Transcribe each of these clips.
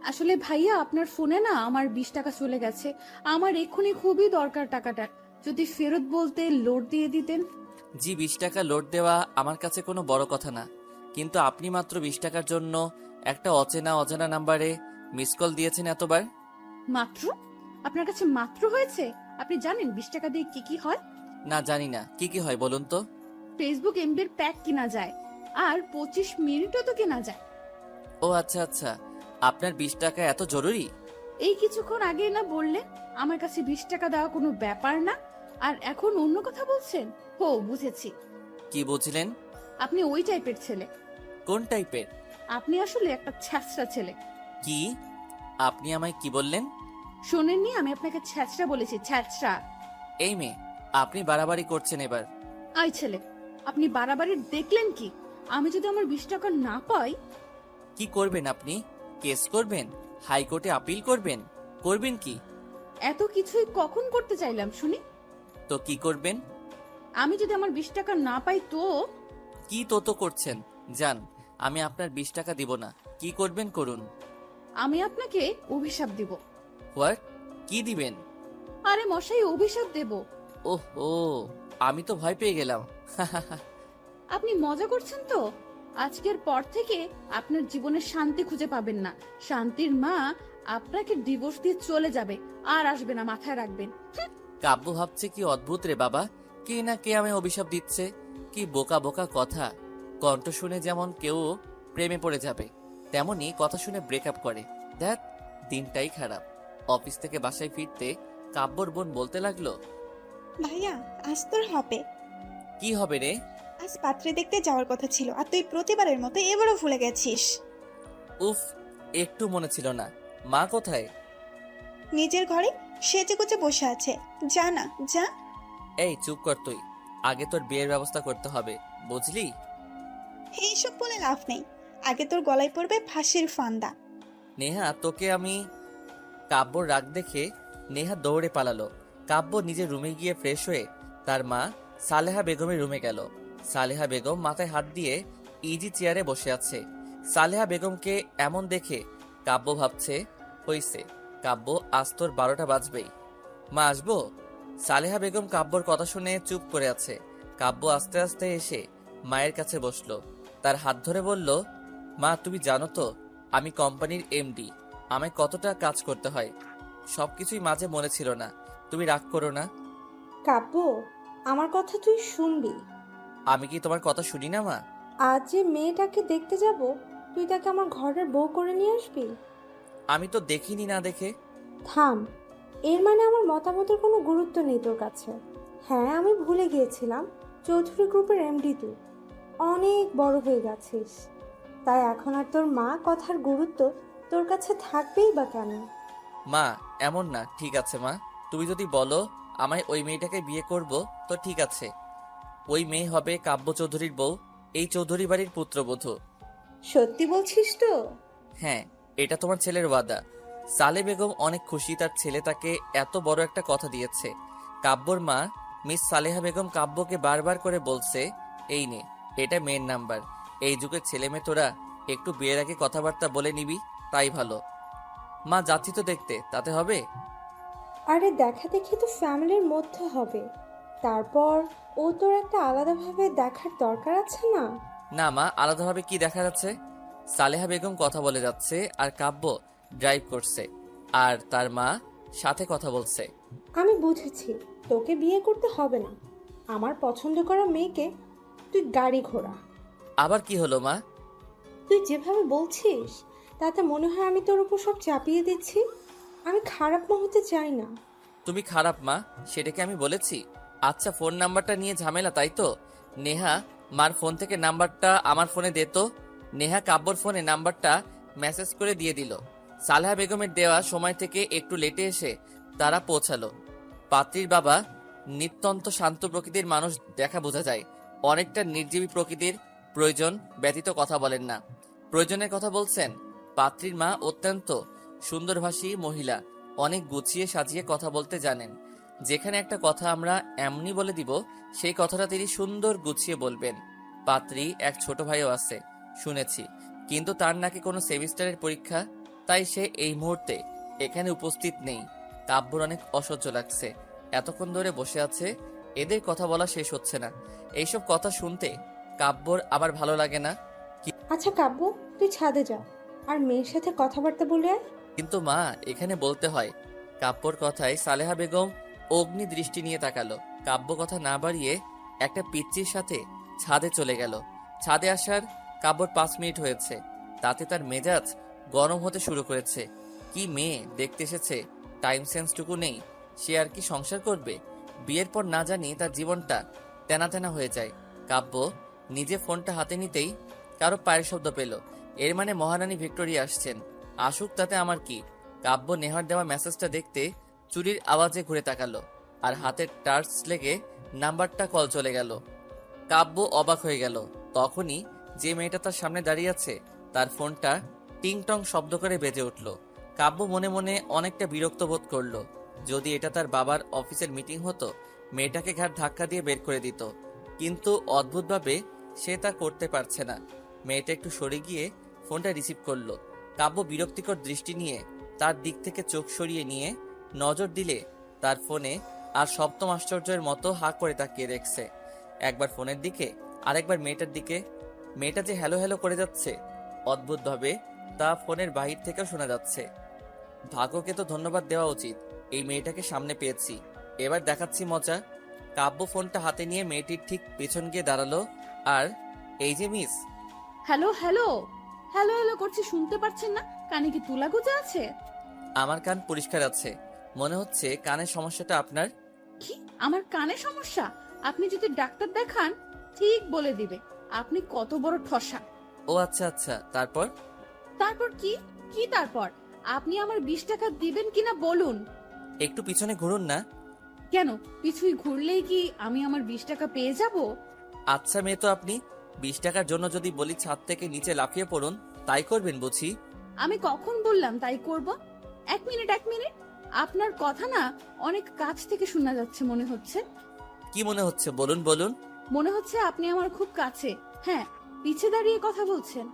আসলে ভাইয়া আপনার ফোনে না আমার 20 টাকা চলে গেছে। আমার এক্ষুনি খুবই দরকার টাকাটা, যদি ফেরত বলতে লোড দিয়ে দিতেন। জি, 20 টাকা লোড দেওয়া আমার কাছে কোনো বড় কথা না, কিন্তু আপনি মাত্র 20 টাকার জন্য একটা অচেনা অজানা নাম্বারে মিস কল দিয়েছেন এতবার। মাত্র? আপনার কাছে মাত্র হয়েছে? আপনি জানেন 20 টাকা দিয়ে কি কি হয়? না, জানি না কি কি হয়, বলুন তো। ফেসবুক এমবির প্যাক কিনা যায়, আর 25 মিনিটও তো কেনা যায়। ও আচ্ছা আচ্ছা, আপনার 20 টাকা এত জরুরি? এই কিছুক্ষণ আগে না বললেন আমার কাছে 20 টাকা দেওয়া কোনো ব্যাপার না, আর এখন অন্য কথা বলছেন। হো, বুঝেছি। কি বুঝলেন? আপনি ওই টাইপের ছেলে। কোন টাইপের? আপনি আসলে একটা ছ্যাঁচড়া ছেলে। কি? আপনি আমায় কি বললেন? শোনেননি, আমি আপনাকে ছ্যাঁচড়া বলেছি, ছ্যাঁচড়া। এই মেয়ে, আপনি বাড়াবাড়ি করছেন এবার। আই ছেলে, আপনি বাড়াবাড়ি দেখলেন কি? আমি যদি আমার 20 টাকা না পাই? কি করবেন আপনি? কেস করবেন? হাইকোর্টে আপিল করবেন? করবেন কি? এত কিছুই কখন করতে চাইলাম শুনি? তো কি করবেন? আমি যদি আমার 20 টাকা না পাই তো? কি তো করছেন? যান, আমি আপনার 20 টাকা দিব না। কি করবেন করুন। আমি আপনাকে অভিশাপ দিব। হোয়াট? কি দিবেন? আরে মশাই, অভিশাপ দেব। ওহ ও, আমি তো ভয় পেয়ে গেলাম। আপনি মজা করছেন তো? আজকের পর থেকে আপনার জীবনে শান্তি খুঁজে পাবেন না। শান্তির মা আপনাকে ডিভোর্স দিয়ে চলে যাবে, আর আসবে না, মাথায় রাখবেন। কাব্য ভাবছে কি অদ্ভুত রে বাবা, কে না কে আমায় অভিশাপ দিচ্ছে। কি বোকা বোকা কথা। কণ্ঠ শুনে যেমন কেউ প্রেমে পড়ে যাবে, তেমনি কথা শুনে ব্রেকআপ করে। দেখ, দিনটাই খারাপ। অফিস থেকে বাসায় ফিরতে কাব্যর বোন বলতে লাগলো, ভাইয়া, আজ তোর হবে। কি হবে রে? আজ পাত্রে দেখতে যাওয়ার কথা ছিল, আর তুই প্রতিবারের মতো এবারও ভুলে গেছিস। উফ, একটু মনে ছিল না। মা কোথায়? নিজের ঘরে সেজে গুজে বসে আছে। যা না, যা। এই চুপ কর তুই। আগে তোর বিয়ের ব্যবস্থা করতে হবে, বুঝলি? এইসব বলে লাভ নেই। আগে তোর গলায় পড়বে ফাঁসির ফান্দা। নেহা, তোকে আমি। কাব্যর রাগ দেখে নেহা দৌড়ে পালালো। কাব্য নিজের রুমে গিয়ে ফ্রেশ হয়ে তার মা সালেহা বেগমের রুমে গেল। সালেহা বেগম মাথায় হাত দিয়ে ইজি চেয়ারে বসে আছে। সালেহা বেগমকে এমন দেখে কাব্য ভাবছে, হইছে, কাব্য আজ তোর 12টা বাজবেই। মা, আসবো? সালেহা বেগম কাব্যর কথা শুনে চুপ করে আছে। কাব্য আস্তে আস্তে এসে মায়ের কাছে বসলো, তার হাত ধরে বলল, মা তুমি জানো তো আমি কোম্পানির এমডি, আমায় কতটা কাজ করতে হয়। সবকিছুই মাঝে মনে ছিল না, তুমি রাগ করো না। কাব্য, আমার কথা তুই শুনবি। আমি কি তোমার কথা শুনি না মা? আজ যে মেয়েটাকে দেখতে যাব, তুই তাকে আমার ঘরের বউ করে নিয়ে আসবি? আমি তো দেখিনি না দেখে। থাম। এর মানে আমার মতামতের কোনো গুরুত্ব নেই তোর কাছে? হ্যাঁ, আমি ভুলে গিয়েছিলাম চৌধুরী গ্রুপের এমডি তুই অনেক বড় হয়ে গেছিস, তাই এখন আর তোর মা কথার গুরুত্ব তোর কাছে থাকবেই বা কেন? মা, এমন না, ঠিক আছে মা, তুমি যদি বলো আমায় ওই মেয়েটাকে বিয়ে করব তো ঠিক আছে। ওই মেয়ে হবে কাব্য চৌধুরীর বউ, এই চৌধুরী বাড়ির পুত্রবধূ। সত্যি বলছিস তো? হ্যাঁ, এটা তোমার ছেলের ওয়াদা। সালে বেগম অনেক খুশি, তার ছেলে তাকে এত বড় একটা কথা দিয়েছে। কাব্যর মা মিস সালেহা বেগম কাব্যকে বারবার করে বলছে, এই নে, এটা মেয়ের নাম্বার। এই যুগের ছেলে মেয়ে তোরা একটু বিয়ের আগে কথাবার্তা বলে নিবি, তাই ভালো। মা, যাচ্ছি তো দেখতে, তাতে হবে? আরে দেখা দেখি তো ফ্যামিলির মধ্যে হবে, তারপর ও তোর একটা আলাদাভাবে দেখার দরকার আছে না? না মা, আলাদাভাবে কি দেখা যাচ্ছে? সালেহা বেগম কথা বলে যাচ্ছে আর কাব্য ড্রাইভ করছে, আর তার মা সাথে কথা বলছে। আমি বুঝেছি, তোকে বিয়ে করতে হবে না। আমার পছন্দ করা মেয়েকে তুই গাড়ি ঘোড়া। আবার কি হলো মা? তুই যেভাবে বলছিস তাতে মনে হয় আমি তোর উপর সব চাপিয়ে দিচ্ছি। আমি খারাপ মা হতে চাই না। তুমি খারাপ মা, সেটাকে আমি বলেছি? আচ্ছা, ফোন নাম্বারটা নিয়ে ঝামেলা, তাই তো? নেহা, মার ফোন থেকে নাম্বারটা আমার ফোনে দে তো। নেহা কাব্যর ফোনে নাম্বারটা মেসেজ করে দিয়ে দিল। সালেহা বেগমের দেওয়া সময় থেকে একটু লেটে এসে তারা পৌঁছালো। পাত্রীর বাবা নিত্যন্ত শান্ত প্রকৃতির মানুষ, দেখা বোঝা যায়। অনেকটা নির্জীবী প্রকৃতির, প্রয়োজন ব্যতীত কথা বলেন না। প্রয়োজনের কথা বলছেন। পাত্রীর মা অত্যন্ত সুন্দরভাষী মহিলা, অনেক গুছিয়ে সাজিয়ে কথা বলতে জানেন। যেখানে একটা কথা আমরা এমনি বলে দিব, সেই কথাটা তিনি সুন্দর গুছিয়ে বলবেন। পাত্রী এক ছোট ভাইও আছে শুনেছি, কিন্তু তার নাকি কোনো সেমিস্টারের পরীক্ষা, তাই সে এই মুহূর্তে এখানে উপস্থিত নেই। কাব্যর অনেক অসহ্য লাগছে। এতক্ষণ ধরে বসে আছে, এদের কথা বলা শেষ হচ্ছে না। এইসব কথা শুনতে কাব্যর আবার ভালো লাগে না। আচ্ছা কাব্য, তুই ছাদে যা আর মেয়ের সাথে কথাবার্তা বলে আয়। কিন্তু মা, এখানে বলতে হয়। কাব্যর কথায় সালেহা বেগম অগ্নি দৃষ্টি নিয়ে তাকালো। কাব্য কথা না বাড়িয়ে একটা পিচ্চির সাথে ছাদে চলে গেল। ছাদে আসার কাব্যর 5 মিনিট হয়েছে, তাতে তার মেজাজ গরম হতে শুরু করেছে। কি মেয়ে দেখতে এসেছে, টাইম সেন্সটুকু নেই। সে আর কি সংসার করবে? বিয়ের পর না জানি তার জীবনটা তেনা তেনা হয়ে যায়। কাব্য নিজে ফোনটা হাতে নিতেই কারো পায়ের শব্দ পেল। এর মানে মহারানী ভিক্টোরিয়া আসছেন। আসুক, তাতে আমার কি। কাব্য নেহার দেওয়া মেসেজটা দেখতে চুরির আওয়াজে ঘুরে তাকালো, আর হাতের টার্চ লেগে নাম্বারটা কল চলে গেল। কাব্য অবাক হয়ে গেল। তখনই যে মেয়েটা তার সামনে দাঁড়িয়ে আছে তার ফোনটা টিং টং শব্দ করে বেজে উঠল। কাব্য মনে মনে অনেকটা বিরক্ত বোধ করলো। যদি এটা তার বাবার অফিসের মিটিং হতো, মেয়েটাকে ঘাট ধাক্কা দিয়ে বের করে দিত। কিন্তু অদ্ভুতভাবে সে তা করতে পারছে না। মেয়েটা একটু সরে গিয়ে ফোনটা রিসিভ করলো। কাব্য বিরক্তিকর দৃষ্টি নিয়ে তার দিক থেকে চোখ সরিয়ে নিয়ে নজর দিলে তার ফোনে আর সপ্তম আশ্চর্যের মতো হাঁ করে তাকিয়ে দেখছে। একবার ফোনের দিকে, আরেকবার মেয়েটার দিকে। মেয়েটা যে হ্যালো হ্যালো করে যাচ্ছে, অদ্ভুতভাবে তা ফোনের বাহির থেকেও শোনা যাচ্ছে। ভাগ্যকে তো ধন্যবাদ দেওয়া উচিত, এই মেয়েটাকে সামনে পেয়েছি। এবার দেখাচ্ছি মজা। কাব্য ফোনটা হাতে নিয়ে মেয়েটির ঠিক পেছন গিয়ে দাঁড়ালো। আর এই যে miss. Hello hello hello hello করছি, শুনতে পাচ্ছেন না? কানে কি তুলা গুজে আছে? আমার কান পরিষ্কার আছে। মনে হচ্ছে কানের সমস্যাটা আপনার। কি, আমার কানে সমস্যা? আপনি যদি ডাক্তার দেখান ঠিক বলে দিবে আপনি কত বড় ঠসা। ও আচ্ছা আচ্ছা, তারপর? তারপর কি? কি তারপর? আপনি আমার 20 টাকা দিবেন কিনা বলুন। একটু পিছনে ঘুরুন না। কেন, পিছুই ঘুরলেই কি আমি আমার 20 টাকা পেয়ে যাব? আচ্ছা মেয়ে তো আপনি, 20 টাকার জন্য যদি বলি ছাদ থেকে নিচে লাফিয়ে পড়ুন, তাই করবেন বুঝি? আমি কখন বললাম তাই করব? এক মিনিট এক মিনিট, আপনার কথা না অনেক কাছ থেকে শোনা যাচ্ছে মনে হচ্ছে। কি মনে হচ্ছে বলুন বলুন। মনে হচ্ছে আপনি আমার খুব কাছে। হ্যাঁ, পিছে দাঁড়িয়ে কথা বলছেন।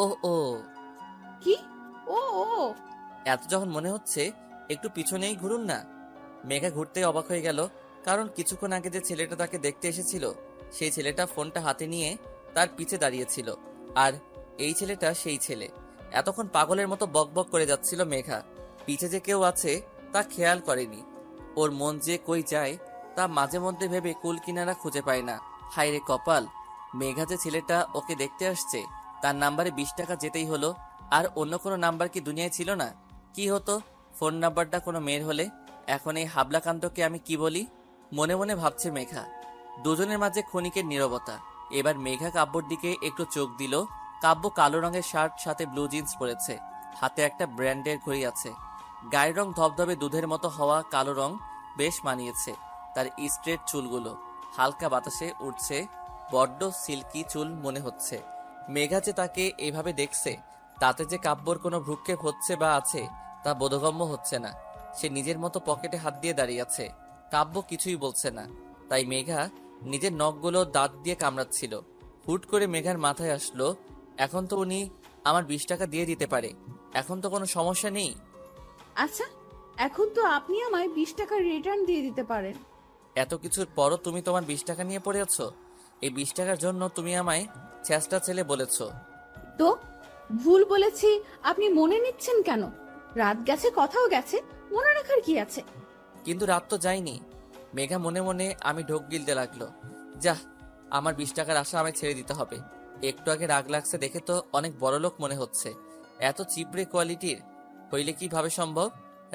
ও ও, কি? ও ও, এত যখন মনে হচ্ছে একটু পিছনেই ঘুরুন না। মেঘা ঘুরতে অবাক হয়ে গেল, কারণ কিছুক্ষণ আগে যে ছেলেটা তাকে দেখতে এসেছিল সেই ছেলেটা ফোনটা হাতে নিয়ে তার পিছে দাঁড়িয়েছিল। আর এই ছেলেটা সেই ছেলে। এতক্ষণ পাগলের মতো বকবক করে যাচ্ছিল মেঘা। পিছে যে কেউ আছে তা খেয়াল করেনি। ওর মন যে কই যায় তা মাঝে মধ্যে ভেবে কুল কিনারা খুঁজে পায় না। হায় রে কপাল, মেঘা যে ছেলেটা ওকে দেখতে আসছে তার নাম্বারে 20 টাকা যেতেই হলো। আর অন্য কোনো নাম্বার কি দুনিয়ায় ছিল না? কি হতো ফোন নাম্বারটা কোনো মেয়ের হলে? এখন এই হাবলাকান্তকে আমি কি বলি? মনে মনে ভাবছে মেঘা। দুজনের মাঝে ক্ষণিকের নীরবতা। এবার মেঘা কাব্যর দিকে একটু চোখ দিল। কাব্য কালো রঙের শার্ট সাথে ব্লু জিন্স পরেছে, হাতে একটা ব্র্যান্ডের ঘড়ি আছে। গায়ের রং ধবধবে দুধের মতো হওয়া কালো রং বেশ মানিয়েছে তার স্ট্রেট চুলগুলো। হালকা বাতাসে উঠছে, বড্ড সিল্কি চুল মনে হচ্ছে। মেঘা যে তাকে এইভাবে দেখছে তাতে যে কাব্যর কোনো ভ্রুক্ষেপ হচ্ছে বা আছে তা বোধগম্য হচ্ছে না। সে নিজের মতো পকেটে হাত দিয়ে দাঁড়িয়ে আছে। কাব্য কিছুই বলছে না, তাই মেঘা নিজের নখগুলো দাঁত দিয়ে কামড়াচ্ছিল। হুট করে মেঘার মাথায় আসলো, এখন তো উনি আমার 20 টাকা দিয়ে দিতে পারে, এখন তো কোনো সমস্যা নেই। আচ্ছা, এখন তো আপনি আমায় 20 টাকা রিটার্ন দিয়ে দিতে পারেন। এত কিছুর পরও তুমি তোমার 20 টাকা নিয়ে পড়ে আছো? এই 20 টাকার জন্য তুমি আমায় চেষ্টা ছেলে বলেছো। তো ভুল বলেছি আপনি মনে নিচ্ছেন কেন? রাত গেছে, কথাও গেছে, মনে রাখার কি আছে? কিন্তু রাত তো যায়নি। মেঘা মনে মনে আমি ঢোক গিলতে লাগলো। যাহ, আমার 20 টাকার আশা আমায় ছেড়ে দিতে হবে। একটু আগে রাগ লাগছে দেখে তো অনেক বড় লোক মনে হচ্ছে। এত চিপড়ে কোয়ালিটির হইলে কিভাবে সম্ভব?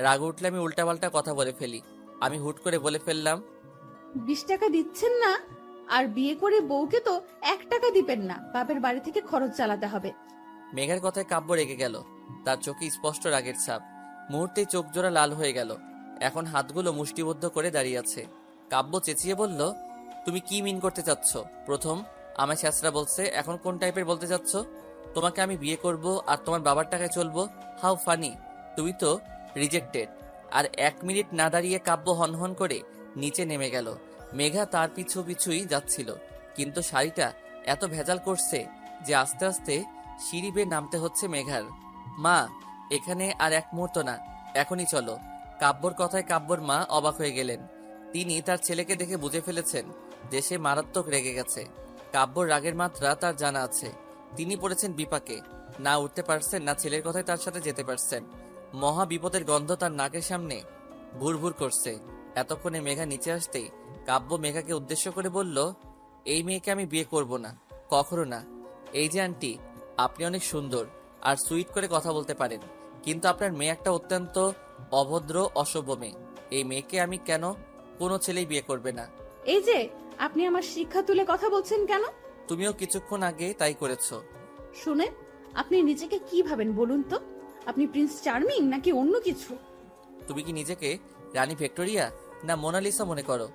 রাগ উঠলে আমি উল্টাপাল্টা কথা বলে ফেলি। আমি হুট করে বলে ফেললাম, 20 টাকা দিচ্ছেন না? আর বিয়ে করে বউকে তো 1 টাকা দিবেন না, বাপের বাড়ি থেকে খরচ চালাতে হবে। মেঘার কথায় কাব্য রেগে গেল। তার চোখে স্পষ্ট রাগের ছাপ। মুহূর্তে চোখ জোড়া লাল হয়ে গেল। এখন হাতগুলো মুষ্টিবদ্ধ করে দাঁড়িয়ে আছে। কাব্য চেঁচিয়ে বলল, তুমি কি মিন করতে চাচ্ছ? প্রথম আমায় ছেঁচড়া বলছে, এখন কোন টাইপের বলতে চাচ্ছ? তোমাকে আমি বিয়ে করব আর তোমার বাবার টাকায় চলবো? How funny! তুমি তো রিজেক্টেড। আর 1 মিনিট না দাঁড়িয়ে কাব্য হনহন করে নিচে নেমে গেল। মেঘা তার পিছু পিছুই যাচ্ছিল, কিন্তু শাড়িটা এত ভেজাল করছে যে আস্তে আস্তে সিঁড়ি বেয়ে নামতে হচ্ছে মেঘার। মা, এখানে আর এক মুহূর্ত না, এখনই চলো। কাব্যর কথায় কাব্যর মা অবাক হয়ে গেলেন। তিনি তার ছেলেকে দেখে বুঝে ফেলেছেন যে সে মারাত্মক রেগে গেছে। কাব্যর রাগের মাত্রা তার জানা আছে। তিনি পড়েছেন বিপাকে, না উঠতে পারছেন না ছেলের কথায় তার সাথে যেতে পারছেন। মহা বিপদের গন্ধ তার নাকের সামনে ভুর ভুর করছে। এতক্ষণে মেঘা নিচে আসতেই কাব্য মেঘাকে উদ্দেশ্য করে বলল, এই মেয়েকে আমি বিয়ে করব না, কখনো না। এই যে আন্টি, আপনি অনেক সুন্দর আর সুইট করে কথা বলতে পারেন, কিন্তু আপনার মেয়ে একটা অত্যন্ত অভদ্র অসভ্য মেয়ে। এই মেয়েকে আমি কেন কোনো ছেলেই বিয়ে করবে না। এই যে আপনি আমার শিক্ষা তুলে কথা বলছেন কেন? তুমিও কিছুক্ষণ আগে তাই করেছো। শুনেন, আপনি নিজেকে কি ভাবেন বলুন তো? আপনি প্রিন্স চার্মিং নাকি অন্য কিছু? তুমি কি নিজেকে রানী ভিক্টোরিয়া না মোনালিসা মনে করো?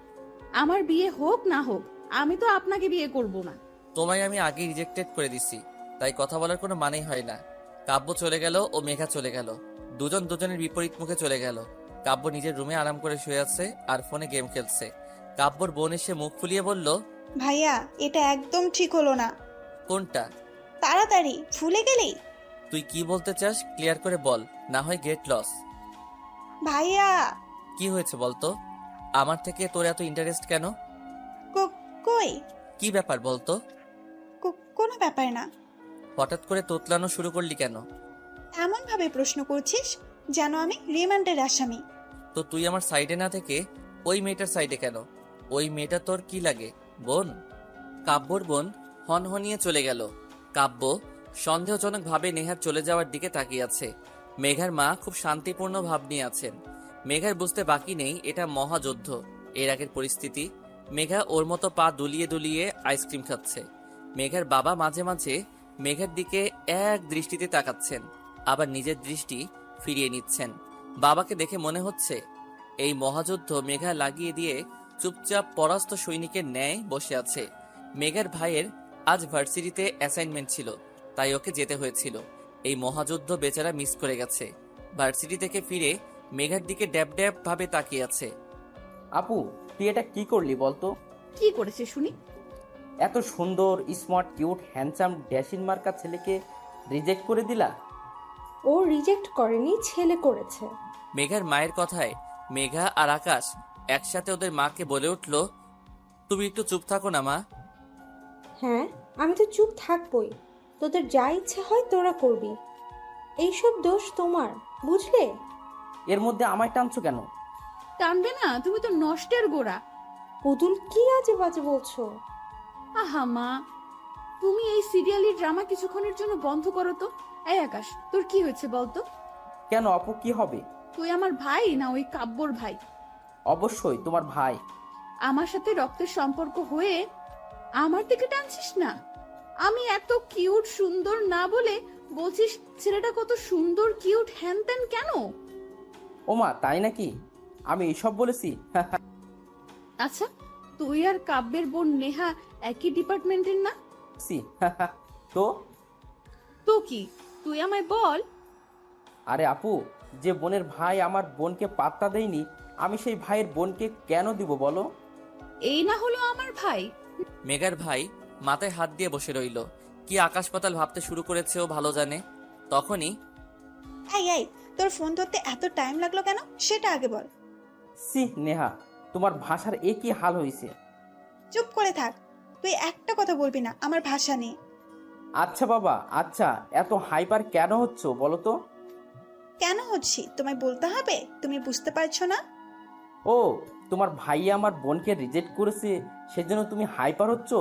আমার বিয়ে হোক না হোক, আমি তো আপনাকে বিয়ে করব না। তোমায় আমি আগেই রিজেক্টেড করে দিছি, তাই কথা বলার কোনো মানেই হয় না। কাব্য চলে গেল ও মেঘা চলে গেল। দুজন দুজনের বিপরীত মুখে চলে গেল। কাব্য নিজের রুমে আরাম করে শুয়ে আছে আর ফোনে গেম খেলছে। কাব্যর বোন এসে মুখ ফুলিয়ে বলল, ভাইয়া, এটা একদম ঠিক হলো না। কোনটা? তাড়াতাড়ি ভুলে গেলি? তুই কি বলতে চাস ক্লিয়ার করে বল, না হয় গেট লস। ভাইয়া, কি হয়েছে বলতো? আমার থেকে তোর এত ইন্টারেস্ট কেন? কই? কি ব্যাপার বলতো? কোনো ব্যাপার না। হঠাৎ করে তোতলানো শুরু করলি কেন? এমন ভাবে প্রশ্ন করছিস যেন আমি রিমান্ডের আসামি। তো তুই আমার সাইডে না থেকে ওই মেয়েটার সাইডে কেন? ওই মেয়েটা তোর কি লাগে, বোন? কাব্যর বোন হনহনিয়ে চলে গেল। কাব্য সন্দেহজনক ভাবে নেহার চলে যাওয়ার দিকে তাকিয়ে আছে। মেঘার মা খুব শান্তিপূর্ণ ভাব নিয়ে আছেন। মেঘার বুঝতে বাকি নেই এটা মহাযুদ্ধ। এর আগের পরিস্থিতি। মেঘা ওর মতো পা দুলিয়ে দুলিয়ে আইসক্রিম খাচ্ছে। মেঘার বাবা মাঝে মাঝে মেঘার দিকে এক দৃষ্টিতে তাকাচ্ছেন, আবার নিজের দৃষ্টি ফিরিয়ে নিচ্ছেন। বাবাকে দেখে মনে হচ্ছে এই মহাযুদ্ধ মেঘা লাগিয়ে দিয়ে চুপচাপ পরাস্ত সৈনিকের ন্যায় বসে আছে। মেঘার ভাইয়ের আজ ভার্সিটিতে অ্যাসাইনমেন্ট ছিল, তাই ওকে যেতে হয়েছিল। এই মহাযুদ্ধ বেচারা মিস করে গেছে। ভার্সিটি থেকে ফিরে মেঘার দিকে ড্যাব ড্যাব ভাবে তাকিয়ে আছে। আপু, তুই এটা কি করলি বলতো? কি করেছে শুনি? এত সুন্দর, স্মার্ট, কিউট, হ্যান্ডসাম, ড্যাশিন মার্কা ছেলেকে রিজেক্ট করে দিলা? ও রিজেক্ট করেনি, ছেলে করেছে। মেঘার মায়ের কথায় মেঘা আর আকাশ একসাথে ওদের মাকে বলে উঠল, তুমি একটু চুপ থাকো না মা। হ্যাঁ, আমি তো চুপ থাকবই। তোদের যা ইচ্ছে হয় তোরা করবি। এইসব দোষ তোমার, বুঝলে? এর মধ্যে আমায় টানছো কেন? টানবে না? তুমি তো নষ্টের গোড়া। পুতুল, কি আজে বাজে বলছো? আহা মা, তুমি এই সিরিয়ালি ড্রামা কিছুক্ষণের জন্য বন্ধ করো তো। এই আকাশ, তোর কি হয়েছে বলতো? কেন আপু, কি হবে? তুই আমার ভাই না ওই কাব্যর ভাই? অবশ্যই তোমার ভাই। আমার সাথে রক্তের সম্পর্ক হয়ে আমার দিকে টানছিস না? আমি এত কিউট সুন্দর না বলে বলছিস ছেলেটা কত সুন্দর কিউট হ্যান ত্যান কেন? ওমা, তাই নাকি? আমি এইসব বলেছি? আচ্ছা, তুই আর কাব্যের বোন নেহা একই ডিপার্টমেন্টের না? সি, তো? তো কি, তুই আমায় বল। আরে আপু, যে বোনের ভাই আমার বোনকে পাত্তা দেয়নি, আমি সেই ভাইয়ের বোনকে কেন দিব বলো? এই না হলো আমার ভাই? মেঘার ভাই মাথায় হাত দিয়ে বসে রইল। কি আকাশ পাতাল ভাবতে শুরু করেছে ও ভালো জানে। তখনই এই, তোর ফোন ধরতে এত টাইম লাগলো কেন সেটা আগে বল। সি নেহা, তোমার ভাষার এ কি হাল হয়েছে? চুপ করে থাক, তুই একটা কথা বলবি না আমার ভাষা নিয়ে। আচ্ছা বাবা, আচ্ছা, এত হাইপার কেন হচ্ছ বলো তো? কেন হচ্ছি তোমায় বলতে হবে? তুমি বুঝতে পারছো না? ও, তোমার ভাইয়া আমার বোনকে রিজেক্ট করেছে, সেজন্য তুমি হাইপার হচ্ছ?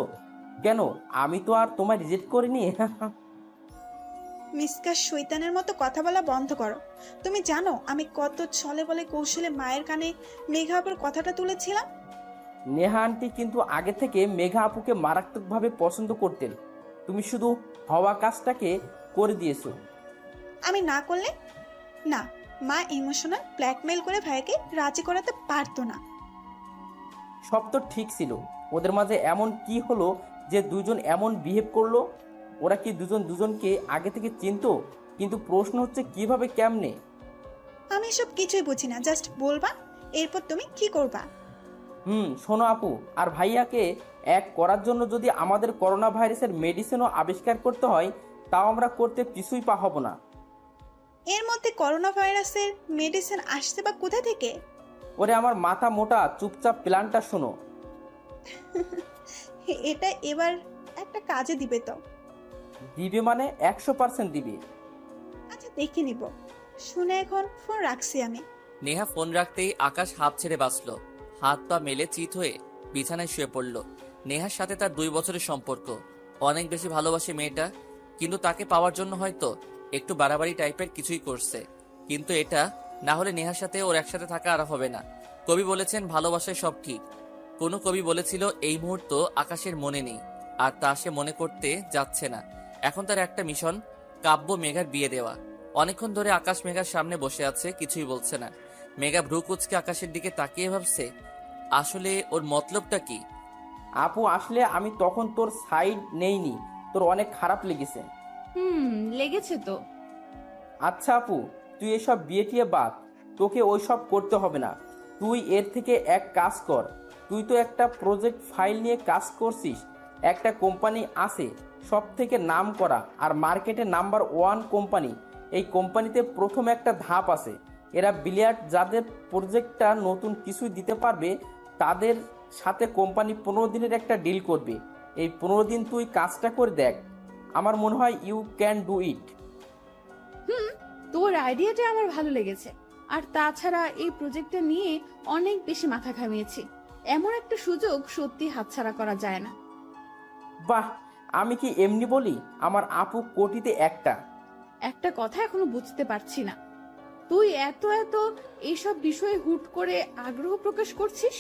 কেন, আমি তো আর তোমায় রিজেক্ট করিনি। মিসকা শৈতানের মতো কথা বলা বন্ধ করো। তুমি জানো আমি কত ছলে বলে কৌশলে মায়ের কানে মেঘা আপুর কথাটা তুলেছিলাম। নেহা আন্টি কিন্তু আগে থেকে মেঘা আপুকে মারাত্মকভাবে পছন্দ করতেন। তুমি শুধু হওয়া কাজটাকে করে দিয়েছো। আমি না করলে না, মা ইমোশনাল ব্ল্যাকমেল করে ভাইকে রাজি করাতে পারতো না। সব তো ঠিক ছিল, ওদের মাঝে এমন কি হলো যে দুজন এমন বিহেভ করলো? ওরা কি দুজন দুজনকে আগে থেকে চিনতো? কিন্তু প্রশ্ন হচ্ছে কিভাবে, কেমনে? আমি এসব কিছুই বুঝি না, জাস্ট বলবা, এরপর তুমি কি করবা। শোনো আপু, আর ভাইয়াকে এক করার জন্য যদি আমাদের করোনা ভাইরাসের মেডিসিনও আবিষ্কার করতে হয়, তাও আমরা করতে পিছুই পা হব না। এর মধ্যে করোনা ভাইরাসের মেডিসিন আসছে বা কোথা থেকে? ওরে আমার মাথা মোটা, চুপচাপ প্ল্যানটা শোনো। এটা এবার একটা কাজে দিবে তো? দিবে মানে 100% দিবে। আচ্ছা দেখে নিব। শুনে এখন ফোন রাখছি আমি। নেহা ফোন রাখতেই আকাশ হাঁপ ছেড়ে বাঁচল। হাত পা মেলে চিত হয়ে বিছানায় শুয়ে পড়ল। নেহার সাথে তার 2 বছরের সম্পর্ক। অনেক বেশি ভালোবাসে মেয়েটা, কিন্তু তাকে পাওয়ার জন্য হয়তো একটু বাড়াবাড়ি টাইপের কিছুই করছে। কিন্তু এটা না হলে নেহার সাথে ওর একসাথে থাকা আর হবে না। কবি বলেছেন ভালোবাসায় সব ঠিক। কোনো কবি বলেছিল এই মুহূর্ত আকাশের মনে নেই, আর তা সে মনে করতে যাচ্ছে না। এখন তার একটা মিশন, কাব্য মেঘার বিয়ে দেওয়া। অনেকক্ষণ ধরে আকাশ মেঘার সামনে বসে আছে, কিছুই বলছে না। মেঘা ভ্রু কুচকে আকাশের দিকে তাকিয়ে ভাবছে আসলে ওর মতলবটা কি। আপু আসলে আমি তখন তোর সাইড নেইনি, তোর অনেক খারাপ লেগেছে। লেগেছে তো। আচ্ছা আপু, তুই এসব বিয়ে টিয়ে বাদ, তোকে ওইসব করতে হবে না। তুই এর থেকে এক কাজ কর, তুই তো একটা প্রজেক্ট ফাইল নিয়ে কাজ করছিস। একটা কোম্পানি আছে সব থেকে নাম করা আর মার্কেটে নাম্বার 1 কোম্পানি। এই কোম্পানিতে প্রথম একটা ধাপ আছে, এরা বিলিয়ার্ড যাদের প্রজেক্টটা নতুন কিছুই দিতে পারবে তাদের সাথে কোম্পানি 15 দিনের একটা ডিল করবে। এই 15 দিন তুই কাজটা করে দেখ, আমার মনে হয় ইউ ক্যান ডু ইট। তোর আইডিয়াটা আমার ভালো লেগেছে। আর তাছাড়া এই প্রজেক্টটা নিয়ে অনেক বেশি মাথা ঘামিয়েছি। এমন একটা সুযোগ সত্যি হাতছাড়া করা যায় না। বাহ, আমি কি এমনি বলি, আমার আপু কোটিতে একটা। একটা কথা এখনো বুঝতে পারছি না, তুই এত এত এইসব বিষয়ে হুট করে আগ্রহ প্রকাশ করছিস।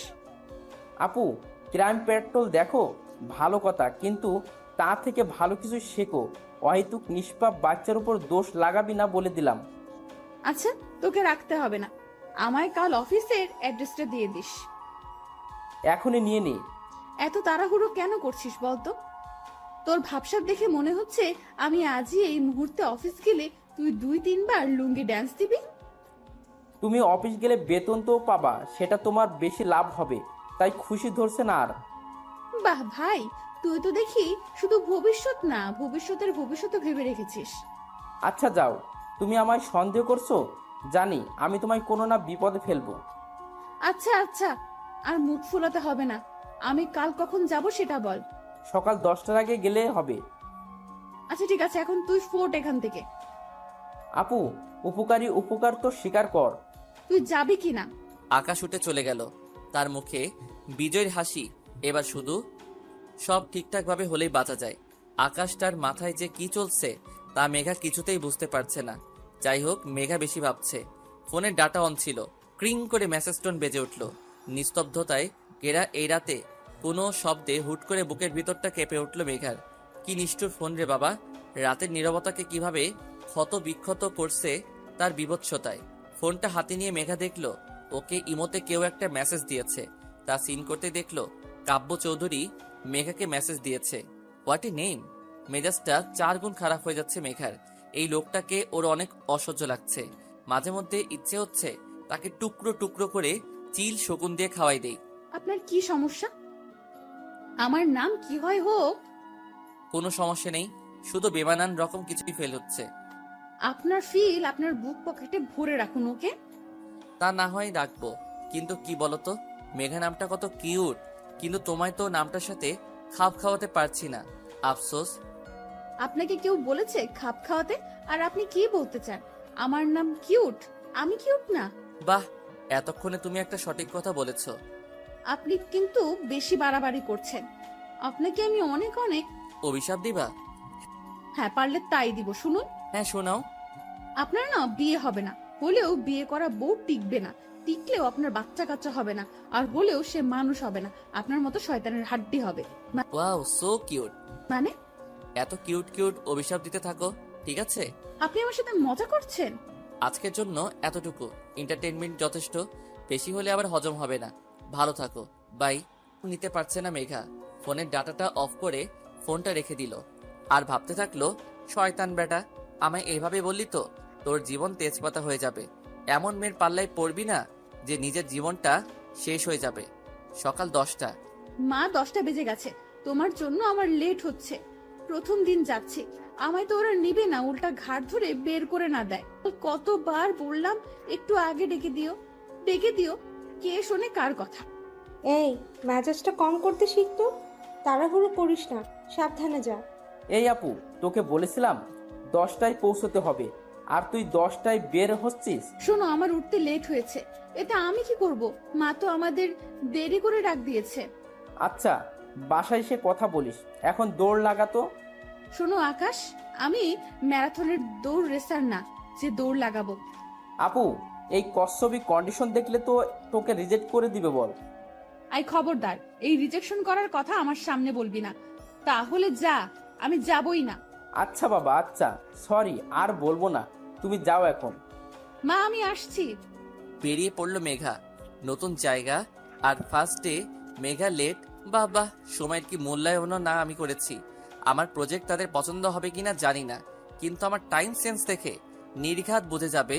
আপু, ক্রাইম পেট্রোল দেখো ভালো কথা, কিন্তু তা থেকে ভালো কিছু শেখো। অহেতুক নিষ্পাপ বাচ্চার উপর দোষ লাগাবি না বলে দিলাম। আচ্ছা, তোকে রাখতে হবে না, আমায় কাল অফিসের অ্যাড্রেসটা দিয়ে দিস। এখনই নিয়ে নে। এত তাড়াহুড়ো কেন করছিস বলতো? তোর ভাবসাব দেখে মনে হচ্ছে আমি আজই এই মুহূর্তে অফিস গেলে তুই 2-3 বার লুঙ্গি ড্যান্স দিবি। তুমি অফিস গেলে বেতন তো পাবা, সেটা তোমার বেশি লাভ হবে, তাই খুশি ধরছে না আর। বাহ ভাই, তুই তো দেখি শুধু ভবিষ্যৎ না, ভবিষ্যতের ভবিষ্যৎ ভেবে রেখেছিস। আচ্ছা যাও, তুমি আমায় সন্দেহ করছো, জানি আমি তোমায় কোনো না বিপদে ফেলবো। আচ্ছা আচ্ছা, আর মুখ ফুলাতে হবে না। আমি কাল কখন যাব সেটা বল। সকাল 10টার আগে গেলে হবে। আচ্ছা ঠিক আছে, এখন তুই ফোট এখান থেকে। আপু, উপকারী উপকার তো স্বীকার কর। তুই যাবি কি না? আকাশ উঠে চলে গেল। তার মুখে বিজয়ের হাসি। এবার শুধু সব ঠিকঠাকভাবে হলেই বাঁচা যায়। আকাশটার মাথায় যে কি চলছে তা মেঘা কিছুতেই বুঝতে পারছে না। যাই হোক, মেঘা বেশি ভাবছে। ফোনের ডাটা অন ছিল। ক্রিং করে মেসেজ টোন বেজে উঠল। নিস্তব্ধতায় ঘেরা এই রাতে কোনো শব্দে হুট করে বুকের ভিতরটা কেঁপে উঠল মেঘার। কি নিষ্ঠুর ফোন রে বাবা! রাতের নীরবতাকে কিভাবে ক্ষত বিক্ষত করছে তার বিভৎসতায়। ফোনটা হাতে নিয়ে মেঘা দেখল ওকে ইমোতে কেউ একটা মেসেজ দিয়েছে। তা সিন করতে দেখল কাব্য চৌধুরী মেঘাকে মেসেজ দিয়েছে। What a name! মেজাজটা 4 গুণ খারাপ হয়ে যাচ্ছে মেঘার। এই লোকটাকে ওর অনেক অসহ্য লাগছে। মাঝে মধ্যে ইচ্ছে হচ্ছে তাকে টুকরো টুকরো করে চিল শকুন দিয়ে খাওয়াই দেই। আপনার কি সমস্যা? আমার নাম কি হয় হোক, কোনো সমস্যা নেই, শুধু বেমানান রকম কিছুই ফেল হচ্ছে। আপনার ফিল আপনার বুক পকেটে ভরে রাখুন ওকে। তা না হয় রাখবো, কিন্তু কি বলতো, মেঘা নামটা কত কিউট, কিন্তু তোমায় তো নামটার সাথে খাপ খাওয়াতে পারছি না। আফসোস। আপনাকে কেউ বলেছে খাপ খাওয়াতে? আর আপনি কি বলতে চান? আমার নাম কিউট? আমি কিউট না? বাহ, এতক্ষণে তুমি একটা সঠিক কথা বলেছ। আপনি কিন্তু বেশি বাড়াবাড়ি করছেন। আপনাকে আমি অনেক অনেক। অভিশাপ দিবা? হ্যাঁ, পারলে তাই দিব। শুনুন, হ্যাঁ শোনাও। আপনার না বিয়ে হবে না, হলেও বিয়ে করা বউ টিকবে না, টিকলেও আপনার বাচ্চা কাচ্চা হবে না, আর হলেও সে মানুষ হবে না, আপনার মতো শয়তানের হাড্ডি হবে। Wow, so cute. মানে? এত কিউট কিউট অভিশাপ দিতে থাকো, ঠিক আছে? আপনি আমার সাথে মজা করছেন? আজকের জন্য এতটুকু এন্টারটেইনমেন্ট যথেষ্ট, বেশি হলে আবার হজম হবে না। ভালো থাকো, বাই। নিতে পারছে না মেঘা। ফোনের ডাটাটা অফ করে ফোনটা রেখে দিল। আর ভাবতে থাকলো, শয়তান বেটা, আমায় এইভাবে বললি তো তোর জীবন তেজপাতা হয়ে যাবে। এমন মেয়ের পাল্লায় পড়বি না যে নিজের জীবনটা শেষ হয়ে যাবে। সকাল 10টা। মা, 10টা বেজে গেছে। তোমার জন্য আমার লেট হচ্ছে। প্রথম দিন যাচ্ছি, আমায় তো ওরা নিবে না, উল্টা ঘাট ধরে বের করে না দেয়। কতবার বললাম একটু আগে ডেকে দিও, কে শোনে কার কথা। এই, মেজাজটা কম করতে শিখতো। তাড়াহুড়ো করিস না, সাবধানে যা। এই আপু, তোকে বলেছিলাম 10টায় পৌঁছতে হবে, আর তুই 10টায় বের হচ্ছিস। শোনো, আমার উঠতে লেট হয়েছে, এটা আমি কি করব? মা তো আমাদের দেরি করে ডাক দিয়েছে। আচ্ছা, বাসায় এসে কথা বলিস, এখন দৌড় লাগাতো। শোনো আকাশ, আমি ম্যারাথনের দৌড় রেসার না যে দৌড় লাগাবো। আপু, এই কচ্ছপি কন্ডিশন দেখলে তো তোকে রিজেক্ট করে দিবে বল। আই খবরদার, এই রিজেকশন করার কথা আমার সামনে বলবি না। তাহলে যা, আমি যাবই না। আচ্ছা বাবা, আচ্ছা, সরি, আর বলবো না, তুমি যাও এখন। মা, আমি আসছি। বেরিয়ে পড়লো মেঘা। নতুন জায়গা আর ফার্স্টে মেঘা লেট। বাহ, সময়ের কি মূল্যায়নও না আমি করেছি। আমার প্রজেক্ট তাদের পছন্দ হবে কিনা জানি না, কিন্তু আমার টাইম সেন্স দেখে নির্ঘাত বুঝে যাবে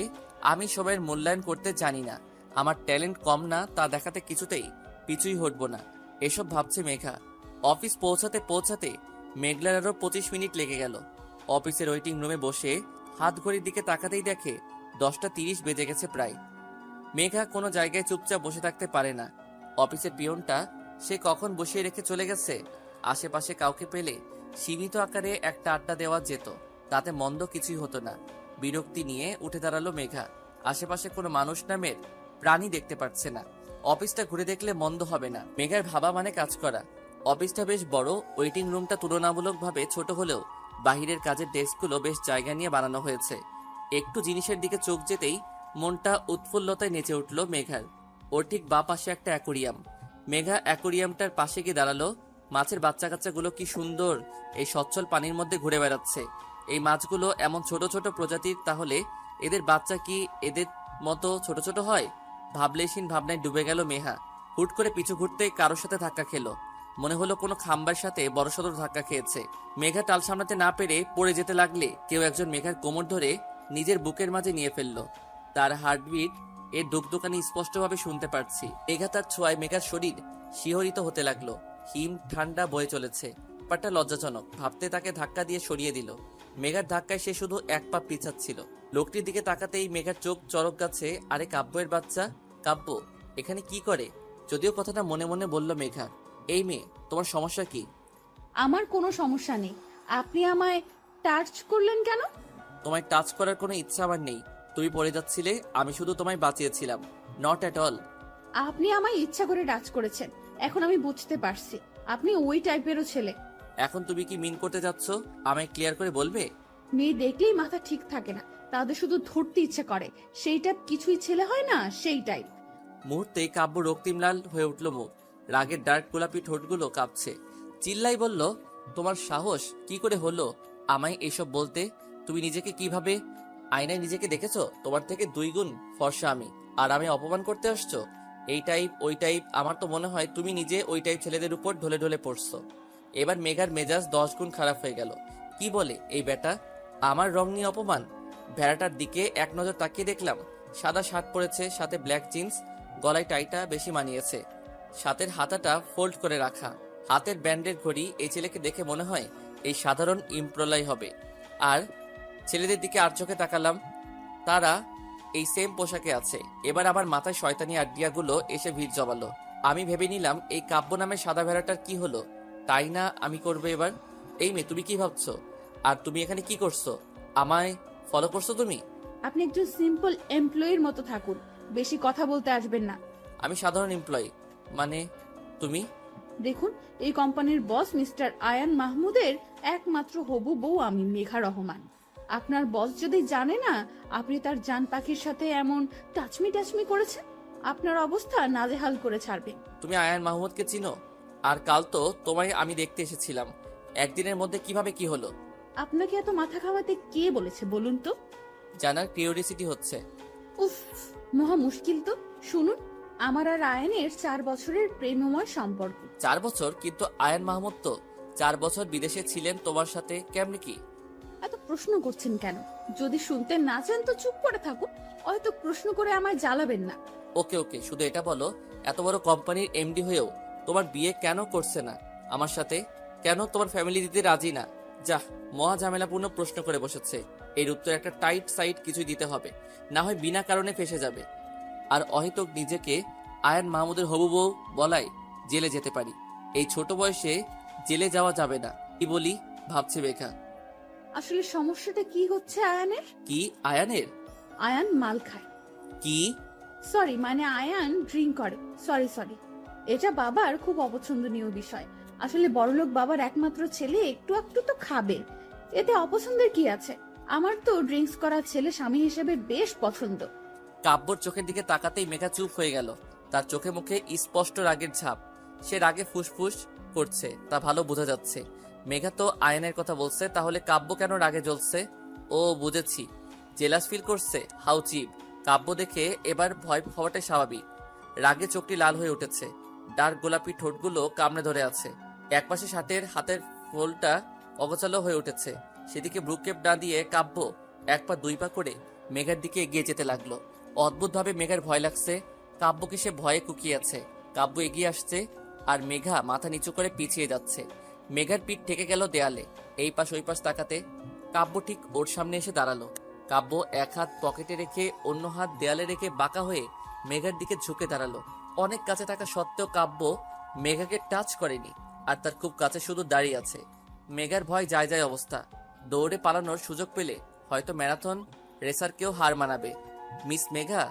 আমি সময়ের মূল্যায়ন করতে জানি না। আমার ট্যালেন্ট কম না তা দেখাতে কিছুতেই পিছুই হটবো না, এসব ভাবছে মেঘা। অফিস পৌঁছাতে মেঘলার আরও 25 মিনিট লেগে গেল। অফিসের ওয়েটিং রুমে বসে হাত ঘড়ির দিকে তাকাতেই দেখে 10টা 30 বেজে গেছে প্রায়। মেঘা কোনো জায়গায় চুপচাপ বসে থাকতে পারে না। অফিসের পিয়নটা সে কখন বসিয়ে রেখে চলে গেছে। আশেপাশে কাউকে পেলে সীমিত আকারে একটা আড্ডা দেওয়া যেত, তাতে মন্দ কিছুই হতো না। বিরক্তি নিয়ে উঠে দাঁড়ালো মেঘা। আশেপাশে কোনো মানুষ নামের প্রাণী দেখতে পাচ্ছে না। অফিসটা ঘুরে দেখলে মন্দ হবে না। মেঘার ভাবা মানে কাজ করা। অফিসটা বেশ বড়, ওয়েটিং রুমটা তুলনামূলকভাবে ছোট হলেও বাহিরের কাজের ডেস্কগুলো বেশ জায়গা নিয়ে বানানো হয়েছে। একটু জিনিসের দিকে চোখ যেতেই মনটা উৎফুল্লতায় নেচে উঠল মেঘার। ওর ঠিক বাঁ পাশে একটা অ্যাকোরিয়াম। মেঘা অ্যাকোরিয়ামটার পাশে গিয়ে দাঁড়ালো। মাছের বাচ্চা কাচ্চাগুলো কি সুন্দর এই সচ্ছল পানির মধ্যে ঘুরে বেড়াচ্ছে। এই মাছগুলো এমন ছোট ছোট প্রজাতির, তাহলে এদের বাচ্চা কি এদের মতো ছোট ছোট হয়? ভাবলেশীন ভাবনায় ডুবে গেল মেঘা। হুট করে পিছু ঘুরতে কারোর সাথে ধাক্কা খেলো। মনে হলো কোনো খাম্বার সাথে বড়সড় ধাক্কা খেয়েছে। মেঘা টাল সামলাতে না পেরে পড়ে যেতে লাগলে কেউ একজন মেঘার কোমর ধরে নিজের বুকের মাঝে নিয়ে ফেললো। তার হার্টবিট এর দুকদুকানি স্পষ্টভাবে শুনতে পারছি। মেঘা তার ছোঁয়ায় মেঘার শরীর শিহরিত হতে লাগলো। হিম ঠান্ডা বয়ে চলেছে। ব্যাপারটা লজ্জাজনক ভাবতে তাকে ধাক্কা দিয়ে সরিয়ে দিল। মেঘার ধাক্কায় সে শুধু এক পা পিছাচ্ছিল। লোকটির দিকে তাকাতেই মেঘার চোখ চরক গাছে। আরে কাব্যের বাচ্চা, কাব্য এখানে কি করে? যদিও কথাটা মনে মনে বলল মেঘা। এই মেয়ে, তোমার সমস্যা কি? আমার কোনো সমস্যা নেই, আপনি আমায় টাচ করলেন কেন? তোমায় টাচ করার কোনো ইচ্ছা আমার নেই। তুমি পড়ে যাচ্ছিলে, আমি শুধু তোমায় বাঁচিয়েছিলাম। Not at all. আপনি আমায় ইচ্ছা করে টাচ করেছেন, এখন আমি বুঝতে পারছি আপনি ওই টাইপেরও ছেলে। এখন তুমি কি মিন করতে যাচ্ছ? আমায় ক্লিয়ার করে বলবে? মেয়ে দেখলেই মাথা ঠিক থাকে না, তাদের শুধু ধরতে ইচ্ছে করে। সেই টাইপ কিছুই ছেলে হয় না, সেই টাইপ। মুহূর্তে কাব্য রক্তিম লাল হয়ে উঠল মুখ। রাগের ডার্ক গোলাপি ঠোঁটগুলো কাঁপছে। চিল্লাই বলল, তোমার সাহস কি করে হলো আমায় এসব বলতে? তুমি নিজেকে কিভাবে আয়নায় নিজেকে দেখেছো? তোমার থেকে 2 গুণ ফর্সা আমি, আর আমি অপমান করতে আসছো? এই টাইপ ওই টাইপ, আমার তো মনে হয় তুমি নিজে ওই টাইপ ছেলেদের উপর ঢলে ঢলে পড়ছো। এবার মেঘার মেজাজ 10 গুণ খারাপ হয়ে গেল। কি বলে এই বেটা? আমার রং নিয়ে অপমান? ভেড়াটার দিকে এক নজর তাকিয়ে দেখলাম সাদা শার্ট পরেছে, সাথে ব্ল্যাক জিন্স, গলায় টাইটা বেশি মানিয়েছে, সাথের হাতাটা ফোল্ড করে রাখা, হাতের ব্যান্ডের ঘড়ি। এই ছেলেকে দেখে মনে হয় এই সাধারণ ইমপ্রলাই হবে। আর ছেলেদের দিকে আর চোখে তাকালাম, তারা এই সেম পোশাকে আছে। এবার আমার মাথায় শয়তানি আইডিয়াগুলো এসে ভিড় জমালো। আমি ভেবে নিলাম এই কাব্য নামে সাদা ভেড়াটার কি হলো, তাই না আমি করবো এবার। এই মেয়ে, তুমি কি ভাবছো? আর তুমি এখানে কি করছো? আমায় ফলো করছো তুমি? আপনি একজন সিম্পল এমপ্লয়ির মতো থাকুন, বেশি কথা বলতে আসবেন না। আমি সাধারণ এমপ্লয়ি মানে? তুমি দেখুন, এই কোম্পানির বস মিস্টার আয়ান মাহমুদের একমাত্র হবু বউ আমি, মেঘা রহমান। আপনার বস যদি জানে না আপনি তার জান পাখির সাথে এমন টাচমি করেছেন, আপনার অবস্থা নাজেহাল করে ছাড়বে। তুমি আয়ান মাহমুদকে চিনো? আর কাল তো তোমায় আমি দেখতে এসেছিলাম। একদিনের মধ্যে কিভাবে কি হলো? আপনাকে এত মাথা খাওয়াতে কে বলেছে বলুন তো? জানার কিউরিওসিটি হচ্ছে। উফ, মহা মুশকিল তো। শুনুন, আমার আর আয়ানের 4 বছরের প্রেমময় সম্পর্ক। 4 বছর? কিন্তু আয়ান মাহমুদ তো 4 বছর বিদেশে ছিলেন তোমার সাথে, কেমনি কি? এত প্রশ্ন করছেন কেন? যদি শুনতে না চান তো চুপ করে থাকুন, হয়তো প্রশ্ন করে আমায় জ্বালাবেন না। ওকে ওকে, শুধু এটা বলো, এত বড় কোম্পানির এমডি হয়েও তোমার বিয়ে কেন করছে না আমার সাথে? কেন তোমার ফ্যামিলি দিতে রাজি না? যা, মহা ঝামেলাপূর্ণ প্রশ্ন করে বসেছে। এর উত্তর একটা টাইট সাইড কিছুই দিতে হবে, না হয় বিনা কারণে ফেসে যাবে। আর অহেতুক নিজেকে আয়ান মাহমুদের হবু বউ বলায় জেলে যেতে পারি। এই ছোট বয়সে জেলে যাওয়া যাবে না। কি বলি ভাবছে মেঘা। আসলে সমস্যাটা কি হচ্ছে আয়ানের? কি আয়ানের? আয়ান মাল খায়। কি? সরি, মানে আয়ান ড্রিঙ্ক করে। সরি, এটা বাবার খুব অপছন্দনীয় বিষয়। আসলে বড়লোক বাবার একমাত্র ছেলে একটু একটু তো খাবে, এতে অপছন্দের কি আছে? আমার তো ড্রিঙ্কস করা ছেলে স্বামী হিসেবে বেশ পছন্দ। কাব্যর চোখের দিকে তাকাতেই মেঘা চুপ হয়ে গেল। তার চোখে মুখে স্পষ্ট রাগের ছাপ। সে রাগে ফুসফুস করছে, তা ভালো বোঝা যাচ্ছে। মেঘা তো আয়নের কথা বলছে, তাহলে কাব্য কেন রাগে জ্বলছে? ও বুঝেছি, জেলাস ফিল করছে। How cheap. কাব্য দেখে এবার ভয় হওয়াটাই স্বাভাবিক। রাগে চোখটি লাল হয়ে উঠেছে, ডার্ক গোলাপি ঠোঁটগুলো কামড়ে ধরে আছে। একপাশে শার্টের হাতের ফোলটা অগোছালো হয়ে উঠেছে। সেদিকে ব্রুকেপ না দিয়ে কাব্য এক পা দুই পা করে মেঘার দিকে এগিয়ে যেতে লাগলো। অদ্ভুতভাবে মেঘার ভয় লাগছে। কাব্যকে সে ভয়ে কুকিয়েছে। কাব্য এগিয়ে আসছে আর মেঘা মাথা নিচু করে পিছিয়ে যাচ্ছে। মেঘার পিঠ ঠেকে গেল দেয়ালে। এই পাশ ওই পাশ তাকাতে কাব্য ঠিক ওর সামনে এসে দাঁড়ালো। কাব্য এক হাত পকেটে রেখে অন্য হাত দেয়ালে রেখে বাঁকা হয়ে মেঘার দিকে ঝুঁকে দাঁড়ালো। অনেক কাছে থাকা সত্ত্বেও কাব্য মেঘাকে টাচ করেনি, আর তার খুব কাছে শুধু দাঁড়িয়ে আছে। মেঘার ভয় যায় যায় অবস্থা। দৌড়ে পালানোর সুযোগ পেলে হয়তো ম্যারাথন রেসারকেও হার মানাবে। মিস মেঘা,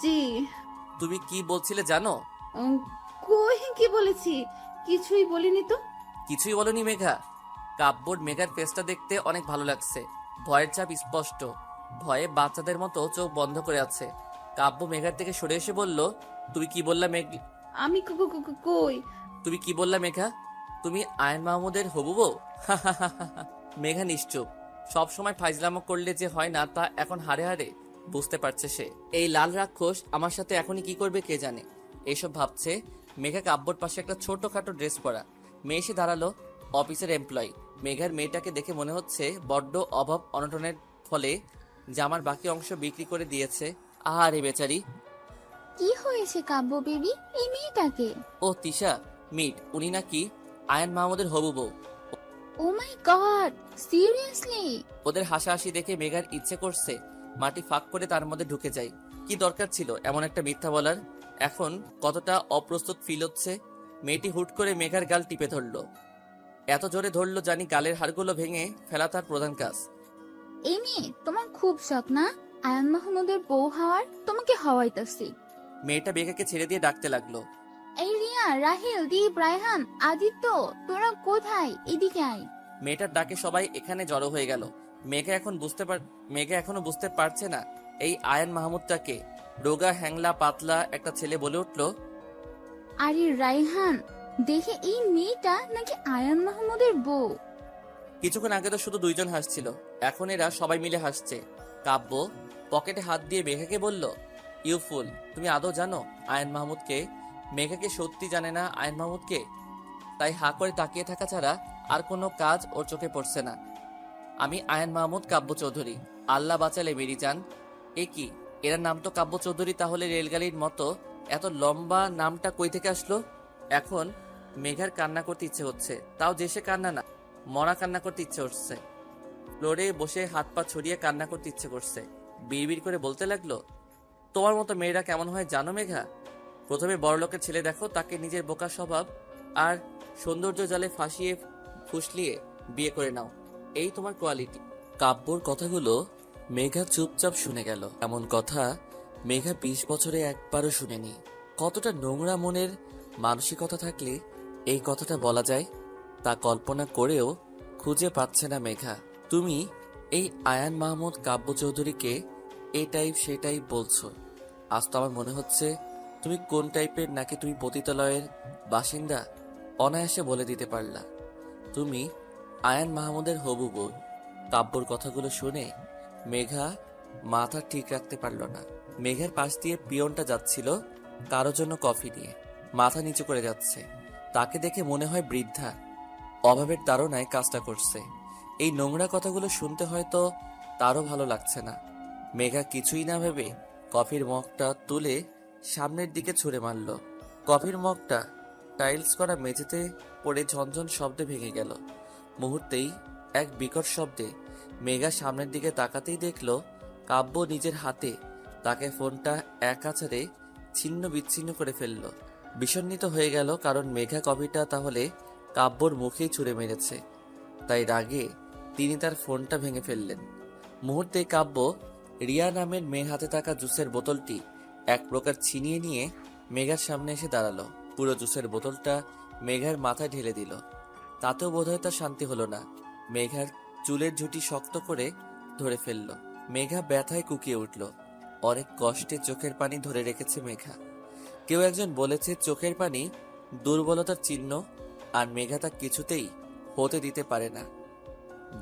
জি। তুমি কি বলছিলে জানো? কই কি বলেছি? কিছুই বলিনি তো। কিছুই বলনি মেঘা? কাব্যর মেঘার ফেসটা দেখতে অনেক ভালো লাগছে। ভয়ের চাপ স্পষ্ট। ভয়ে বাচ্চাদের মতো চোখ বন্ধ করে আছে। কাব্য মেঘার থেকে সরে এসে বলল, তুমি কি বললা মেঘ? আমি কই? তুমি কি বললা মেঘা? তুমি আয়ন মাহমুদের হবু বউ? মেঘা নিশ্চুপ। সব সময় ফাইজলামো করলে যে হয় না তা এখন হারে হারে বুঝতে পারছে সে। এই লাল রাক্ষস আমার সাথে এখনই কি করবে কে জানে। এইসব ভাবছে মেঘা কাব্যর পাশে একটা ছোটখাটো ড্রেস পরা মেয়ে এসে দাঁড়ালো। অফিসের এমপ্লয়ি। মেঘার মেয়েটাকে দেখে মনে হচ্ছে বড্ড অভাব অনটনের ফলে জামার বাকি অংশ বিক্রি করে দিয়েছে। আহারে বেচারি। কি হয়েছে কাব্য বেবি, এই মেয়েটাকে? ও তিশা, মিট। উনি নাকি আয়ন মাহমুদের হবু বউ। ও মাই গড, সিরিয়াসলি? ওদের হাসাহাসি দেখে মেঘার ইচ্ছে করছে মাটি ফাঁক করে তার মধ্যে ঢুকে যায়। কি দরকার ছিল এমন একটা মিথ্যা বলার? এখন কতটা অপ্রস্তুত ফিল হচ্ছে। মেয়েটি হুট করে মেঘার গাল টিপে ধরলো। এত জোরে ধরলো জানি গালের হাড়গুলো ভেঙে ফেলা তার প্রধান কাজ। এই মেয়ে তোমার খুব শখ না আয়ান মাহমুদের বউ হওয়ার? তোমাকে হওয়াইতাছি। মেয়েটা মেঘাকে ছেড়ে দিয়ে ডাকতে লাগলো। এই রিয়া, রাহেল, দীপ, রায়হান, আদিত্য, তোরা কোথায়? এদিকে আয়। মেয়েটার ডাকে সবাই এখানে জড়ো হয়ে গেল। মেঘা এখনো বুঝতে পারছে না এই আয়ন মাহমুদটাকে। রোগা হ্যাংলা পাতলা একটা ছেলে বলে উঠলো, আরে রায়হান, দেখে এই মেয়েটা নাকি আয়ান মাহমুদের বউ। কিছুক্ষণ আগে তো শুধু দুইজন হাসছিল, এখন এরা সবাই মিলে হাসছে। কাব্য পকেটে হাত দিয়ে মেঘাকে বলল, ইউ ফুল, তুমি আদৌ জানো আয়ন মাহমুদকে? মেঘাকে সত্যি জানে না আয়ন মাহমুদকে, তাই হা করে তাকিয়ে থাকা ছাড়া আর কোনো কাজ ওর চোখে পড়ছে না। আমি আয়ন মাহমুদ কাব্য চৌধুরী। আল্লাহ বাঁচালে বেরি যান। এ কি, এর নাম তো কাব্য চৌধুরী, তাহলে রেলগাড়ির মতো এত লম্বা নামটা কই থেকে আসলো? এখন মেঘার কান্না করতে ইচ্ছে হচ্ছে, তাও যে সে কান্না না, মরা কান্না করতে ইচ্ছে হচ্ছে। ফ্লোরে বসে হাত পা ছড়িয়ে কান্না করতে ইচ্ছে করছে। বিড়বিড় করে বলতে লাগলো, তোমার মতো মেয়েরা কেমন হয় জানো মেঘা? প্রথমে বড়লোকের ছেলে দেখো, তাকে নিজের বোকা স্বভাব আর সৌন্দর্য জালে ফাঁসিয়ে ফুসলিয়ে বিয়ে করে নাও, এই তোমার কোয়ালিটি। কাব্যর কথাগুলো মেঘা চুপচাপ শুনে গেল। এমন কথা মেঘা 20 বছরে একবারও শুনেনি। কতটা নোংরা মনের মানসিকতা থাকলে এই কথাটা বলা যায় তা কল্পনা করেও খুঁজে পাচ্ছে না মেঘা। তুমি এই আয়ান মাহমুদ কাব্য চৌধুরীকে এই টাইপ সে টাইপ বলছো। আজ তো আমার মনে হচ্ছে তুমি কোন টাইপের, নাকি তুমি পতিতালয়ের বাসিন্দা অনায়াসে বলে দিতে পারলা তুমি আয়ান মাহমুদের হবু বউ। কাব্যর কথাগুলো শুনে মেঘা মাথা ঠিক রাখতে পারল না। মেঘার পাশ দিয়ে পিয়নটা যাচ্ছিল কারোর জন্য কফি নিয়ে, মাথা নিচু করে যাচ্ছে। তাকে দেখে মনে হয় বৃদ্ধা অভাবের তাড়নায় কাজটা করছে। এই নোংরা কথাগুলো শুনতে হয়তো তারও ভালো লাগছে না। মেঘা কিছুই না ভেবে কফির মগটা তুলে সামনের দিকে ছুঁড়ে মারল। কফির মগটা টাইলস করা মেঝেতে পড়ে ঝনঝন শব্দে ভেঙে গেল। মুহূর্তেই এক বিকট শব্দে মেঘা সামনের দিকে তাকাতেই দেখলো কাব্য নিজের হাতে তাকে ফোনটা এক আছাড়ে ছিন্ন বিচ্ছিন্ন করে ফেলল। বিষণ্ণিত হয়ে গেল, কারণ মেঘা কপিটা তাহলে কাব্যর মুখেই ছুঁড়ে মেরেছে। তাই রাগে তিনি তার ফোনটা ভেঙে ফেললেন। মুহূর্তে কাব্য রিয়া নামের মেয়ের হাতে থাকা জুসের বোতলটি এক প্রকার ছিনিয়ে নিয়ে মেঘার সামনে এসে দাঁড়ালো। পুরো জুসের বোতলটা মেঘার মাথায় ঢেলে দিল। তাতেও বোধহয় তার শান্তি হলো না। মেঘার চুলের ঝুঁটি শক্ত করে ধরে ফেলল। মেঘা ব্যথায় কুকিয়ে উঠল। অনেক কষ্টে চোখের পানি ধরে রেখেছে মেঘা। কেউ একজন বলেছে চোখের পানি দুর্বলতার চিহ্ন, আর মেঘা তা কিছুতেই হতে দিতে পারে না।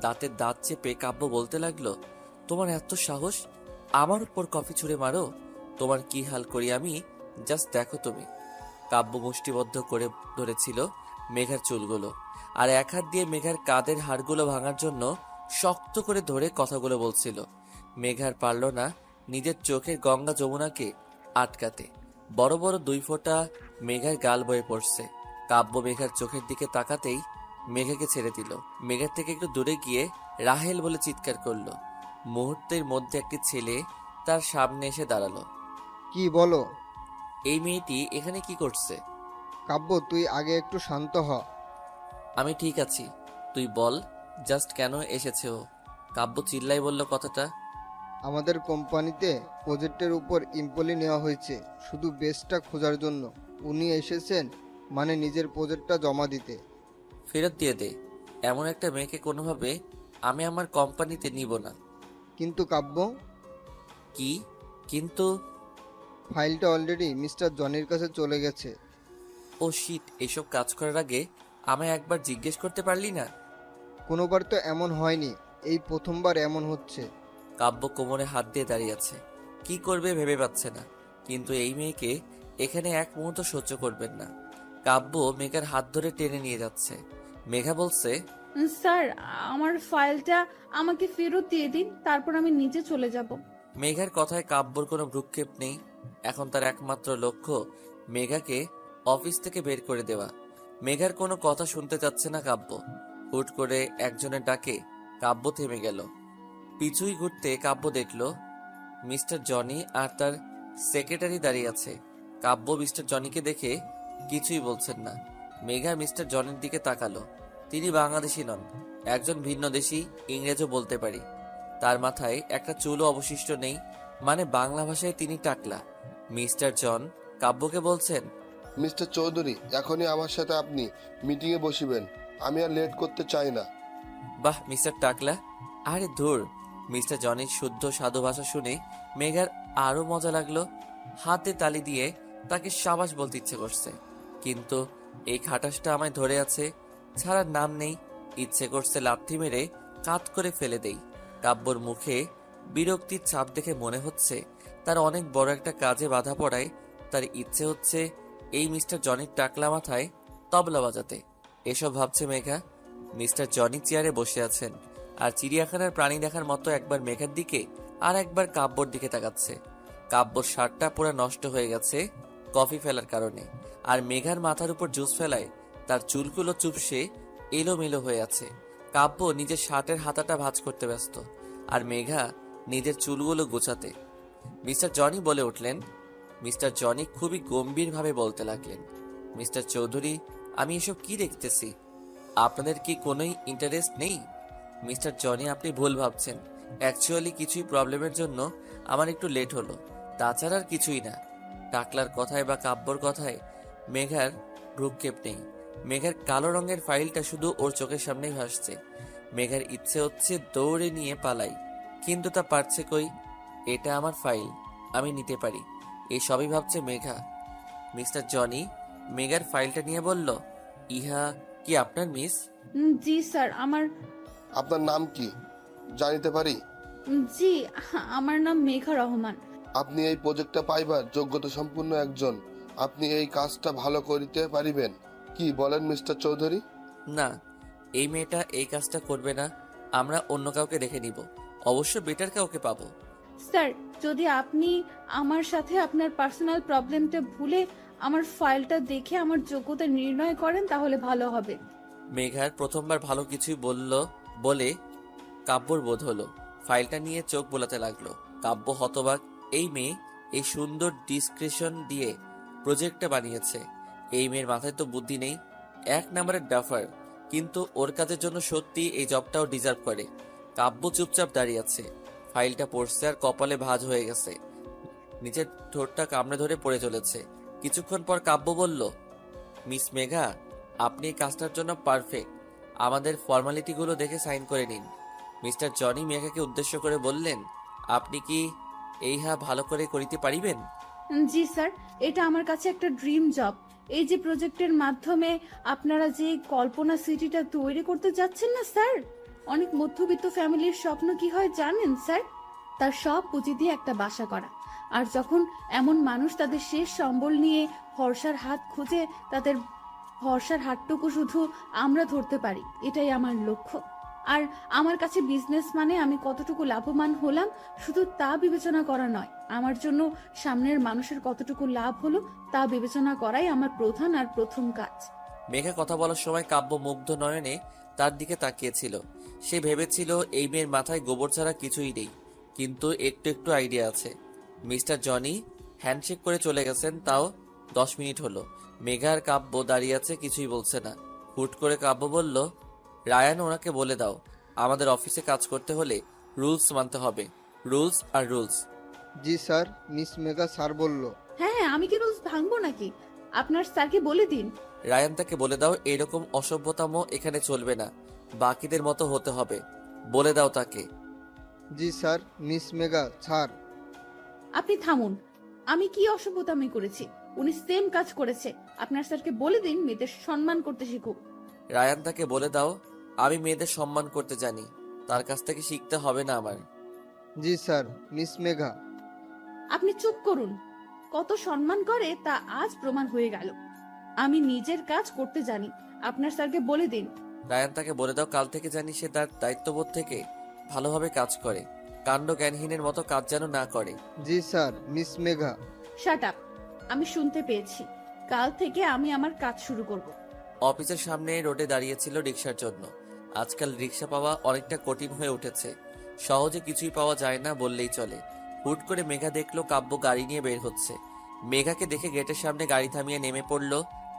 দাঁতের দাঁত চেপে কাব্য বলতে লাগলো, তোমার এত সাহস, আমার উপর কফি ছুঁড়ে মারো? তোমার কি হাল করি আমি, জাস্ট দেখো তুমি। কাব্য মুষ্টিবদ্ধ করে ধরেছিল মেঘার চুলগুলো, আর এক হাত দিয়ে মেঘার কাঁধের হাড়গুলো ভাঙার জন্য শক্ত করে ধরে কথাগুলো বলছিল। মেঘার পারল না নিজের চোখের গঙ্গা যমুনাকে আটকাতে। বড় বড় 2 ফোঁটা মেঘার গাল বয়ে পড়ছে। কাব্য মেঘার চোখের দিকে তাকাতেই মেঘাকে ছেড়ে দিল। মেঘার থেকে একটু দূরে গিয়ে রাহেল বলে চিৎকার করলো। মুহূর্তের মধ্যে একটি ছেলে তার সামনে এসে দাঁড়ালো। কি বলো? এই মেয়েটি এখানে কি করছে? কাব্য, তুই আগে একটু শান্ত হ। আমি ঠিক আছি, তুই বল জাস্ট কেন এসেছে ও? কাব্য চিল্লাই বলল কথাটা। আমাদের কোম্পানিতে প্রজেক্টের উপর এমপ্লয়ি নেওয়া হয়েছে শুধু বেস্টটা খোঁজার জন্য। উনি এসেছেন মানে নিজের প্রজেক্টটা জমা দিতে। ফেরত দিয়ে দে। এমন একটা মেয়েকে কোনোভাবে আমি আমার কোম্পানিতে নিব না। কিন্তু কাব্য, কি কিন্তু? ফাইলটা অলরেডি মিস্টার জনির কাছে চলে গেছে। ও শিট, এসব কাজ করার আগে আমায় একবার জিজ্ঞেস করতে পারলি না? কোনোবার তো এমন হয়নি, এই প্রথমবার এমন হচ্ছে। কাব্য কোমরে হাত দিয়ে দাঁড়িয়ে আছে। কি করবে ভেবে পাচ্ছে না, কিন্তু এই মেয়েকে এখানে এক মুহূর্ত সহ্য করবেন না। কাব্য মেঘার হাত ধরে টেনে নিয়ে যাচ্ছে। মেঘা বলছে, স্যার, আমার ফাইলটা আমাকে ফেরত দিয়ে দিন, তারপর আমি নিচে চলে যাব। মেঘার কথায় কাব্যর কোনো ভ্রুক্ষেপ নেই। এখন তার একমাত্র লক্ষ্য মেঘাকে অফিস থেকে বের করে দেওয়া। মেঘার কোনো কথা শুনতে চাচ্ছে না কাব্য। হুট করে একজনের ডাকে কাব্য থেমে গেল। পিছুই ঘুরতে কাব্য দেখল মিস্টার জনি আর তার সেক্রেটারি দাঁড়িয়ে আছে। কাব্য মিস্টার জনিকে দেখে কিছুই বলছেন না। মেঘা মিস্টার জনির দিকে তাকালো। তিনি বাংলাদেশি নন, একজন ভিন্ন দেশি, ইংরেজও বলতে পারি। তার মাথায় একটা চুলও অবশিষ্ট নেই, মানে বাংলা ভাষায় তিনি টাকলা। মিস্টার জন কাব্যকে বলছেন, মিস্টার চৌধুরী, এখনই আমার সাথে আপনি মিটিংয়ে বসিবেন। আমি আর লেট করতে চাই না। বাহ মিস্টার টাকলা। আরে ধুর, মিস্টার জনির শুদ্ধ সাধু ভাষা শুনে মেঘার আরো মজা লাগলো। হাতে তালি দিয়ে তাকে সাবাস বলতে ইচ্ছে করছে, কিন্তু এই খাটাসটা আমায় ধরে আছে, ছাড়ার নাম নেই। ইচ্ছে করছে লাথি মেরে কাত করে ফেলে দেই। কাব্যর মুখে বিরক্তির ছাপ দেখে মনে হচ্ছে তার অনেক বড় একটা কাজে বাধা পড়ায় তার ইচ্ছে হচ্ছে এই মিস্টার জনির টাকলা মাথায় তবলা বাজাতে। এসব ভাবছে মেঘা। মিস্টার জনি চেয়ারে বসে আছেন আর চিড়িয়াখানার প্রাণী দেখার মতো একবার মেঘার দিকে আর একবার কাব্যর দিকে তাকাচ্ছে। কাব্যর শার্টটা পুরো নষ্ট হয়ে গেছে কফি ফেলার কারণে, আর মেঘার মাথার উপর জুস ফেলায় তার চুলগুলো চুপসে এলোমেলো হয়ে আছে। কাব্য নিজের শার্টের হাতাটা ভাঁজ করতে ব্যস্ত, আর মেঘা নিজের চুলগুলো গোছাতে। মিস্টার জনি বলে উঠলেন। মিস্টার জনি খুবই গম্ভীরভাবে বলতে লাগলেন, মিস্টার চৌধুরী, আমি এসব কি দেখতেছি? আপনাদের কি কোনোই ইন্টারেস্ট নেই? মিস্টার জনি, আপনি ভুল ভাবছেন। অ্যাকচুয়ালি কিছুই প্রবলেমের জন্য আমার একটু লেট হলো, তাছাড়া আর কিছুই না। টাকলার কথায় বা কাব্যর কথায় মেঘার ভ্রুক্ষেপ নেই। মেঘার কালো রঙের ফাইলটা শুধু ওর চোখের সামনেই ভাসছে। মেঘার ইচ্ছে হচ্ছে দৌড়ে নিয়ে পালাই, কিন্তু তা পারছে কই। এটা আমার ফাইল, আমি নিতে পারি, এই সবই ভাবছে মেঘা। মিস্টার জনি মেঘার ফাইলটা নিয়ে বলল, ইহা কি আপনার মিস? জি স্যার, আপনার নাম কি জানিতে পারি? জি, আমার নাম মেঘা রহমান। আপনি এই প্রজেক্টটা পাইবার যোগ্যতা সম্পূর্ণ একজন। আপনি এই কাজটা ভালো করিতে পারিবেন, কি বলেন মিস্টার চৌধুরী? না, এই মেয়েটা এই কাজটা করবে না, আমরা অন্য কাউকে রেখে নিব। অবশ্য বেটার কাউকে পাবো। স্যার, যদি আপনি আমার সাথে আপনার পার্সোনাল প্রবলেমটা ভুলে আমার ফাইলটা দেখে আমার যোগ্যতা নির্ণয় করেন তাহলে ভালো হবে। মেঘার প্রথমবার ভালো কিছুই বলল বলে কাব্যর বোধ হলো। ফাইলটা নিয়ে চোখ বোলাতে লাগলো। কাব্য হতবাক। এই মেয়ে এই সুন্দর ডিসক্রিপশন দিয়ে প্রজেক্টটা বানিয়েছে। এই মেয়ের মাথায় তো বুদ্ধি নেই, এক নম্বরের ডাফার। কিন্তু ওর কাজের জন্য সত্যি এই জবটাও ডিজার্ভ করে। কাব্য চুপচাপ দাঁড়িয়ে আছে, ফাইলটা পড়ছে আর কপালে ভাঁজ হয়ে গেছে। নিজের ঠোঁটটা কামড়ে ধরে পড়ে চলেছে। কিছুক্ষণ পর কাব্য বলল, মিস মেঘা, আপনি এই কাজটার জন্য পারফেক্ট। আমাদের ফর্মালিটিগুলো দেখে সাইন করে নিন। মিস্টার জনি মেঘাকে উদ্দেশ্য করে বললেন, আপনি কি ভালো করে করিতে পারিবেন? জি স্যার, এটা আমার কাছে একটা ড্রিম জব। এই যে প্রজেক্টের মাধ্যমে আপনারা যে কল্পনা সিটিটা তৈরি করতে যাচ্ছেন না স্যার, অনেক মধ্যবিত্ত ফ্যামিলির স্বপ্ন কি হয় জানেন স্যার? তার সব পুঁজি দিয়ে একটা বাসা করা। আর যখন এমন মানুষ তাদের শেষ সম্বল নিয়ে ভরসার হাত খুঁজে, তাদের ভরসার হাতটুকু শুধু আমরা ধরতে পারি, এটাই আমার লক্ষ্য। আর আমার কাছে বিজনেস মানে আমি কতটুকু লাভবান হলাম শুধু তা বিবেচনা করা নয়, আমার জন্য সামনের মানুষের কতটুকু লাভ হলো তা বিবেচনা করাই আমার প্রধান আর প্রথম কাজ। মেঘা কথা বলার সময় কাব্য মুগ্ধ নয়নে তার দিকে তাকিয়েছিল। সে ভেবেছিল এই মেয়ের মাথায় গোবর ছাড়া কিছুই নেই, কিন্তু একটু একটু আইডিয়া আছে। মিস্টার জনি হ্যান্ডশেক করে চলে গেছেন, তাও 10 মিনিট হলো। মেঘা আর কাব্য দাঁড়িয়ে আছে, কিছুই বলছে না। হুট করে কাব্য বলল, রায়ান, ওনাকে বলে দাও আমাদের অফিসে কাজ করতে হলে রুলস মানতে হবে। রুলস আর রুলস। জি স্যার, মিস মেঘা স্যার বলল। হ্যাঁ হ্যাঁ, আমি কি রুলস ভাঙবো নাকি? আপনার স্যারকে বলে দিন। রায়ান, তাকে বলে দাও এরকম অসভ্যতামো এখানে চলবে না, বাকিদের মতো হতে হবে। বলে দাও তাকে। জি স্যার, মিস মেঘা স্যার। আপনি থামুন, আমি কি অসভ্যতামি করেছি? উনি সেম কাজ করেছে। আপনার স্যারকে বলে দিন মেয়েদের সম্মান করতে শিখুক। রায়ান, তাকে বলে দাও আমি মেয়েদের সম্মান করতে জানি, তার কাছ থেকে শিখতে হবে না আমার। জি স্যার, মিস মেঘা। আপনি চুপ করুন। কত সম্মান করে তা আজ প্রমাণ হয়ে গেল। আমি নিজের কাজ করতে জানি, আপনার স্যারকে বলে দিন। রায়ান, তাকে বলে দাও কাল থেকে জানি সে তার দায়িত্ববোধ থেকে ভালোভাবে কাজ করে, কাণ্ড জ্ঞানহীনের মতো কাজ যেন না করে। জি sir, miss Megha. Shut up, আমি শুনতে পেয়েছি। কাল থেকে আমি আমার কাজ শুরু করব। অফিসের সামনে রোডে দাঁড়িয়েছিল রিক্সার জন্য। আজকাল রিক্সা পাওয়া অনেকটা কঠিন হয়ে উঠেছে, সহজে কিছুই পাওয়া যায় না বললেই চলে। হুট করে মেঘা দেখলো কাব্য গাড়ি নিয়ে বের হচ্ছে। মেঘাকে দেখে গেটের সামনে গাড়ি থামিয়ে নেমে পড়লো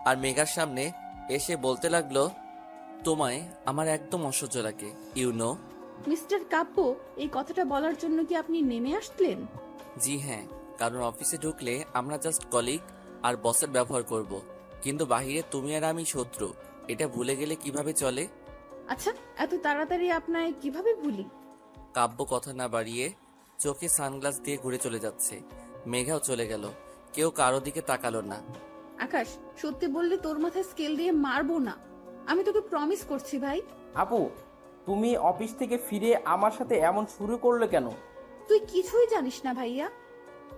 আর মেঘার সামনে এসে বলতে লাগলো, তোমায় আমার একদম অসহ্য লাগে, ইউনো। মিস্টার কাব্য, এই কথাটা বলার জন্য কি আপনি নেমে আসলেন? জি হ্যাঁ, কারণ অফিসে ঢুকলে আমরা জাস্ট কলিগ আর বসের ব্যবহার করব, কিন্তু বাহিরে তুমি আর আমি শত্রু, এটা ভুলে গেলে কিভাবে চলে? আচ্ছা, এত তাড়াতাড়ি আপনায় কিভাবে ভুলি? কাব্য কথা না বাড়িয়ে চোখে সানগ্লাস দিয়ে ঘুরে চলে যাচ্ছে। মেঘাও চলে গেল, কেউ কারো দিকে তাকালো না। আকাশ, সত্যি বললে তোর মাথায় স্কেল দিয়ে মারবো না, আমি তোকে প্রমিস করছি ভাই। আপু, তুমি অফিস থেকে ফিরে আমার সাথে এমন শুরু করলে কেন? তুই কিছুই জানিস না ভাইয়া।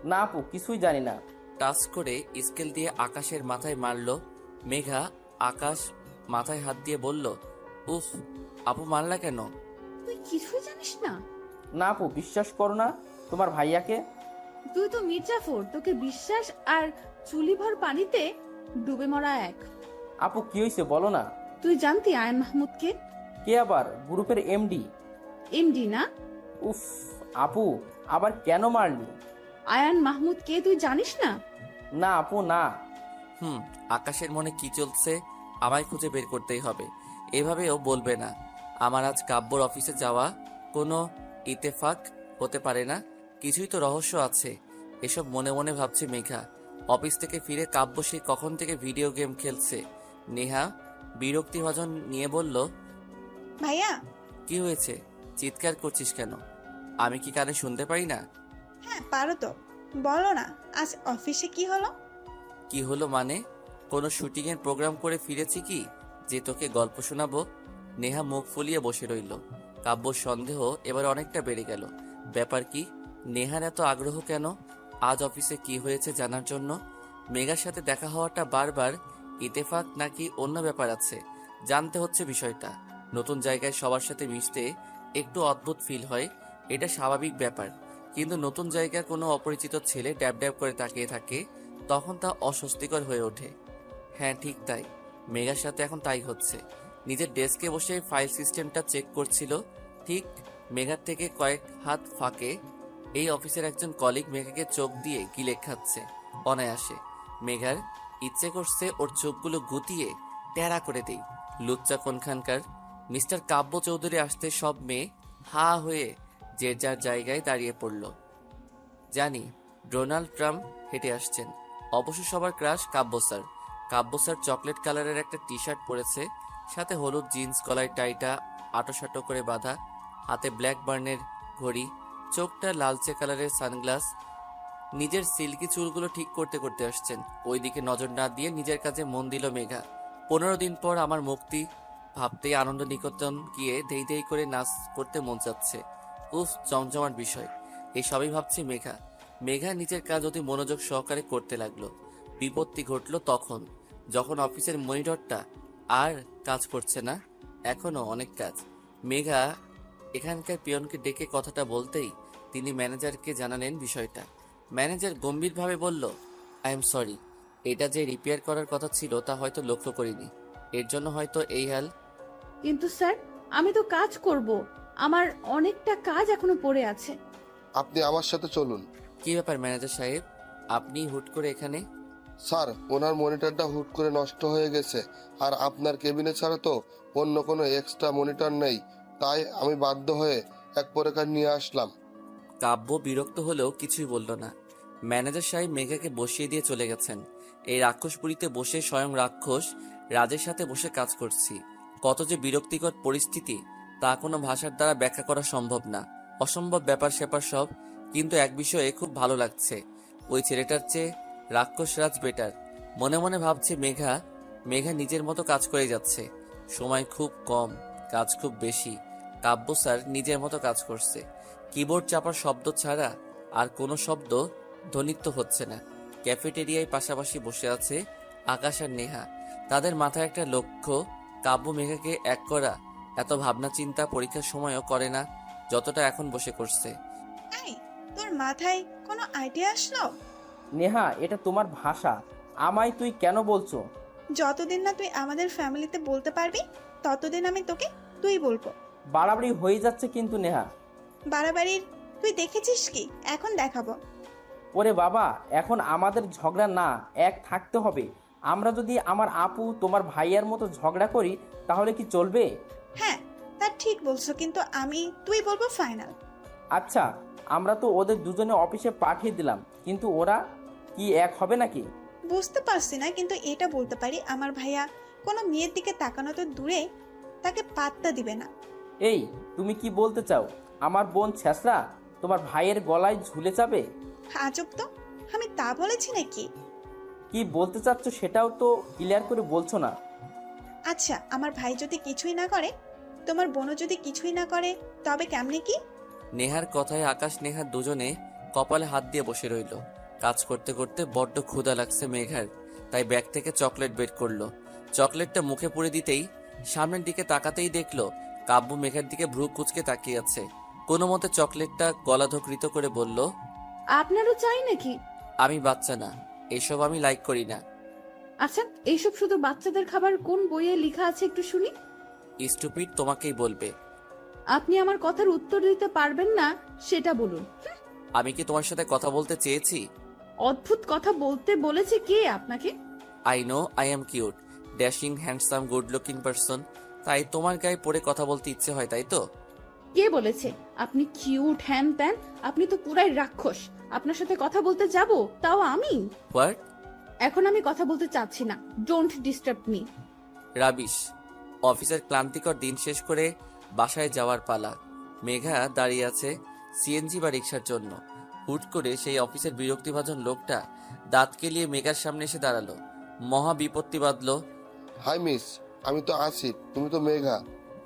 না আপু, কিছুই জানি না। টাচ করে স্কেল দিয়ে আকাশের মাথায় মারলো। মেঘা আকাশ মাথায় হাত দিয়ে বলল, উফ, আপু মারলা কেন? তুই কিছুই জানিস না? না আপু, বিশ্বাস করো না তোমার ভাইয়াকে। তুই তো মির্জাফর, তোকে বিশ্বাস আর চুলিভর পানিতে ডুবে মরা এক। আপু কি হয়েছে বলো না। তুই জানতি আয়ন মাহমুদকে? কে আবার? গ্রুপের এমডি। এমডি না? উফ আপু, আবার কেন মারলি? আয়ান মাহমুদ কে তুই জানিস না? না আপু না। আকাশের মনে কি চলছে আমায় খুঁজে বের করতেই হবে, এভাবেও বলবে না। আমার আজ কাব্যর অফিসে যাওয়া কোনো ইতেফাক হতে পারে না, কিছুই তো রহস্য আছে। এসব মনে মনে ভাবছে মেঘা। অফিস থেকে ফিরে কাব্য সে কখন থেকে ভিডিও গেম খেলছে। নেহা বিরক্তিভাজন নিয়ে বলল, ভাইয়া। কি হয়েছে, চিৎকার করছিস কেন? আমি কি কানে শুনতে পাই না? হ্যাঁ পারো তো, বলো না আজ অফিসে কি হলো? কি হলো মানে? কোনো শুটিং এর প্রোগ্রাম করে ফিরেছি কি যে তোকে গল্প শোনাবো? নেহা মুখ ফুলিয়ে বসে রইল। কাব্যর সন্দেহ এবার অনেকটা বেড়ে গেল। ব্যাপার কি? নেহার এত আগ্রহ কেন আজ অফিসে কি হয়েছে জানার জন্য? মেঘার সাথে দেখা হওয়াটা বারবার ইতেফাক নাকি অন্য ব্যাপার আছে? জানতে হচ্ছে বিষয়টা। নতুন জায়গায় সবার সাথে মিশতে একটু অদ্ভুত ফিল হয়, এটা স্বাভাবিক ব্যাপার। কিন্তু নতুন জায়গায় কোনো অপরিচিত ছেলে ড্যাব ড্যাব করে তাকিয়ে থাকে, তখন তা অস্বস্তিকর হয়ে ওঠে। হ্যাঁ ঠিক তাই, মেঘার সাথে এখন তাই হচ্ছে। নিজের ডেস্কে বসে ফাইল সিস্টেমটা চেক করছিল। ঠিক মেঘার থেকে কয়েক হাত ফাঁকে এই অফিসের একজন কলিগ মেঘাকে চোখ দিয়ে গিলে খাচ্ছে অনায়াসে। মেঘার ইচ্ছে করছে ওর চোখগুলো গুটিয়ে টেরা করে দেই। লুচ্চা কোনখানকার। মিস্টার কাব্য চৌধুরী আসতে সব মেয়ে হা হয়ে যে যার জায়গায় দাঁড়িয়ে পড়ল। জানি ডোনাল্ড ট্রাম্প হেঁটে আসছেন। অবশ্য সবার ক্রাশ কাব্য স্যার। কাব্য স্যার চকলেট কালারের একটা টি শার্ট পরেছে, সাথে হলুদ জিন্স, গলায় টাইটা আটোসাটো করে বাঁধা, হাতে ব্ল্যাক বার্নের ঘড়ি, চোখটা লালচে কালারের সানগ্লাস। নিজের সিল্কি চুলগুলো ঠিক করতে করতে আসছেন। ওইদিকে নজর না দিয়ে নিজের কাজে মন দিল মেঘা। 15 দিন পর আমার মুক্তি ভাবতেই আনন্দ নিকেতন গিয়ে দেই দেই করে নাচ করতে মন চাচ্ছে। উফ, জমজমাট বিষয়। এই সবই ভাবছি মেঘা। মেঘা নিজের কাজ অতি মনোযোগ সহকারে করতে লাগলো। বিপত্তি ঘটলো তখন, যখন অফিসের মনিটরটা আর কাজ করছে না। এখনো অনেক কাজ। মেঘা এখানকার পিয়নকে ডেকে কথাটা বলতেই তিনি ম্যানেজারকে জানালেন বিষয়টা। ম্যানেজার গম্ভীরভাবে বলল, আই এম সরি, এটা যে রিপেয়ার করার কথা ছিল তা হয়তো লক্ষ্য করিনি, এর জন্য হয়তো এই হাল। কিন্তু স্যার, আমি তো কাজ করব, আমার অনেকটা কাজ এখনো পড়ে আছে। আপনি আমার সাথে চলুন। কি ব্যাপার ম্যানেজার সাহেব, আপনি হুট করে এখানে? স্যার, ওনার মনিটরটা হুট করে নষ্ট হয়ে গেছে, আর আপনার কেবিনে ছাড়া তো অন্য কোনো এক্সট্রা মনিটর নেই, তাই আমি বাধ্য হয়ে এক প্রকার নিয়ে আসলাম। কাব্য বিরক্ত হলেও কিছুই বলল না। ম্যানেজার সাহেব মেঘাকে বসিয়ে দিয়ে চলে গেছেন। এই রাক্ষসপুরীতে বসে স্বয়ং রাক্ষস রাজের সাথে বসে কাজ করছি। কত যে বিরক্তিকর পরিস্থিতি তা কোনো ভাষার দ্বারা ব্যাখ্যা করা সম্ভব না। অসম্ভব ব্যাপার স্যাপার সব। কিন্তু এক বিষয়ে খুব ভালো লাগছে, ওই ছেলেটার চেয়ে রাক্ষস রাজ বেটার। মনে মনে ভাবছে মেঘা নিজের মতো কাজ করে যাচ্ছে। সময় খুব কম, কাজ খুব বেশি। কাব্য স্যার নিজের মতো কাজ করছে। কিবোর্ড চাপার শব্দ ছাড়া আর কোনো শব্দ ধ্বনিত হচ্ছে না। ক্যাফেটেরিয়ায় পাশাপাশি বসে আছে আকাশ আর নেহা। তাদের মাথায় একটা লক্ষ্য, কাব্য মেঘাকে এক করা। এত ভাবনা চিন্তা পরীক্ষার সময়ও করে না যতটা এখন বসে করছে। এই, তোর মাথায় কোনো আইডিয়া আসলো? নেহা, এটা তোমার ভাষা, আমায় তুই কেন বলছো? যতদিন না তুই আমাদের ফ্যামিলিতে বলতে পারবি ততদিন আমি তোকে তুই বলবো। বাড়াবাড়ি হয়ে যাচ্ছে কিন্তু নেহা। বাড়াবাড়ির তুই দেখেছিস কি? এখন দেখাবো। ওরে বাবা, এখন আমাদের ঝগড়া না, এক থাকতে হবে। আমরা যদি আমার আপু তোমার ভাইয়ার মতো ঝগড়া করি তাহলে কি চলবে? হ্যাঁ, তা ঠিক বলছো, কিন্তু আমি তুই বলবো ফাইনাল। আচ্ছা, আমরা তো ওদের দুজনে অফিসে পাঠিয়ে দিলাম, কিন্তু ওরা কি এক হবে নাকি? বুঝতে পারছি না, কিন্তু এটা বলতে পারি আমার ভাইয়া কোনো মেয়ের দিকে তাকানো তো দূরে, তাকে পাত্তা দিবে না। এই, তুমি কি বলতে চাও আমার বোন ছেঁচড়া তোমার ভাইয়ের গলায় ঝুলে যাবে? আজব তো, আমি তা বলেছি নাকি? কি বলতে চাচ্ছ সেটাও তো ক্লিয়ার করে বলছো না। আচ্ছা, আমার ভাই যদি কিছুই না করে, তোমার বোনও যদি কিছুই না করে, তবে কেমনে কি? নেহার কথায় আকাশ নেহা দুজনে কপালে হাত দিয়ে বসে রইল। কাজ করতে করতে বড্ড ক্ষুধা লাগছে মেঘার, তাই ব্যাগ থেকে চকলেট বের করলো। চকলেটটা মুখে পুরে দিতেই সামনের দিকে তাকাতেই দেখলো কাব্য মেঘার দিকে ভ্রু কুচকে তাকিয়ে আছে। কোনো মতে চকলেটটা গলাধকৃত করে বলল, আপনারও চাই নাকি? আমি বাচ্চা না, এসব আমি লাইক করি না। আচ্ছা, এইসব শুধু বাচ্চাদের খাবার কোন বইয়ে লেখা আছে একটু শুনি। স্টুপিড তোমাকেই বলবে। আপনি আমার কথার উত্তর দিতে পারবেন না সেটা বলুন। আমি কি তোমার সাথে কথা বলতে চেয়েছি? অদ্ভুত কথা বলতে বলেছে কে আপনাকে? I know I am cute, dashing, handsome, good looking person, তাই তোমার গায়ে পড়ে কথা বলতে ইচ্ছে হয়, তাই তো? কে বলেছে আপনি কিউট হ্যান ত্যান? আপনি তো পুরাই রাক্ষস। আপনার সাথে কথা বলতে যাব, তাও আমি? হোয়াট? এখন আমি কথা বলতে চাচ্ছি না, ডোন্ট ডিস্টার্ব মি। রাবিশ। অফিসের ক্লান্তিকর দিন শেষ করে বাসায় যাওয়ার পালা। মেঘা দাঁড়িয়ে আছে সিএনজি বা রিক্সার জন্য। হুট করে সেই অফিসের বিরক্তিভাজন লোকটা দাঁত কেলিয়ে মেঘার সামনে এসে দাঁড়ালো। মহা বিপত্তি বাঁধলো। হাই মিস, আমি তো আসিফ, তুমি তো মেঘা।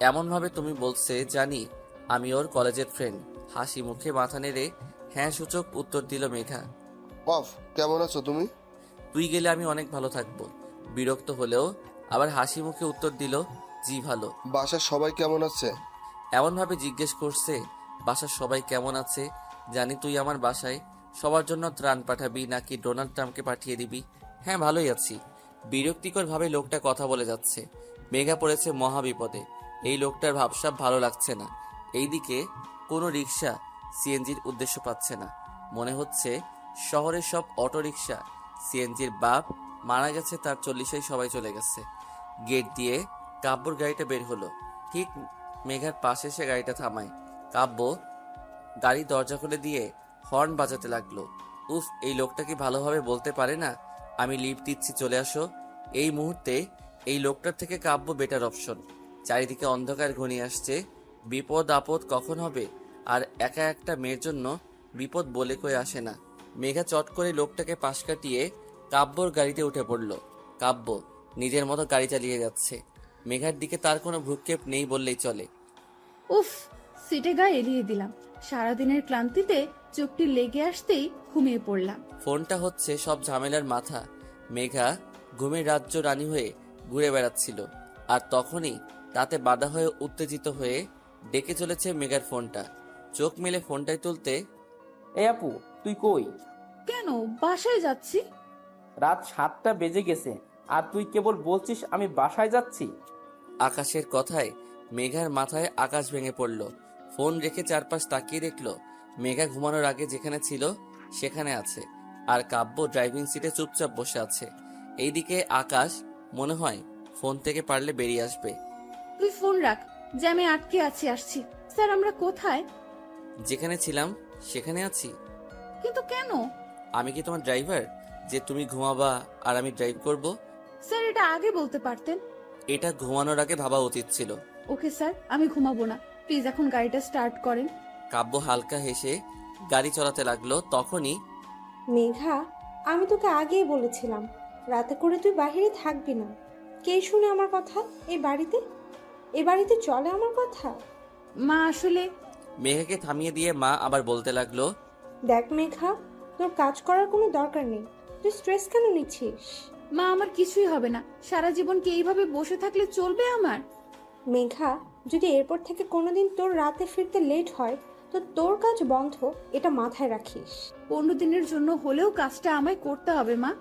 এমনভাবে তুমি বলছে জানি আমি ওর কলেজের ফ্রেন্ড। হাসি মুখে মাথা নেড়ে হ্যাঁ সূচক উত্তর দিল মেঘা। অফ, কেমন আছো তুমি? তুই গেলে আমি অনেক ভালো থাকবো। বিরক্ত হলেও আবার হাসি মুখে উত্তর দিল, জি ভালো। বাসার সবাই কেমন আছে? এমনভাবে জিজ্ঞেস করছে বাসার সবাই কেমন আছে। জানি তুই আমার বাসায় সবার জন্য ত্রাণ পাঠাবি নাকি ডোনাল্ড ট্রাম্পকে পাঠিয়ে দিবি। হ্যাঁ, ভালোই আছি। বিরক্তিকর ভাবে লোকটা কথা বলে যাচ্ছে। মেঘা পড়েছে মহাবিপদে। এই লোকটার ভাবসাব ভালো লাগছে না। এইদিকে কোনো রিক্সা সিএনজির উদ্দেশ্য পাচ্ছে না। মনে হচ্ছে শহরের সব অটো রিক্সা সিএনজির বাপ মারা গেছে, তার 40-এই সবাই চলে গেছে। গেট দিয়ে কাব্যর গাড়িটা বের হলো। ঠিক মেঘার পাশে এসে গাড়িটা থামায়। কাব্য গাড়ির দরজা খুলে দিয়ে হর্ন বাজাতে লাগলো। উফ, এই লোকটা কি ভালোভাবে বলতে পারে না আমি লিফট দিচ্ছি, চলে আসো। এই মুহূর্তে এই লোকটার থেকে কাব্য বেটার অপশন। চারিদিকে অন্ধকার ঘনিয়ে আসছে। বিপদ আপদ কখন হবে, আর একা একটা মেয়ের জন্য বিপদ বলে কয়ে আসে না। মেঘা চট করে লোকটাকে পাশ কাটিয়ে কাব্যর গাড়িতে উঠে পড়ল। কাব্য নিজের মতো গাড়ি চালিয়ে যাচ্ছে। মেঘার দিকে তার কোনো ভ্রুক্ষেপ নেই বললেই চলে। উফ, সিটে গায়ে এলিয়ে দিলাম। সারাদিনের ক্লান্তিতে চোখটি লেগে আসতেই ঘুমিয়ে পড়লাম। ফোনটা হচ্ছে সব ঝামেলার মাথা। মেঘা ঘুমের রাজ্য রানী হয়ে ঘুরে বেড়াচ্ছিল, আর তখনই তাতে বাধা হয়ে উত্তেজিত হয়ে ডেকে চলেছে মেঘার ফোনটা। চোখ মেলে ফোনটাই তুলতে, এই আপু, তুই কই? কেন, বাসায় যাচ্ছি। রাত 7টা বেজে গেছে আর তুই কেবল বলছিস আমি বাসায় যাচ্ছি। আকাশের কথায় মেঘার মাথায় আকাশ ভেঙে পড়ল। ফোন রেখে চারপাশ তাকিয়ে দেখলো মেঘা ঘুমানোর আগে যেখানে ছিল সেখানে আছে, আর কাব্য ড্রাইভিং সিটে চুপচাপ বসে আছে। এইদিকে আকাশ মনে হয় ফোন থেকে পারলে বেরিয়ে আসবে। তুই ফোন রাখ, জ্যামে আটকে আছি, আসছি। স্যার, আমরা কোথায়? যেখানে ছিলাম সেখানে আছি। কিন্তু কেন? আমি কি তোমার ড্রাইভার যে তুমি ঘুমাবা আর আমি ড্রাইভ করব? স্যার, এটা আগে বলতে পারতেন। এটা ঘুমানোর আগে ভাবা উচিত ছিল। ওকে স্যার, আমি ঘুমাবো না। প্লিজ এখন গাড়িটা স্টার্ট করেন। কাব্য হালকা হেসে গাড়ি চালাতে লাগলো। তখনই মেঘা, আমি তোকে আগেই বলেছিলাম রাতে করে তুই বাইরে থাকবি না। কে শুনে আমার কথা? এ বাড়িতে চলে আমার কথা? মা, আসলে মেঘাকে থামিয়ে দিয়ে মা আবার বলতে লাগলো, দেখ মেঘা, তোর কাজ করার কোনো দরকার নেই। তুই স্ট্রেস কেন নিচ্ছিস? মা, আমার কিছুই হবে না। সারা জীবন কি এইভাবে বসে থাকলে চলবে আমার? মেঘা, যদি এরপর থেকে কোনোদিন তোর রাতে ফিরতে লেট হয় তো তোর কাজ বন্ধ, এটা মাথায় রাখিস। 15 দিনের জন্য হলেও কাজটা আমায় করতে হবে মা।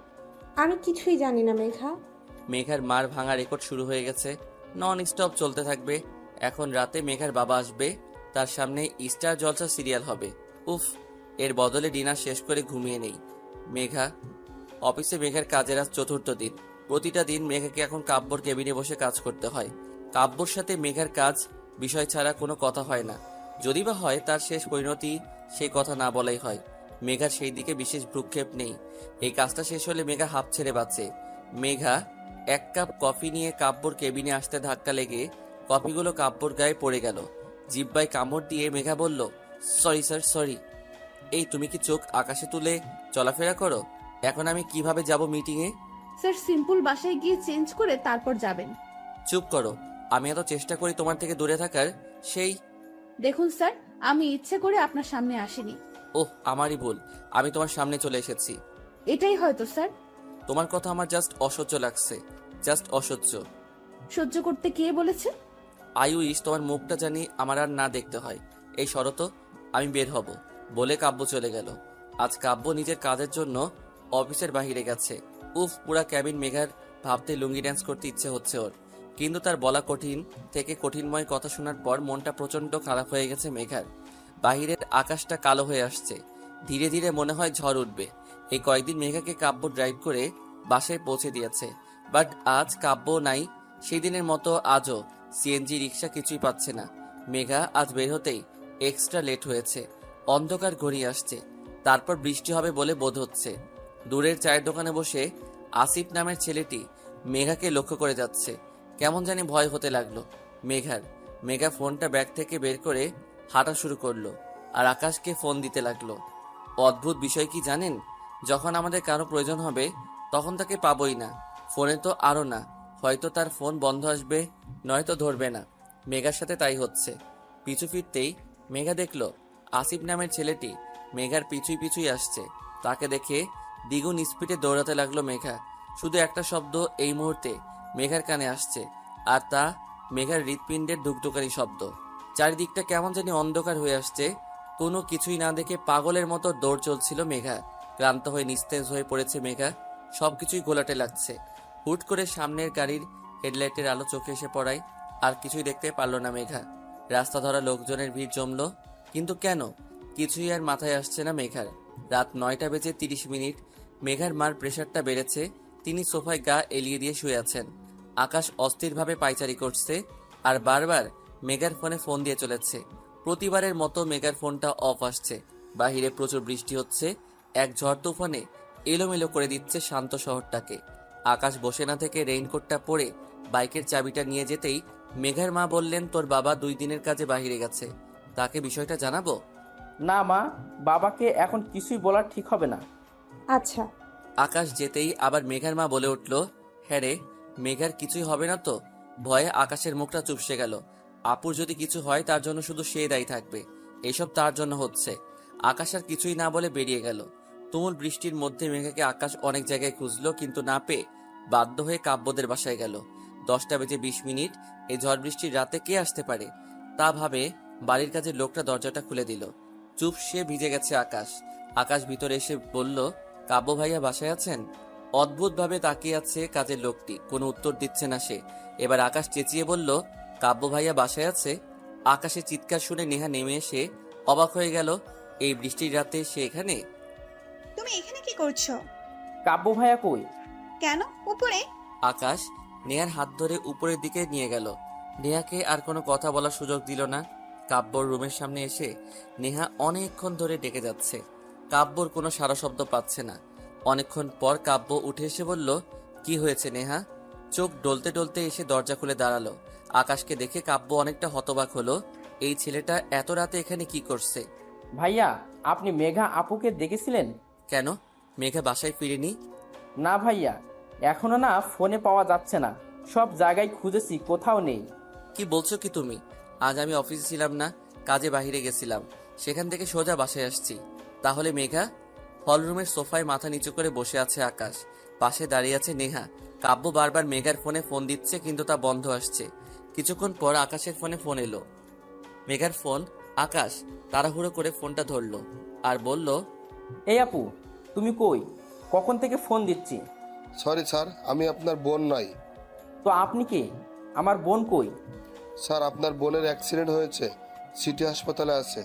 আমি কিছুই জানি না মেঘা। মেঘার মার ভাঙা রেকর্ড শুরু হয়ে গেছে। নন স্টপ চলতে থাকবে। এখন রাতে মেঘার বাবা আসবে, তার সামনে স্টার জলসা সিরিয়াল হবে। উফ, এর বদলে ডিনার শেষ করে ঘুমিয়ে নেই। মেঘা অফিসে মেঘার কাজের আজ 4র্থ দিন। প্রতিটা দিন মেঘাকে এখন কাব্যর কেবিনে বসে কাজ করতে হয়। কাব্যর সাথে মেঘার কাজ বিষয় ছাড়া কোনো কথা হয় না। যদি বা হয় তার শেষ পরিণতি সেই কথা না বলাই হয়। মেঘার সেই দিকে বিশেষ ভ্রুক্ষেপ নেই। এই কাজটা শেষ হলে মেঘা হাঁপ ছেড়ে বাঁচে। মেঘা 1 কাপ কফি নিয়ে কাব্যর কেবিনে আসতে ধাক্কা লেগে কফিগুলো কাব্যর গায়ে পড়ে গেল। জিব্বায় কামড় দিয়ে মেঘা বলল, সরি স্যার, সরি। এই তুমি কি চোখ আকাশে তুলে চলাফেরা করো? এখন আমি কিভাবে যাব মিটিংয়ে? স্যার, সিম্পল বাসায় গিয়ে চেঞ্জ করে তারপর যাবেন। চুপ করো। আমি এত চেষ্টা করি তোমার থেকে দূরে থাকার, সেই দেখুন স্যার, আমি ইচ্ছে করে আপনার সামনে আসিনি। ওহ, আমারই ভুল। আমি তোমার সামনে চলে এসেছি। এটাই হয়তো স্যার। তোমার কথা আমার জাস্ট অসহ্য লাগছে, জাস্ট অসহ্য। সহ্য করতে কে বলেছে? আই উইশ তোমার মুখটা জানি আমার আর না দেখতে হয়। এই শরত, আমি বের হব বলে কাব্য চলে গেল। আজ কাব্য নিজের কাজের জন্য অফিসের বাইরে গেছে। উফ, পুরা ক্যাবিন মেঘার ভাবতে লুঙ্গি ড্যান্স করতে ইচ্ছে হচ্ছে ওর। কিন্তু তার বলা কঠিন থেকে কঠিনময় কথা শোনার পর মনটা প্রচন্ড খারাপ হয়ে গেছে মেঘার। বাহিরের আকাশটা কালো হয়ে আসছে। ধীরে ধীরে মনে হয় ঝড় উঠবে। এই কয়েকদিন মেঘাকে কাব্য ড্রাইভ করে বাসায় পৌঁছে দিয়েছে, বাট আজ কাব্য নাই। সেই দিনের মতো আজও সিএনজি রিক্সা কিছুই পাচ্ছে না। মেঘা আজ বের হতেই এক্সট্রা লেট হয়েছে। অন্ধকার ঘনিয়ে আসছে, তারপর বৃষ্টি হবে বলে বোধ হচ্ছে। দূরের চায়ের দোকানে বসে আসিফ নামের ছেলেটি মেঘাকে লক্ষ্য করে যাচ্ছে। কেমন জানি ভয় হতে লাগলো মেঘার। মেঘা ফোনটা ব্যাগ থেকে বের করে হাঁটা শুরু করলো আর আকাশকে ফোন দিতে লাগলো। অদ্ভুত বিষয় কি জানেন, যখন আমাদের কারো প্রয়োজন হবে তখন তাকে পাবোই না। ফোনে তো আরও না। হয়তো তার ফোন বন্ধ আসবে, নয়তো ধরবে না। মেঘার সাথে তাই হচ্ছে। পিছু ফিরতেই মেঘা দেখলো আসিফ নামের ছেলেটি মেঘার পিছুই পিছুই আসছে। তাকে দেখে দ্বিগুণ স্পিডে দৌড়াতে লাগলো মেঘা। শুধু একটা শব্দ এই মুহূর্তে মেঘার কানে আসছে, আর তা মেঘার হৃৎপিণ্ডের ধুকধুকারি শব্দ। চারিদিকটা কেমন জানি অন্ধকার হয়ে আসছে। কোনো কিছুই না দেখে পাগলের মতো দৌড় চলছিল মেঘা। ক্লান্ত হয়ে নিস্তেজ হয়ে পড়েছে মেঘা। সবকিছুই ঘোলাটে লাগছে। হুট করে সামনের গাড়ির হেডলাইটের আলো চোখে এসে পড়ায় আর কিছুই দেখতে পারল না মেঘা। রাস্তা ধরা লোকজনের ভিড় জমলো, কিন্তু কেন কিছুই আর মাথায় আসছে না মেঘার। রাত 9:30 মেঘার মার প্রেশারটা বেড়েছে। তিনি সোফায় গা এলিয়ে দিয়ে শুয়ে আছেন। আকাশ অস্থিরভাবে পায়চারি করছে আর বারবার মেঘার ফোনে ফোন দিয়ে চলেছে। প্রতিবারের মতো মেঘার ফোনটা অফ আসছে। বাহিরে প্রচুর বৃষ্টি হচ্ছে। এক ঝড় তুফানে এলোমেলো করে দিচ্ছে শান্ত শহরটাকে। আকাশ বসে না থেকে রেইনকোটটা পরে বাইকের চাবিটা নিয়ে যেতেই মেঘার মা বললেন, তোর বাবা 2 দিনের কাজে বাহিরে গেছে, তাকে বিষয়টা জানাবো? না মা, বাবাকে এখন কিছুই বলা ঠিক হবে না। আচ্ছা। আকাশ যেতেই আবার মেঘার মা বলে উঠল, হ্যাঁ রে, মেঘার কিছুই হবে না তো? ভয়ে আকাশের মুখটা চুপসে গেল। আপুর যদি কিছু হয় তার জন্য শুধু সে দায়ী থাকবে, এসব তার জন্য হচ্ছে। আকাশ আর কিছুই না বলে বেরিয়ে গেল। তুমুল বৃষ্টির মধ্যে মেঘাকে আকাশ অনেক জায়গায় খুঁজলো, কিন্তু না পেয়ে বাধ্য হয়ে কাব্যদের বাসায় গেল। 10:20 এই ঝড় বৃষ্টির রাতে কে আসতে পারে তা ভাবে বাড়ির কাজের লোকটা দরজাটা খুলে দিল। চুপ সে ভিজে গেছে আকাশ। আকাশ ভিতরে এসে বলল, কাব্য ভাইয়া বাসায় আছেন? অদ্ভুতভাবে তাকিয়ে আছে কাজের লোকটি, কোনো উত্তর দিচ্ছে না সে। এবার আকাশ চেঁচিয়ে বলল, কাব্য ভাইয়া বাসায় আছে? আকাশের চিৎকার শুনে নেহা নেমে এসে অবাক হয়ে গেল। এই বৃষ্টির রাতে সে এখানে? তুমি এখানে কি করছো? কাব্য ভাইয়া কই? কেন উপরে? আকাশ নেহার হাত ধরে উপরের দিকে নিয়ে গেল। নেহাকে আর কোনো কথা বলার সুযোগ দিল না। কাব্যর রুমের সামনে এসে নেহা অনেকক্ষণ ধরে ডেকে যাচ্ছে। কাব্যর কোনো সারা শব্দ পাচ্ছে না। অনেকক্ষণ পর কাব্য উঠে এসে বলল, কি হয়েছে নেহা? চোখ ডলতে ডলতে এসে দরজা খুলে দাঁড়ালো। আকাশকে দেখে কাব্য অনেকটা হতবাক হলো। এই ছেলেটা এত রাতে এখানে কি করছে? ভাইয়া, আপনি মেঘা আপুকে দেখেছিলেন? কেন, মেঘা বাসায় ফিরেনি? না ভাইয়া, এখনো না ফোনে পাওয়া যাচ্ছে না, সব জায়গায় খুঁজেছি, কোথাও নেই। কি বলছো কি তুমি? আজ আমি অফিসে ছিলাম না, কাজে বাইরে গেছিলাম, সেখান থেকে সোজা বাসায় আসছি। তাহলে মেঘা? হলরুমের সোফায় মাথা নিচু করে বসে আছে আকাশ, পাশে দাঁড়িয়ে আছে নেহা। কাব্য বারবার মেঘার ফোনে ফোন দিচ্ছে, কিন্তু তা বন্ধ আসছে। কিছুক্ষণ পর আকাশের ফোনে ফোন এলো। মেঘার ফোন। আকাশ তাড়াহুড়ো করে ফোনটা ধরলো আর বলল, এই আপু, তুমি কই? কখন থেকে ফোন দিচ্ছি। সরি স্যার, আমি আপনার বোন নই। তো আপনি কে? আমার বোন কই? স্যার, আপনার বোনের অ্যাক্সিডেন্ট হয়েছে, সিটি হাসপাতালে আছে।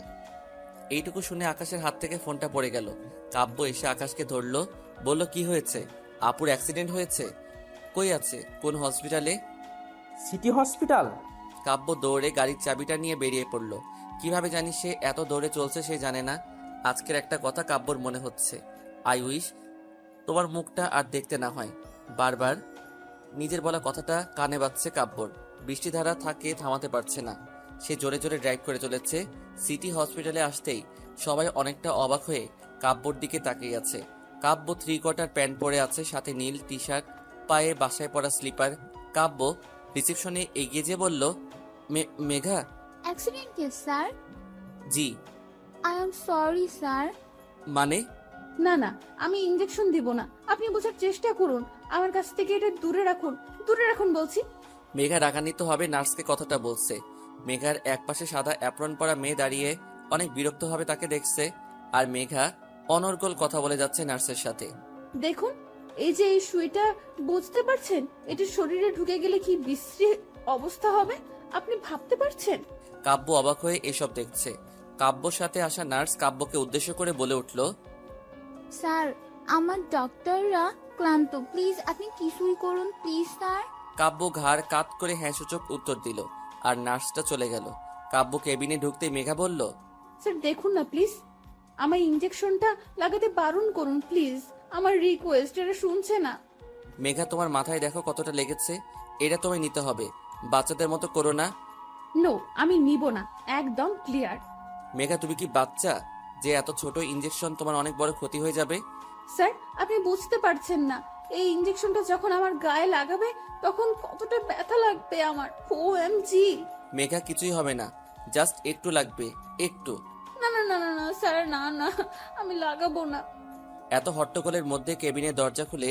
এইটুকু শুনে আকাশের হাত থেকে ফোনটা পড়ে গেল। কাব্য এসে আকাশকে ধরলো, বলল, কি হয়েছে? আপুর অ্যাক্সিডেন্ট হয়েছে? কই আছে, কোন হসপিটালে? City hospital? কাব্য দৌড়ে গাড়ির চাবিটা নিয়ে বেরিয়ে পড়ল। কিভাবে জানি সে এত দৌড়ে চলছে সে জানে না। আজকের একটা কথা কাব্যর মনে হচ্ছে, আই উইশ তোমার মুখটা আর দেখতে না হয়। বারবার নিজের বলা কথাটা কানে বাজছে কাব্যর। বৃষ্টিধারা থাকে থামাতে পারছে না। সে জোরে জোরে ড্রাইভ করে চলেছে। সিটি হসপিটালে আসতেই সবাই অনেকটা অবাক হয়ে কাব্যর দিকে তাকিয়ে আছে। কাব্য 3/4 প্যান্ট পরে আছে, সাথে নীল টি শার্ট, পায়ে বাসায় পরা স্লিপার। কাব্য রিসেপশনে এগিয়ে যেয়ে বলল, Megha? Accident case sir. G. I am sorry sir. মানে? না না, আমি ইঞ্জেকশন দিব না, আপনি বোঝার চেষ্টা করুন। আমার কাছ থেকে এটা দূরে রাখুন, দূরে রাখুন বলছি। মেঘা রাগান্বিত হবে নার্সকে কথাটা বলছে। মেঘার একপাশে সাদা অ্যাপ্রন পরা মেয়ে দাঁড়িয়ে অনেক বিরক্ত হবে তাকে দেখছে, আর মেঘা অনর্গল কথা বলে যাচ্ছে নার্সের সাথে। দেখুন, এই যে এই সুইটা, বুঝতে পারছেন এটা শরীরে ঢুকে গেলে কি বিশ্রী অবস্থা হবে আপনি ভাবতে পারছেন? কাব্য অবাক হয়ে এসব দেখছে। কাব্যর সাথে আসা নার্স কাব্যকে উদ্দেশ্য করে বলে উঠল, স্যার, আমার ডক্টররা ক্লান্ত, প্লিজ আপনি কিছুই করুন প্লিজ স্যার। কাব্য ঘাড় কাত করে হ্যাঁ সূচক উত্তর দিল, আর নার্সটা চলে গেল। কাব্য কেবিনে ঢুকতে মেঘা বলল, স্যার দেখুন না প্লিজ, আমার ইঞ্জেকশনটা লাগাতে বারণ করুন প্লিজ, আমার রিকোয়েস্ট, এটা শুনছে না। মেঘা, তোমার মাথায় দেখো কতটা লেগেছে, এটা তোমায় নিতে হবে, বাচ্চাদের মতো করো না। নো, আমি নিব না, একদম ক্লিয়ার। মেঘা, তুমি কি বাচ্চা যে এত ছোট ইঞ্জেকশন তোমার অনেক বড় ক্ষতি হয়ে যাবে? স্যার আপনি বুঝতে পারছেন না, এই ইঞ্জেকশনটা যখন আমার গায়ে লাগাবে তখন কতটা ব্যথা লাগবে আমার। OMG! মেঘা, কিছুই হবে না, জাস্ট একটু লাগবে, একটু। না না না না না স্যার, না না, আমি লাগাবো না। এত হট্টগোলের মধ্যে কেবিনের দরজা খুলে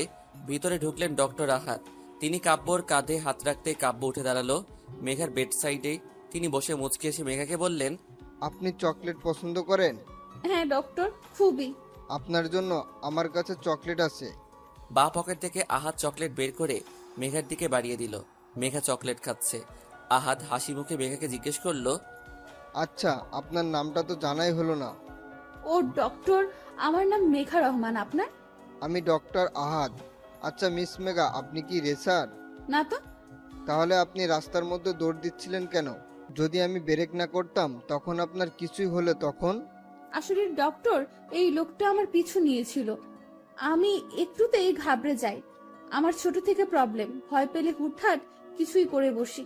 ভিতরে ঢুকলেন ডক্টর রাহাত। তিনি কাব্যর কাঁধে হাত রাখতে কাব্য উঠে দাঁড়ালো মেঘার বেড সাইডে। তিনি বসে মুচকি এসে মেঘাকে বললেন, আপনি চকলেট পছন্দ করেন? হ্যাঁ ডক্টর, খুবই। আপনার জন্য আমার কাছে চকলেট আছে। বাঁ পকেট থেকে আহাত চকলেট বের করে মেঘার দিকে বাড়িয়ে দিল। মেঘা চকলেট খাচ্ছে। আহাদ হাসি মুখে মেঘাকে জিজ্ঞেস করলো, আচ্ছা, আপনার নামটা তো জানাই হলো না। ও ডক্টর, আমার নাম মেঘা রহমান। আপনার? আমি ডক্টর আহাদ। আচ্ছা মিস মেঘা, আপনি কি রেসার? না তো। তাহলে আপনি রাস্তার মধ্যে দৌড় দিচ্ছিলেন কেন? যদি আমি ব্রেক না করতাম তখন আপনার কিছুই হলে তখন? আসলে ডক্টর, এই লোকটা আমার পিছু নিয়েছিল। আমি একটুতেই ঘাবড়ে যাই। আমার ছোট থেকে প্রবলেম, ভয় পেলে হুটহাট কিছুই করে বসি।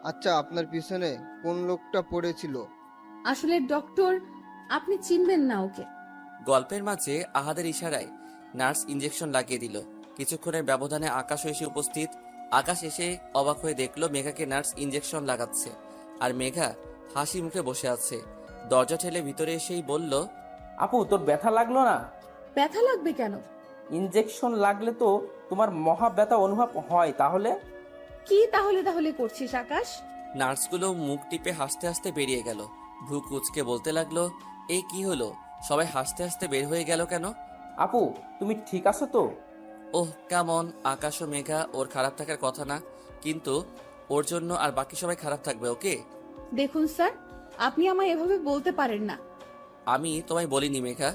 আচ্ছা, আপনার পিছনে কোন লোকটা পড়েছিল? আসলে ডক্টর, আপনি চিনবেন না ওকে। গল্পের মাঝে আহাদের ইশারায় নার্স ইঞ্জেকশন লাগিয়ে দিল। কিছুক্ষণের ব্যবধানে আকাশও এসে উপস্থিত। আকাশ এসে অবাক হয়ে দেখলো মেঘাকে নার্স ইঞ্জেকশন লাগাচ্ছে, আর মেঘা হাসি মুখে বসে আছে। দরজা ঠেলে ভিতরে এসেই বলল, আপু, তোর ব্যথা লাগলো না? ব্যথা লাগবে কেন? ইনজেকশন লাগলে তো তোমার মহা ব্যথা অনুভব হয়। তাহলে কি তাহলে তাহলে করছিস আকাশ? নার্সগুলো মুখ টিপে হাসতে হাসতে বেরিয়ে গেল। ভ্রু কুচকে বলতে লাগলো, এই কি হলো, সবাই হাসতে হাসতে বের হয়ে গেল কেন? আপু, তুমি ঠিক আছো তো? ওহ কেমন, আকাশ ও মেঘা ওর খারাপ থাকার কথা না, কিন্তু ওর জন্য আর বাকি সবাই খারাপ থাকবে ওকে? দেখুন স্যার, আপনি আমায় এভাবে বলতে পারেন না। আমি তোমায় বলিনি মেঘা।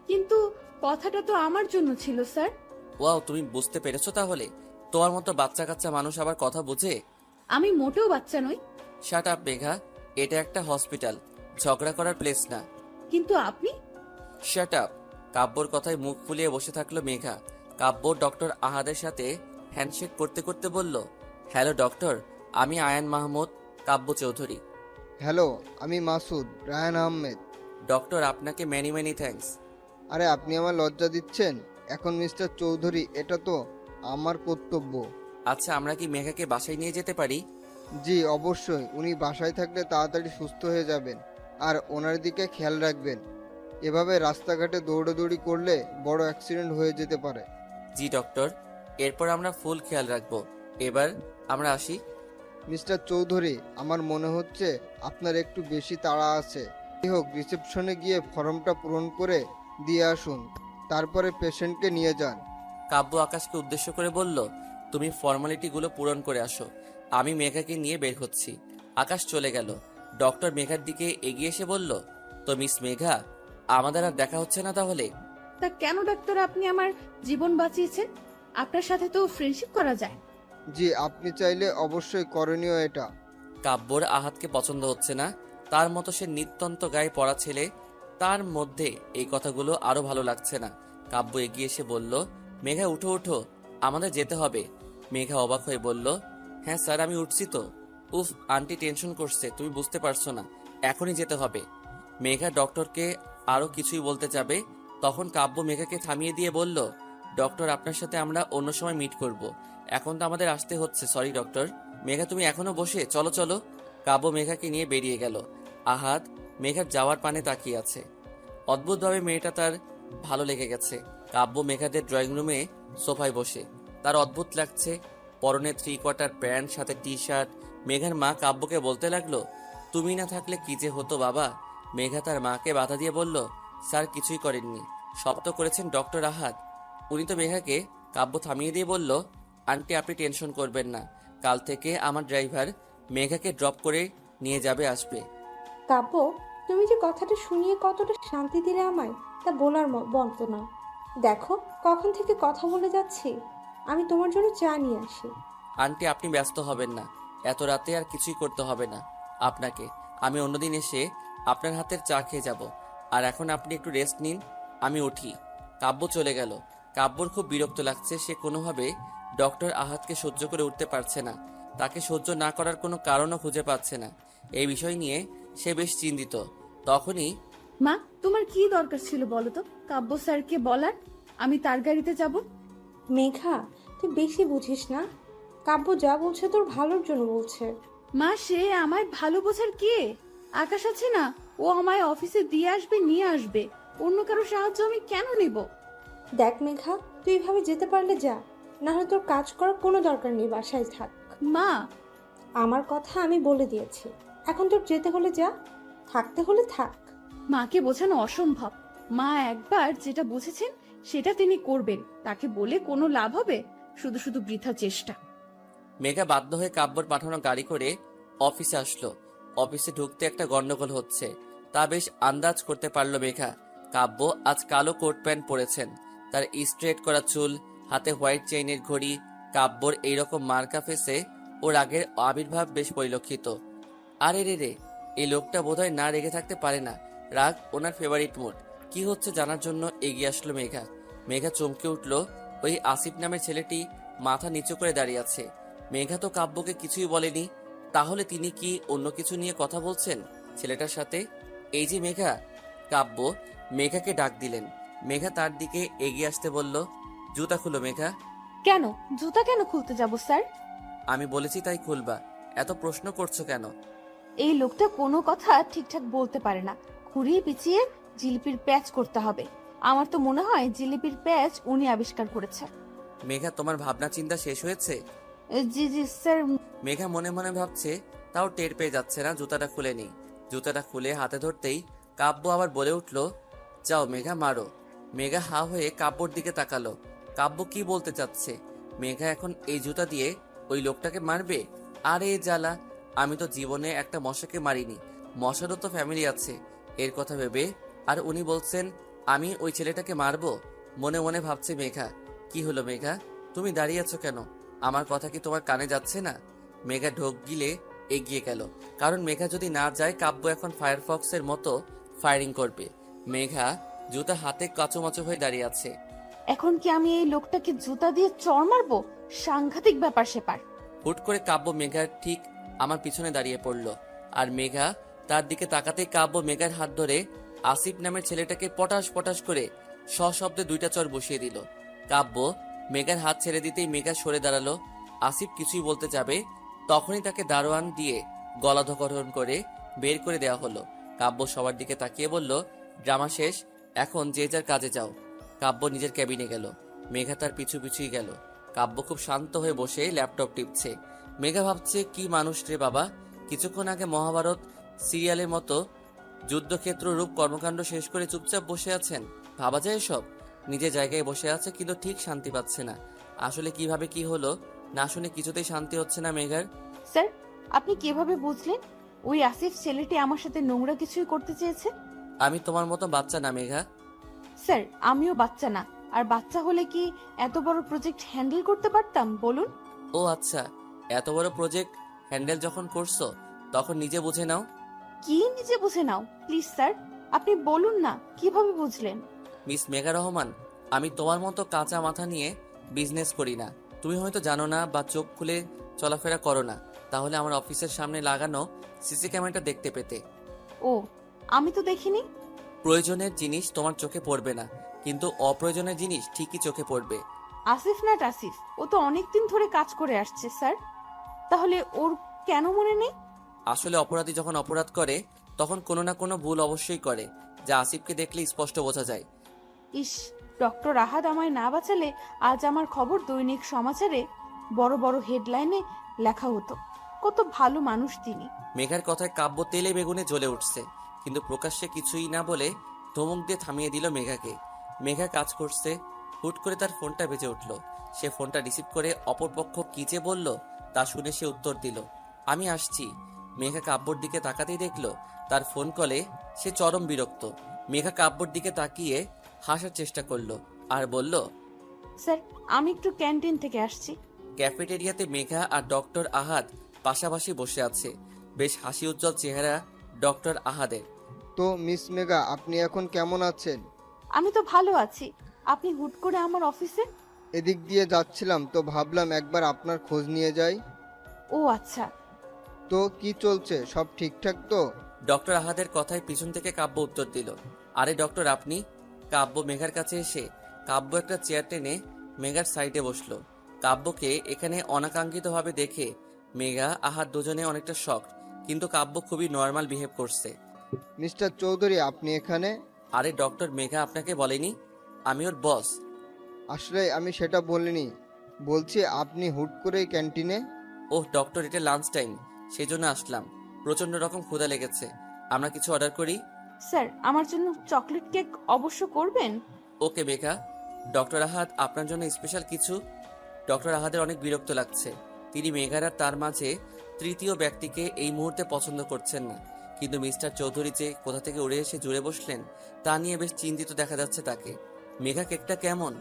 কিন্তু কথাটা তো আমার জন্য ছিল স্যার। ওয়াও, তুমি বুঝতে পেরেছো তাহলে? তোমার মতো বাচ্চা কাচ্চা মানুষ আবার কথা বুঝে? আমি মোটেও বাচ্চা নই। শাট আপ মেঘা, এটা একটা হসপিটাল, ঝগড়া করার প্লেস না। কিন্তু আপনি। Shut up. কাব্যর কথায় মুখ ফুলিয়ে বসে থাকলো মেঘা। কাব্য ডক্টর আহাদের সাথে হ্যান্ডশেক করতে করতে বলল, হ্যালো ডক্টর, আমি আয়ান মাহমুদ, কাব্য চৌধুরী। হ্যালো, আমি মাসুদ রায়ান আহমেদ। ডক্টর, আপনাকে মেনি মেনি থ্যাঙ্কস। আরে আপনি আমার লজ্জা দিচ্ছেন? এখন মিস্টার চৌধুরী, এটা তো আমার কর্তব্য। আচ্ছা, আমরা কি মেঘাকে বাসায় নিয়ে যেতে পারি? জি অবশ্যই, উনি বাসায় থাকলে তাড়াতাড়ি সুস্থ হয়ে যাবেন, আর ওনার দিকে খেয়াল রাখবেন। এভাবে রাস্তাঘাটে দৌড়াদৌড়ি করলে বড় অ্যাক্সিডেন্ট হয়ে যেতে পারে। জি ডক্টর, এরপর আমরা ফুল খেয়াল রাখবো। এবার আমরা আসি। মিস্টার চৌধুরী, আমার মনে হচ্ছে আপনার একটু বেশি তাড়া আছে। যাই হোক, রিসেপশনে গিয়ে ফর্মটা পূরণ করে দিয়ে আসুন, তারপরে পেশেন্টকে নিয়ে যান। কাব্য আকাশকে উদ্দেশ্য করে বলল, তুমি ফর্মালিটিগুলো পূরণ করে আসো, আমি মেঘাকে নিয়ে বের হচ্ছি। আকাশ চলে গেল। ডক্টর মেঘার দিকে এগিয়ে এসে বলল, তো মিস মেঘা, আমাদের আর দেখা হচ্ছে না তাহলে? তা কেন ডাক্তার, আপনি আমার জীবন বাঁচিয়েছেন, আপনার সাথে তো ফ্রেন্ডশিপ করা যায়। জি, আপনি চাইলে অবশ্যই করণীয় এটা। কাব্যর আহাতকে পছন্দ হচ্ছে না, তার মতো সে নিত্যন্ত গায়ে পড়া ছেলে, তার মধ্যে এই কথাগুলো আরো ভালো লাগছে না। কাব্য এগিয়ে এসে বলল, মেঘা উঠো উঠো, আমাদের যেতে হবে। মেঘা অবাক হয়ে বলল, হ্যাঁ স্যার, আমি উঠছি তো। উফ, আন্টি টেনশন করছে, তুমি বুঝতে পারছো না, এখনই যেতে হবে। মেঘা ডক্টরকে আরো কিছুই বলতে যাবে, তখন কাব্য মেঘাকে থামিয়ে দিয়ে বলল, ডক্টর, আপনার সাথে আমরা অন্য সময় মিট করব, এখন তো আমাদের আসতে হচ্ছে, সরি ডক্টর। মেঘা, তুমি এখনো বসে, চলো চলো। কাব্য মেঘাকে নিয়ে বেরিয়ে গেল। আহাদ মেঘার যাওয়ার পানে তাকিয়ে আছে। অদ্ভুতভাবে মেয়েটা তার ভালো লেগে গেছে। কাব্য মেঘাদের ড্রয়িং রুমে সোফায় বসে, তার অদ্ভুত লাগছে। পরনে 3/4 প্যান্ট, সাথে টি শার্ট। মেঘার মা কাব্যকে বলতে লাগলো, তুমি না থাকলে কি যে হতো বাবা। মেঘা তার মাকে বাধা দিয়ে বলল, স্যার কিছুই করেননি, সব তো করেছেন ডক্টর আহাদ, উনি তো মেঘাকে। কাব্য থামিয়ে দিয়ে বলল, আন্টি আপনি টেনশন করবেন না, কাল থেকে আমার ড্রাইভার মেঘাকে ড্রপ করে নিয়ে যাবে আসবে। কাব্য, তুমি যে কথাটা শুনিয়ে কতটা শান্তি দিলে আমায়, তা বলার মতো না। দেখো, কখন থেকে কথা বলে যাচ্ছি। আমি তোমার জন্য চা নিয়ে আসি। আন্টি আপনি ব্যস্ত হবেন না, এত রাতে আর কিছুই করতে হবে না আপনাকে। আমি অন্যদিন এসে আপনার হাতের চা খেয়ে যাব, আর এখন আপনি একটু রেস্ট নিন, আমি উঠি। কাব্য চলে গেল। কাব্যর খুব বিরক্ত লাগছে, সে কোনোভাবে ডক্টর আহাদকে সহ্য করে উঠতে পারছে না, তাকে সহ্য না করার কোনো কারণও খুঁজে পাচ্ছে না। এই বিষয় নিয়ে সে বেশ চিন্তিত। তখনই, মা, তোমার কি দরকার ছিল বলো তো কাব্য স্যারকে বলার আমি তার গাড়িতে যাব? মেঘা, তুই বেশি বুঝিস না। কাব্য যা বলছে তোর ভালোর জন্য বলছে। মা, সে আমায় ভালো বোঝার কে? আকাশ আছে না, ও আমায় অফিসে দিয়ে আসবে, নিয়ে আসবে, অন্য কারো সাহায্য আমি কেন নিব? দেখ মেঘা, তুই এভাবে যেতে পারলে যা, না হলে তোর কাজ করার কোনো দরকার নেই, বাসায় থাক। মা, আমার কথা আমি বলে দিয়েছি, এখন তোর যেতে হলে যা, থাকতে হলে থাক। মাকে বোঝানো অসম্ভব। মা একবার যেটা বুঝেছেন সেটা তিনি করবেন, তাকে বলে কোনো লাভ হবে? শুধু শুধু বৃথা চেষ্টা। মেঘা বাধ্য হয়ে কাব্যর পাঠানো গাড়ি করে অফিসে আসলো। অফিসে ঢুকতে একটা গন্ডগোল হচ্ছে তা বেশ আন্দাজ করতে পারলো মেঘা। কাব্য আজ কালো কোট প্যান্ট পরেছেন, তার স্ট্রেট করা চুল, হাতে হোয়াইট চেইনের ঘড়ি। কাব্যর এইরকম মার্কা ফেসে ওর আগের আবির্ভাব বেশ পরিলক্ষিত। আরে রে, এই লোকটা বোধহয় না রেগে থাকতে পারে না, রাগ ওনার ফেভারিট মুড। কি হচ্ছে জানার জন্য এগিয়ে আসলো মেঘা। মেঘা চমকে উঠল, ওই আসিফ নামের ছেলেটি মাথা নিচু করে দাঁড়িয়ে আছে। মেঘা তো কাব্যকে কিছুই বলেনি, তাহলে তিনি কি অন্য কিছু নিয়ে কথা বলছেন ছেলেটার সাথে? এই যে মেঘা। কাব্য মেঘাকে ডাক দিলেন। মেঘা তার দিকে এগিয়ে আসতে বলল, জুতা খুলো মেঘা। কেন? জুতা কেন খুলতে যাব স্যার? আমি বলেছি তাই খুলবা, এত প্রশ্ন করছো কেন? এই লোকটা কোনো কথা ঠিকঠাক বলতে পারে না, ঘুরিয়ে পিছিয়ে জিলিপির প্যাচ করতে হবে। আমার তো মনে হয় জিলিপির প্যাচ উনি আবিষ্কার করেছে। মেঘা, তোমার ভাবনা চিন্তা শেষ হয়েছে? জি জি স্যার। মেঘা মনে মনে ভাবছে, তাও টের পেয়ে যাচ্ছে না জুতাটা খুলে নেই। জুতাটা খুলে হাতে ধরতেই কাব্য আবার বলে উঠল, যাও মেঘা মারো। মেঘা হা হয়ে কাব্যর দিকে তাকালো। কাব্য কি বলতে চাচ্ছে? মেঘা এখন এই জুতা দিয়ে ওই লোকটাকে মারবে? আরে জ্বালা, আমি তো জীবনে একটা মশাকে মারিনি, মশারও তো ফ্যামিলি আছে। এর কথা ভেবে আর উনি বলছেন আমি ওই ছেলেটাকে মারবো? মনে মনে ভাবছে মেঘা। কি হলো মেঘা, তুমি দাঁড়িয়ে আছো কেন? আমার কথা কি তোমার কানে যাচ্ছে না? মেঘা ঢোক গিলে এগিয়ে গেল, কারণ মেঘা যদি না যায় কাব্য এখন ফায়ারফক্সের মতো ফায়ারিং করবে। মেঘা জুতা হাতে কাচুমাচু হয়ে দাঁড়িয়ে আছে। এখন কি আমি এই লোকটাকে জুতা দিয়ে চড় মারবো? সাংঘাতিক ব্যাপার সেপার। হুট করে কাব্য মেঘার ঠিক আমার পিছনে দাঁড়িয়ে পড়ল, আর মেঘা তার দিকে তাকাতেই কাব্য মেঘার হাত ধরে আসিফ নামের ছেলেটাকে পটাশ পটাশ করে সশব্দে দুইটা চড় বসিয়ে দিল। কাব্য মেঘার হাত ছেড়ে দিতেই মেঘা সরে দাঁড়ালো। আসিফ কিছুই বলতে যাবে, তখনই তাকে দারোয়ান দিয়ে গলা ধকরণ করে বের করে দেওয়া হলো। কাব্য সবার দিকে তাকিয়ে বলল, ড্রামা শেষ, এখন যে যার কাজে যাও। কাব্য নিজের ক্যাবিনে গেল, মেঘা তার পিছু পিছুই গেল। কাব্য খুব শান্ত হয়ে বসে ল্যাপটপ টিপছে। মেঘা ভাবছে, কি মানুষ রে বাবা, কিছুক্ষণ আগে মহাভারত সিরিয়ালের মতো যুদ্ধক্ষেত্র রূপ কর্মকাণ্ড শেষ করে চুপচাপ বসে আছেন। ভাবা যায় এসব? নিজের জায়গায় বসে আছে কিন্তু ঠিক শান্তি পাচ্ছে না। আসলে কিভাবে কি হলো না শুনে কিছুতেই শান্তি হচ্ছে না মেঘার। স্যার, আপনি কিভাবে বুঝলেন ওই আসিফ ছেলেটি আমার সাথে নোংরা কিছুই করতে চেয়েছে? আমি তোমার মতো বাচ্চা না মেঘা। স্যার, আমিও বাচ্চা না, আর বাচ্চা হলে কি এত বড় প্রজেক্ট হ্যান্ডেল করতে পারতাম বলুন? ও আচ্ছা, এত বড় প্রজেক্ট হ্যান্ডেল যখন করছো তখন নিজে বুঝে নাও। কি নিজে বুঝে নাও? প্লিজ স্যার, আপনি বলুন না কিভাবে বুঝলেন? মিস মেঘা রহমান, আমি তোমার মতো কাঁচা মাথা নিয়ে বিজনেস করি না। তুমি হয়তো জানো না বা চোখ খুলে চলাফেরা করো না, তাহলে আমার অফিসের সামনে লাগানো সিসি ক্যামেরাটা দেখতে পেতে। ও, আমি তো দেখিনি। প্রয়োজনের জিনিস তোমার চোখে পড়বে না, কিন্তু অপ্রয়োজনের জিনিস ঠিকই চোখে পড়বে। আসিফ না আসিফ, ও তো অনেকদিন ধরে কাজ করে আসছে স্যার, তাহলে ওর কেন মনে নেই? আসলে অপরাধী যখন অপরাধ করে তখন কোনো না কোনো ভুল অবশ্যই করে, যা আসিফকে দেখলে স্পষ্ট বোঝা যায়। ইস, ডক্টর আহাদ আমায় না বাঁচালে আজ আমার খবর দৈনিক সমাচারে বড় বড় হেডলাইনে লেখা হতো। কত ভালো মানুষ তিনি। মেঘার কথায় কাব্য তেলে বেগুনে জ্বলে উঠছে, কিন্তু প্রকাশ্যে কিছুই না বলে ধমক দিয়ে থামিয়ে দিল মেঘাকে। মেঘা কাজ করছে, হুট করে তার ফোনটা বেজে উঠল। সে ফোনটা রিসিভ করে অপরপক্ষ কি যে বলল তা শুনে সে উত্তর দিল, আমি আসছি। মেঘা কাব্যর দিকে তাকাতেই দেখলো তার ফোন কলে সে চরম বিরক্ত। মেঘা কাব্যর দিকে তাকিয়ে হাসার চেষ্টা করলো আর বলল, স্যার, আমি একটু ক্যান্টিন থেকে আসছি। ক্যাফেটেরিয়াতে মেঘা আর ডক্টর আহাদ পাশাপাশি বসে আছে। বেশ হাসি উজ্জ্বল চেহারা ডক্টর আহাদের। তো মিস মেঘা, আপনি এখন কেমন আছেন? আমি তো ভালো আছি। আপনি হুট করে আমার অফিসে? এদিক দিয়ে যাচ্ছিলাম তো ভাবলাম একবার আপনার খোঁজ নিয়ে যাই। ও আচ্ছা। তো কি চলছে, সব ঠিকঠাক তো? ডক্টর আহাদের কথায় পিছন থেকে কাব্য উত্তর দিল, আরে ডক্টর আপনি? কাব্য মেঘার কাছে এসে কাব্য একটা চেয়ার টেনে মেঘার সাইডে বসলো। কাব্যকে এখানে অনাকাঙ্ক্ষিতভাবে দেখে মেঘা আহাদ দুজনে অনেকটা শক, কিন্তু কাব্য খুবই নর্মাল বিহেভ করছে। মিস্টার চৌধুরী, আপনি এখানে? আরে ডক্টর, মেঘা আপনাকে বলেনি আমি ওর বস? আসলে আমি সেটা বলিনি, বলছি আপনি হুট করেই ক্যান্টিনে? ওহ ডক্টর, এটা লাঞ্চ টাইম, সেই জন্য আসলাম। প্রচন্ড রকম ক্ষুধা লেগেছে, আমরা কিছু অর্ডার করি? স্যার, আমার জন্য চকলেট কেক অবশ্য করবেন। ওকে মেঘা। ডক্টর আহাদ, আপনার জন্য স্পেশাল কিছু? ডক্টর আহাদের অনেক বিরক্ত লাগছে, তিনি মেঘার আর তার মাঝে তৃতীয় ব্যক্তিকে এই মুহূর্তে পছন্দ করছেন না। কিন্তু মিস্টার চৌধুরী যে কোথা থেকে উড়ে এসে জুড়ে বসলেন তা নিয়ে বেশ চিন্তিত দেখা যাচ্ছে তাকে। মেঘা কেকটা কেমন?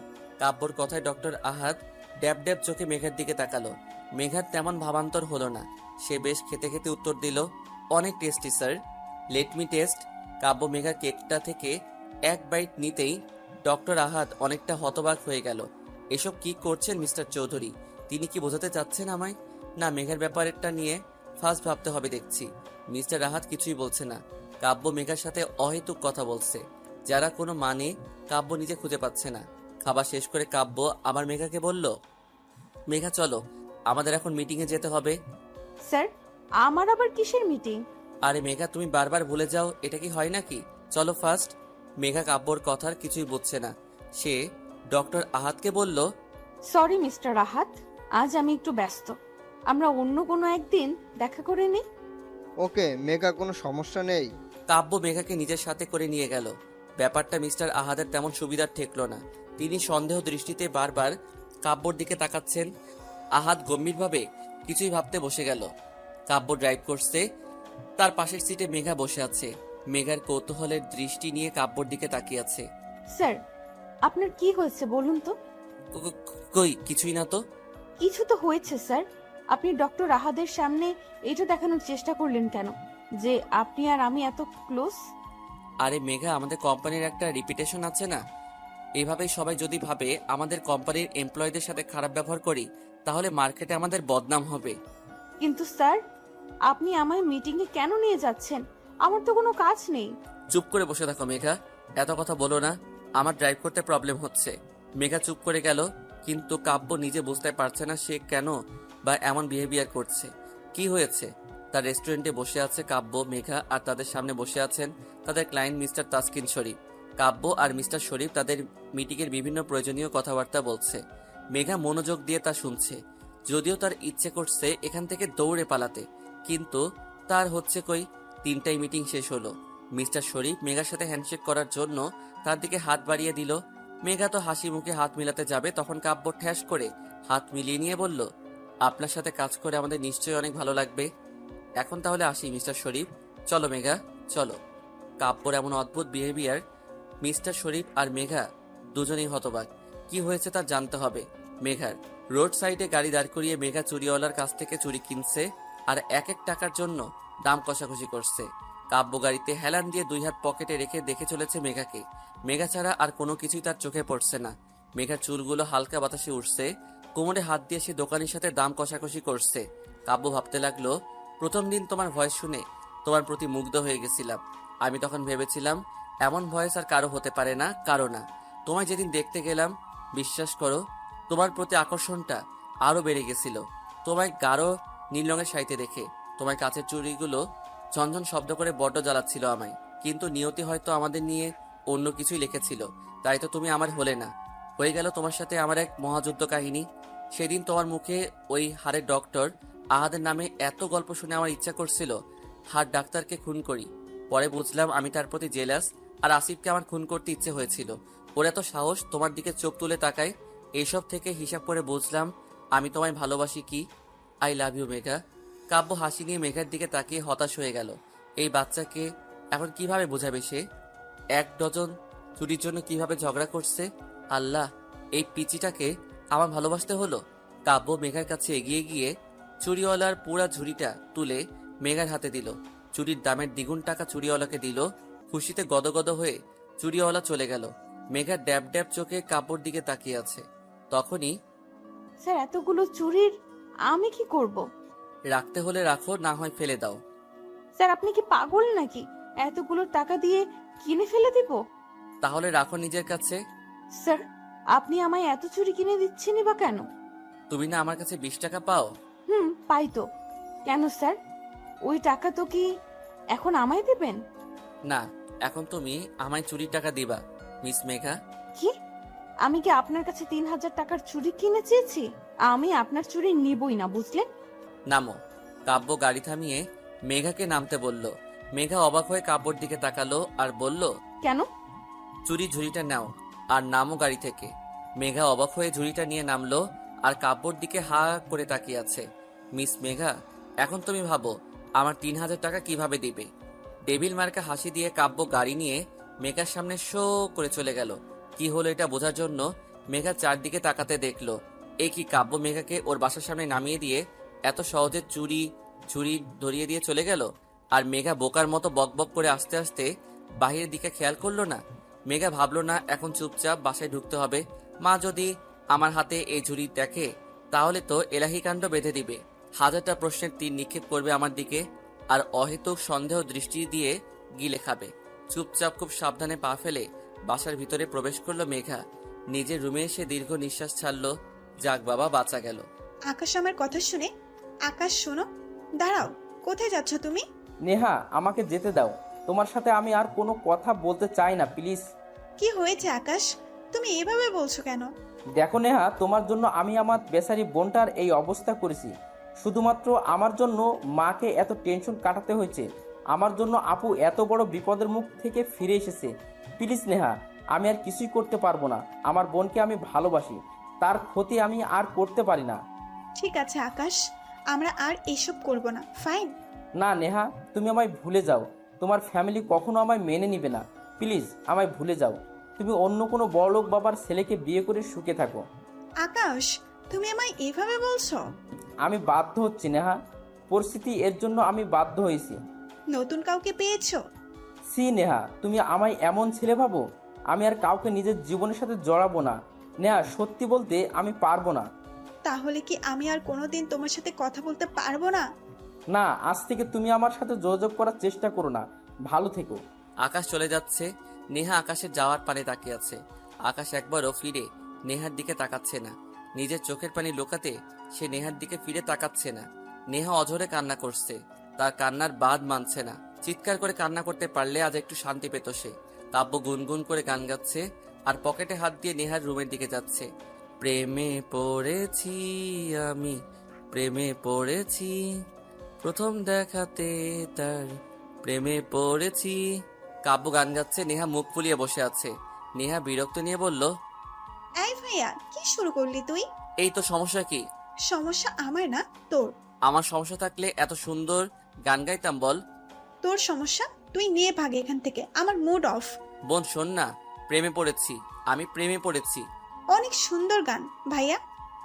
কাব্যর কথায় ডক্টর আহাদ ড্যাব ড্যাব চোখে মেঘার দিকে তাকালো। মেঘার তেমন ভাবান্তর হলো না। সে বেশ খেতে খেতে উত্তর দিল, অনেক tasty sir, let me taste. Kavya Megha কেকটা থেকে এক বাইট নিতেই ডক্টর আহাদ অনেকটা হতবাক হয়ে গেল। এসব কি করছেন মিস্টার চৌধুরী? তিনি কি বোঝাতে চাচ্ছেন আমায়? না, মেঘার ব্যাপারটা নিয়ে ফার্স্ট ভাবতে হবে দেখছি। মিস্টার আহাদ কিছুই বলছে না। কাব্য মেঘার সাথে অহেতুক কথা বলছে, যারা কোনো মানে কাব্য নিজে খুঁজে পাচ্ছে না। খাবার শেষ করে কাব্য আবার মেঘাকে বলল, মেঘা চলো, আমাদের এখন মিটিংয়ে যেতে হবে। স্যার, আমার আবার কিসের মিটিং? আরে মেঘা, তুমি বারবার ভুলে যাও, এটা কি হয় নাকি? চলো ফার্স্ট। মেঘা কাব্যর কথার কিছুই বুঝছে না। সে ডক্টর আহাদকে বলল, সরি মিস্টার আহাত, আজ আমি একটু ব্যস্ত। আমরা অন্য কোনো একদিন দেখা করে নিই। ওকে মেঘা, কোনো সমস্যা নেই। কাব্য মেঘাকে নিজের সাথে করে নিয়ে গেল। ব্যাপারটা মিস্টার আহাদের তেমন সুবিধার ঠেকল না। তিনি সন্দেহ দৃষ্টিতে বারবার কাব্যর দিকে তাকাচ্ছেন। আহাদ গম্ভীরভাবে কিছুই ভাবতে বসে গেল। কাব্য ড্রাইভ করছে, তার পাশের সিটে মেঘা বসে আছে। মেঘার কৌতূহলের দৃষ্টি নিয়ে কাব্যর দিকে তাকিয়ে আছে। স্যার, আপনার কি হয়েছে বলুন তো? কই কিছুই না তো। কিছু তো হয়েছে স্যার। আপনি ডক্টর আহাদের সামনে এটা দেখানোর চেষ্টা করলেন কেন যে আপনি আর আমি এত ক্লোজ? আরে মেঘা, আমাদের কোম্পানির একটা রিপিটেশন আছে না? এভাবেই সবাই যদি ভাবে আমাদের কোম্পানির এমপ্লয়ীদের সাথে খারাপ ব্যবহার করি, তাহলে মার্কেটে আমাদের বদনাম হবে। কিন্তু স্যার, আপনি আমায় মিটিংয়ে কেন নিয়ে যাচ্ছেন? আমার তো কোনো কাজ নেই। চুপ করে বসে থাকো মেঘা, এত কথা বলো না। আমার ড্রাইভ করতে প্রবলেম হচ্ছে। মেঘা চুপ করে গেল, কিন্তু কাব্য নিজে বুঝতে পারছে না সে কেন বা এমন বিহেভিয়ার করছে। কি হয়েছে? তার রেস্টুরেন্টে বসে আছে কাব্য, মেঘা, আর তাদের সামনে বসে আছেন তাদের ক্লায়েন্ট মিস্টার তাসকিন শরীফ। কাব্য আর মিস্টার শরীফ তাদের মিটিংয়ের বিভিন্ন প্রয়োজনীয় কথাবার্তা বলছে। মেঘা মনোযোগ দিয়ে তা শুনছে। যদিও তার ইচ্ছে করছে এখান থেকে দৌড়ে পালাতে, কিন্তু তার হচ্ছে কই। 3টায় মিটিং শেষ হলো। মিস্টার শরীফ মেঘার সাথে হ্যান্ডশেক করার জন্য তার দিকে হাত বাড়িয়ে দিল। মেঘা তো হাসি মুখে হাত মিলাতে যাবে, তখন কাব্য ঠ্যাস করে হাত মিলিয়ে নিয়ে বলল, আপনার সাথে কাজ করে আমাদের নিশ্চয়ই অনেক ভালো লাগবে। এখন তাহলে আসি মিস্টার শরীফ। চলো মেঘা, চলো। কাব্যর এমন অদ্ভুত বিহেভিয়ার মিস্টার শরীফ আর মেঘা দুজনেই হতবাক। কি হয়েছে তা জানতে হবে মেঘার। রোড সাইডে গাড়ি দাঁড় করিয়ে মেঘা চুরিওয়ালার কাছ থেকে চুরি কিনছে আর এক এক টাকার জন্য দাম কষাকষি করছে। কাব্য গাড়িতে হেলান দিয়ে 2 হাত পকেটে রেখে দেখে চলেছে মেঘাকে। মেঘা ছাড়া আর কোনো কিছুই তার চোখে পড়ছে না। মেঘার চুলগুলো হালকা বাতাসে উঠছে। কোমরে হাত দিয়ে সে দোকানের সাথে দাম কষাকষি করছে। কাব্য ভাবতে লাগলো, প্রথম দিন তোমার ভয়েস শুনে তোমার প্রতি মুগ্ধ হয়ে গেছিলাম। আমি তখন ভেবেছিলাম এমন ভয়েস আর কারো হতে পারে না, কারো না। তোমায় যেদিন দেখতে গেলাম, বিশ্বাস করো তোমার প্রতি আকর্ষণটা আরো বেড়ে গেছিল। তোমায় গাঢ় নীল রঙের শাড়িতে দেখে তোমার কাছের চুড়িগুলো ঝনঝন শব্দ করে বড্ড জ্বালাচ্ছিল আমায়। কিন্তু নিয়তি হয়তো আমাদের নিয়ে অন্য কিছুই লিখেছিল, তাই তো তুমি আমার হলে না। হয়ে গেল তোমার সাথে আমার এক মহাযুদ্ধ কাহিনী। সেদিন তোমার মুখে ওই হাড়ের ডক্টর আহাদের নামে এত গল্প শুনে আমার ইচ্ছা করছিল হাড় ডাক্তারকে খুন করি। পরে বুঝলাম আমি তার প্রতি জেলাস, আর আসিফকে আমার খুন করতে ইচ্ছে হয়েছিল। ওর এত সাহস তোমার দিকে চোখ তুলে তাকায়। এইসব থেকে হিসাব করে বুঝলাম আমি তোমায় ভালোবাসি। কি আই লাভ ইউ মেঘা। কাব্য হাসি নিয়ে মেঘার দিকে তাকিয়ে হতাশ হয়ে গেল। এই বাচ্চাকে এখন কিভাবে বোঝাবে সে? 1 ডজন চুরির জন্য কিভাবে ঝগড়া করছে। আল্লাহ, এই পিচিটাকে আমার ভালোবাসতে হলো। কাব্য মেঘার কাছে এগিয়ে গিয়ে চুরিওয়ালার পুরা ঝুড়িটা তুলে মেঘার হাতে দিল। চুরির দামের দ্বিগুণ টাকা চুরিওয়ালাকে দিল। খুশিতে গদগদ হয়ে চুরিওয়ালা চলে গেল। মেঘার ড্যাব ড্যাব চোখে কাব্যর দিকে তাকিয়ে আছে। তখনই, স্যার, এতগুলো চুরির আমি কি করব? রাখতে হলে রাখো, না হয় ফেলে দাও। স্যার, আপনি কি পাগল নাকি? এতগুলো টাকা দিয়ে কিনে ফেলে দিব? তাহলে রাখো নিজের কাছে। স্যার, আপনি আমায় এত চুরি কিনে দিচ্ছেনই বা কেন? তুমি না আমার কাছে 20 টাকা পাও? পাই তো। কেন স্যার, ওই টাকা তো কি এখন আমায় দেবেন? না, এখন তুমি আমায় চুরির টাকা দিবা মিস মেঘা। কি? আমি কি আপনার কাছে 3000 টাকার চুরি কিনে চেয়েছি? আমি আপনার চুরি নিবই না, বুঝলেন? নামো। কাব্য গাড়ি থামিয়ে মেঘাকে নামতে বলল। মেঘা অবাক হয়ে কাব্যর দিকে তাকালো আর বলল, কেন? চুরি ঝুড়িটা নাও আর নামো গাড়ি থেকে। মেঘা অবাক হয়ে ঝুড়িটা নিয়ে নামলো আর কাব্যর দিকে হা করে তাকিয়ে আছে। মিস মেঘা, এখন তুমি ভাবো আমার 3,000 টাকা কিভাবে দিবে। টেবিল মার্কা হাসি দিয়ে কাব্য গাড়ি নিয়ে মেঘার সামনে শো করে চলে গেল। কি হলো এটা বোঝার জন্য মেঘা চারদিকে তাকাতে দেখলো এ কি, কাব্য মেঘাকে ওর বাসার সামনে নামিয়ে দিয়ে এত সহজে ছুরি ধরিয়ে দিয়ে চলে গেল। আর মেঘা বোকার মতো বকবক করে আস্তে আস্তে বাহিরের দিকে খেয়াল করলো না। মেঘা ভাবলো না এখন চুপচাপ বাসায় ঢুকতে হবে। মা যদি আমার হাতে এই ঝুড়ি দেখে তাহলে তো এলাহি কাণ্ড বেঁধে দিবে, 1000টা প্রশ্নের তীর নিক্ষেপ করবে আমার দিকে, আর অহেতুক সন্দেহ দৃষ্টি দিয়ে গিলে খাবে। চুপচাপ খুব সাবধানে পা ফেলে বাসার ভিতরে প্রবেশ করলো মেঘা। নিজের রুমে এসে দীর্ঘ নিঃশ্বাস ছাড়লো। যাক বাবা, বাঁচা গেল। আকাশ আমার কথা শুনে, আকাশ শোনো, দাঁড়াও, কোথায় যাচ্ছ তুমি? নেহা, আমাকে যেতে দাও। তোমার সাথে আমি আর কোনো কথা বলতে চাই না, প্লিজ। কি হয়েছে আকাশ, তুমি এভাবে বলছো কেন? দেখো নেহা, তোমার জন্য আমি আমার বেচারি বোনটার এই অবস্থা করেছি। শুধুমাত্র আমার জন্য মাকে এত টেনশন কাটাতে হয়েছে। আমার জন্য আপু এত বড় বিপদের মুখ থেকে ফিরে এসেছে। প্লিজ নেহা, আমি আর কিছুই করতে পারবো না। আমার বোনকে আমি ভালোবাসি, তার ক্ষতি আমি আর করতে পারি না। ঠিক আছে আকাশ, আমরা আর এসব করব না, ফাইন? না নেহা, তুমি আমায় ভুলে যাও। তোমার ফ্যামিলি কখনো আমায় মেনে নিবে না। প্লিজ আমায় ভুলে যাও। তুমি অন্য কোনো বড়লোক বাবার ছেলেকে বিয়ে করে সুখে থাকো। আকাশ, তুমি আমায় এভাবে বলছো? আমি বাধ্য হচ্ছি নেহা, পরিস্থিতি এর জন্য আমি বাধ্য হয়েছি। নতুন কাউকে পেয়েছো? সি নেহা, তুমি আমায় এমন ছেলে ভাবো? আমি আর কাউকে নিজের জীবনের সাথে জড়াবো না নেহা, সত্যি বলতে আমি পারবো না। তাহলে কি আমি আর কোনোদিন তোমার সাথে কথা বলতে পারবো না? না, আজ থেকে তুমি আমার সাথে যোগাযোগ করার চেষ্টা করো না। ভালো থেকো। আকাশ চলে যাচ্ছে। নেহা আকাশের যাওয়ার পানে তাকিয়ে আছে। আকাশ একবারও ফিরে নেহার দিকে তাকাচ্ছে না। নিজের চোখের পানি লুকাতে সে নেহার দিকে ফিরে তাকাচ্ছে না। নেহা অঝরে কান্না করছে, তার কান্নার বাদ মানছে না। চিৎকার করে কান্না করতে পারলে আজ একটু শান্তি পেত সে। কাব্য গুনগুন করে গান গাচ্ছে আর পকেটে হাত দিয়ে নেহার রুমের দিকে যাচ্ছে। প্রেমে পড়েছি আমি, প্রেমে পড়েছি, প্রথম দেখাতে তার প্রেমে পড়েছি। কাব্য গান গাচ্ছে, নেহা মুখ ফুলিয়ে বসে আছে। নেহা বিরক্ত নিয়ে বলল, এই ভাইয়া, কি শুরু করলি তুই? এই তো সমস্যা কি? সমস্যা আমার না, তোর। আমার সমস্যা থাকলে এত সুন্দর গান গাইতাম বল। তোর সমস্যা, তুই নিয়ে ভাগ এখান থেকে, আমার মুড অফ। বোন শোন না, প্রেমে পড়েছি, আমি প্রেমে পড়েছি। অনেক সুন্দর গান ভাইয়া,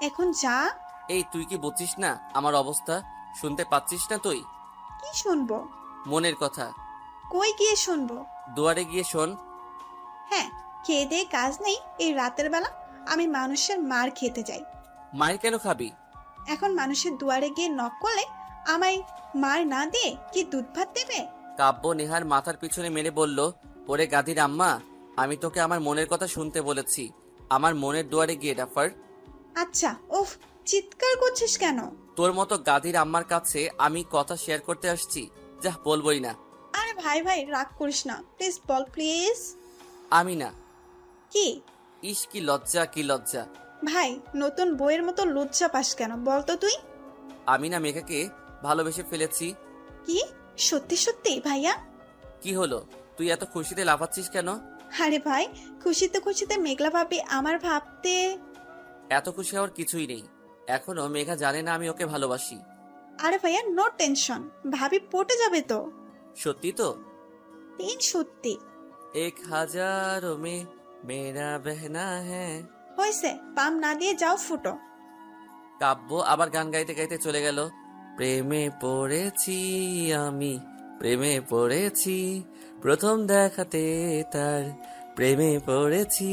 এখন যা। এই তুই কি বুঝছিস না আমার অবস্থা? শুনতে পাচ্ছিস না তুই? কি শুনবো? মনের কথা। কই গিয়ে শুনবো? দুয়ারে গিয়ে শোন। হ্যাঁ, খেয়ে দিয়ে কাজ নেই এই রাতের বেলা, আমি মানুষের মার খেতে যাই। মায়ের কেন খাবি? এখন মানুষের দুয়ারে গিয়ে নক করলে আমায় মার না দিয়ে কি দুধ ভাত দেবে? কাব্য নেহার মাথার পিছনে মেরে বলল, ওরে গাধির আম্মা, আমি তোকে আমার মনের কথা শুনতে বলেছি, আমার মনের দুয়ারে গিয়ে ডাফার। আচ্ছা, উফ, চিৎকার করছিস কেন? তোর মতো গাধির আম্মার কাছে আমি কথা শেয়ার করতে আসছি, যা বলবই না। আরে ভাই ভাই, রাগ করিস না, প্লিজ বল, প্লিজ। আমি না। কি? ইস কি লজ্জা, কি লজ্জা। ভাই, নতুন বইয়ের মতো লজ্জা পাস কেন বলতো তুই? আমি না মেঘাকে ভালোবেসে ফেলেছি। কি? সত্যি সত্যি ভাইয়া? কি হলো, তুই এত খুশিতে লাফাচ্ছিস কেন? আরে ভাই, খুশিতে খুশিতে মেঘলা ভাবি আমার ভাবতে। এত খুশি হওয়ার কিছুই নেই, এখনো মেঘা জানে না আমি ওকে ভালোবাসি। আরে ভাইয়া, নো টেনশন, ভাবি পটে যাবে তো। সত্যি তো? সত্যি। 1000 में मेरा बहना है। হয়েছে, পাম না দিয়ে যাও, ফুটো। কাব্য আবার গান গাইতে গাইতে চলে গেল। প্রেমে পড়েছি আমি, প্রেমে পড়েছি, প্রথম দেখাতে তার প্রেমে পড়েছি,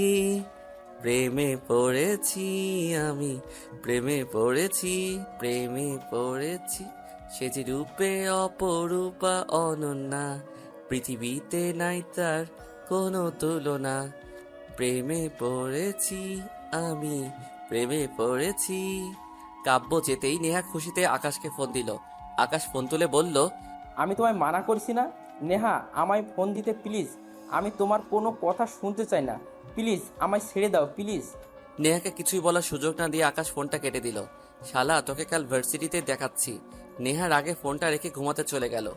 প্রেমে পড়েছি আমি, প্রেমে পড়েছি, প্রেমে পড়েছি, সে যে রূপে অপরূপা অনন্যা, পৃথিবীতে নাই তার কোনো তুলনা, প্রেমে পড়েছি আমি, প্রেমে পড়েছি। কাব্য যেতেই নেহা খুশিতে আকাশকে ফোন দিল। আকাশ ফোন তুলে বলল, আমি তোমায় মানা করছি না নেহা, আমায় ফোন দিতে প্লিজ। আমি তোমার কোনো কথা শুনতে চাই না, প্লিজ আমায় ছেড়ে দাও প্লিজ। নেহাকে কিছুই বলার সুযোগ না দিয়ে আকাশ ফোনটা কেটে দিল। শালা, তোকে কাল ভার্সিটিতে দেখাচ্ছি। নেহার আগে ফোনটা রেখে ঘুমাতে চলে গেল।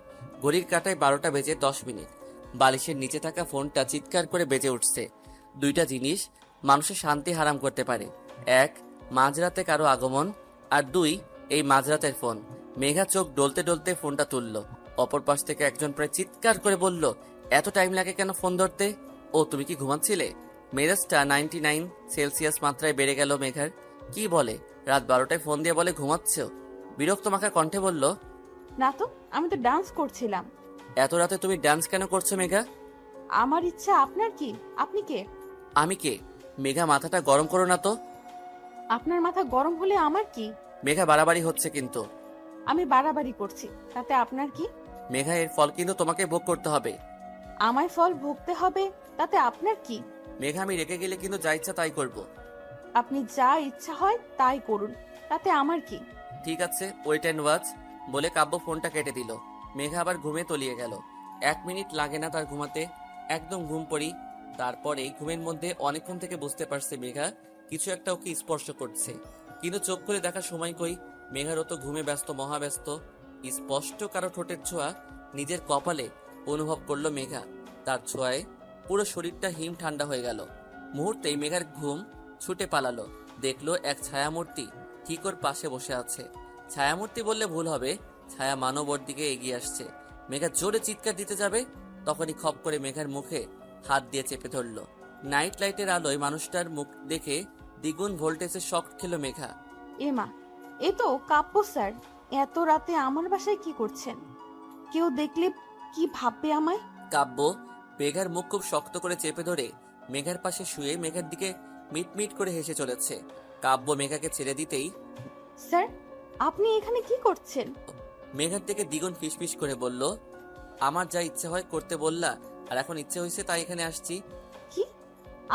ঘড়ির কাঁটায় 12টা বেজে 10 মিনিট। বালিশের নিচে থাকা ফোনটা চিৎকার করে বেজে উঠছে। দুইটা জিনিস মানুষের শান্তি হারাম করতে পারে, 1 মাঝরাতে কারো আগমন, আর 2 এই মাঝরাতের ফোন। মেঘা চোখ ডলতে ডলতে ফোনটা তুলল। অপর পাশ থেকে একজন প্রায় চিৎকার করে বলল, এত টাইম লাগে কেন ফোন ধরতে? ও তুমি কি ঘুমাচ্ছিলে? মেজাজটা 99 সেলসিয়াস মাত্রায় বেড়ে গেল মেঘার। কি বলে, রাত 12টায় ফোন দিয়ে বলে ঘুমাচ্ছ? বিরক্ত মাখা কণ্ঠে বলল, না তো, আমি তো ডান্স করছিলাম। এত রাতে তুমি ডান্স কেন করছো মেঘা? আমার ইচ্ছা, আপনার কি? আপনি কে? আমি কে? মেঘা মাথাটা গরম করো না তো। আপনার মাথা গরম হলে আমার কি? মেঘা বাড়াবাড়ি হচ্ছে কিন্তু। আমি বাড়াবাড়ি করছি, তাতে আপনার কি? মেঘা, এর ফল কিন্তু তোমাকে ভোগ করতে হবে। আমায় ফল ভুগতে হবে, তাতে আপনার কি? মেঘা, আমি রেগে গেলে কিন্তু যা ইচ্ছা তাই করব। আপনি যা ইচ্ছা হয় তাই করুন, তাতে আমার কি? ঠিক আছে, ওয়েট অ্যান্ড ওয়াচ বলে কাব্য ফোনটা কেটে দিল। মেঘা আবার ঘুমে তলিয়ে গেল। 1 মিনিট লাগে না তার ঘুমাতে, একদম ঘুম পড়ি। তারপরে ঘুমের মধ্যে অনেকক্ষণ থেকে বুঝতে পারছে মেঘা কিছু একটা ওকে স্পর্শ করছে, কিন্তু চোখ খুলে দেখার সময় কই। মেঘারও তো ঘুমে ব্যস্ত, মহাব্যস্ত। স্পষ্ট কারো ঠোঁটের ছোঁয়া নিজের কপালে অনুভব করলো মেঘা। তার ছোঁয়ায় পুরো শরীরটা হিম ঠান্ডা হয়ে গেল। মুহূর্তেই মেঘার ঘুম ছুটে পালালো। দেখলো এক ছায়ামূর্তি ঠিক ওর পাশে বসে আছে। ছায়ামূর্তি বললে ভুল হবে, ছায়া মানব ওর দিকে এগিয়ে আসছে। মেঘা জোরে চিৎকার দিতে যাবে, তখনই খপ করে মেঘার মুখে হাত দিয়ে চেপে ধরলো। নাইট লাইটের আলোয় মানুষটার মুখ দেখে দ্বিগুণ ভোল্টেজে শক খেলো মেঘা। এমা, এ তো কাব্য স্যার। এত রাতে আমার বাসায় কি করছেন? কেউ দেখলে কি ভাববে আমায়? কাব্য মেঘার মুখ খুব শক্ত করে চেপে ধরে মেঘার পাশে শুয়ে মেঘার দিকে মিটমিট করে হেসে চলেছে। কাব্য মেঘাকে ছেড়ে দিতেই স্যার, আপনি এখানে কি করছেন? মেঘার দিকে দ্বিগুণ ফিসফিস করে বলল, আমার যা ইচ্ছে হয় করতে বললা, আর এখন ইচ্ছে হয়েছে তাই এখানে আসছি। কি?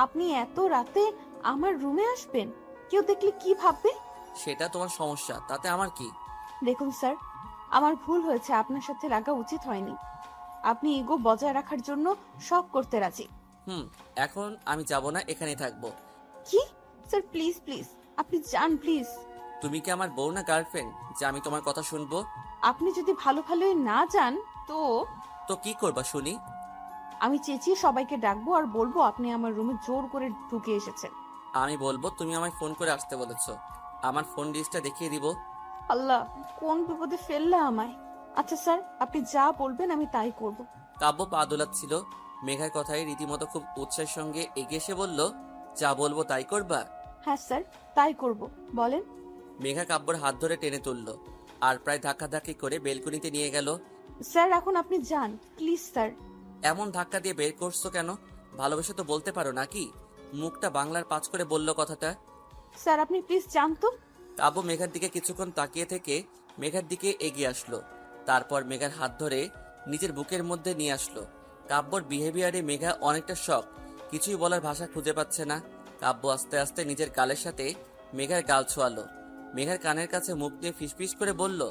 আপনি এত রাতে আমার রুমে আসবেন? কেউ দেখলে কি ভাববে? সেটা তোমার সমস্যা, তাতে আমার কি? দেখুন স্যার, আমার ভুল হয়েছে, আপনার সাথে লাগা উচিত হয়নি। আপনি ইগো বজায় রাখার জন্য সব করতে রাজি। এখন আমি যাব না, এখানেই থাকবো। কি? স্যার প্লিজ প্লিজ, আপনি যান প্লিজ। তুমি কি আমার বউ না গার্লফ্রেন্ড যে আমি তোমার কথা শুনবো? আপনি যদি ভালো ভালোই না যান তো তো কি করবা শুনি? আমি চেঁচিয়ে সবাইকে ডাকবো আর বলবো আপনি আমার রুমে জোর করে ঢুকে এসেছেন। আমি বলবো তুমি আমায় ফোন করে আসতে বলেছো। আমার ফোন লিস্টটা দেখিয়ে দিব। আল্লাহ, কোন বিপদে ফেললে আমায়। আচ্ছা স্যার, আপনি যা বলবেন আমি তাই করব। কাব্য পা দোলাচ্ছিল। মেঘার কথায় রীতিমতো খুব উৎসাহের সঙ্গে এগিয়ে এসে বলল, যা বলবো তাই করবা? হ্যাঁ স্যার, তাই করব, বলেন। মেঘা কাব্যর হাত ধরে টেনে তুলল আর প্রায় ধাক্কাধাক্কি করে বেলকনিতে নিয়ে গেল। স্যার এখন আপনি যান প্লিজ স্যার। এমন ধাক্কা দিয়ে বের করছো কেন? ভালোবেসে তো বলতে পারো নাকি? মুখটা বাংলার পাঁচ করে বলল কথাটা। স্যার আপনি প্লিজ যান তো। কাব্য মেঘার দিকে কিছুক্ষণ তাকিয়ে থেকে মেঘার দিকে এগিয়ে আসলো। তারপর মেঘার হাত ধরে নিজের বুকের মধ্যে নিয়ে আসলো। কাব্যর বিহেভিয়ারে মেঘা অনেকটা শক, কিছুই বলার ভাষা খুঁজে পাচ্ছে না। কাব্য আস্তে আস্তে নিজের গালের সাথে মেঘার গাল ছোঁয়ালো। মেঘার কানের কাছে মুখ দিয়ে ফিসফিস করে বলল,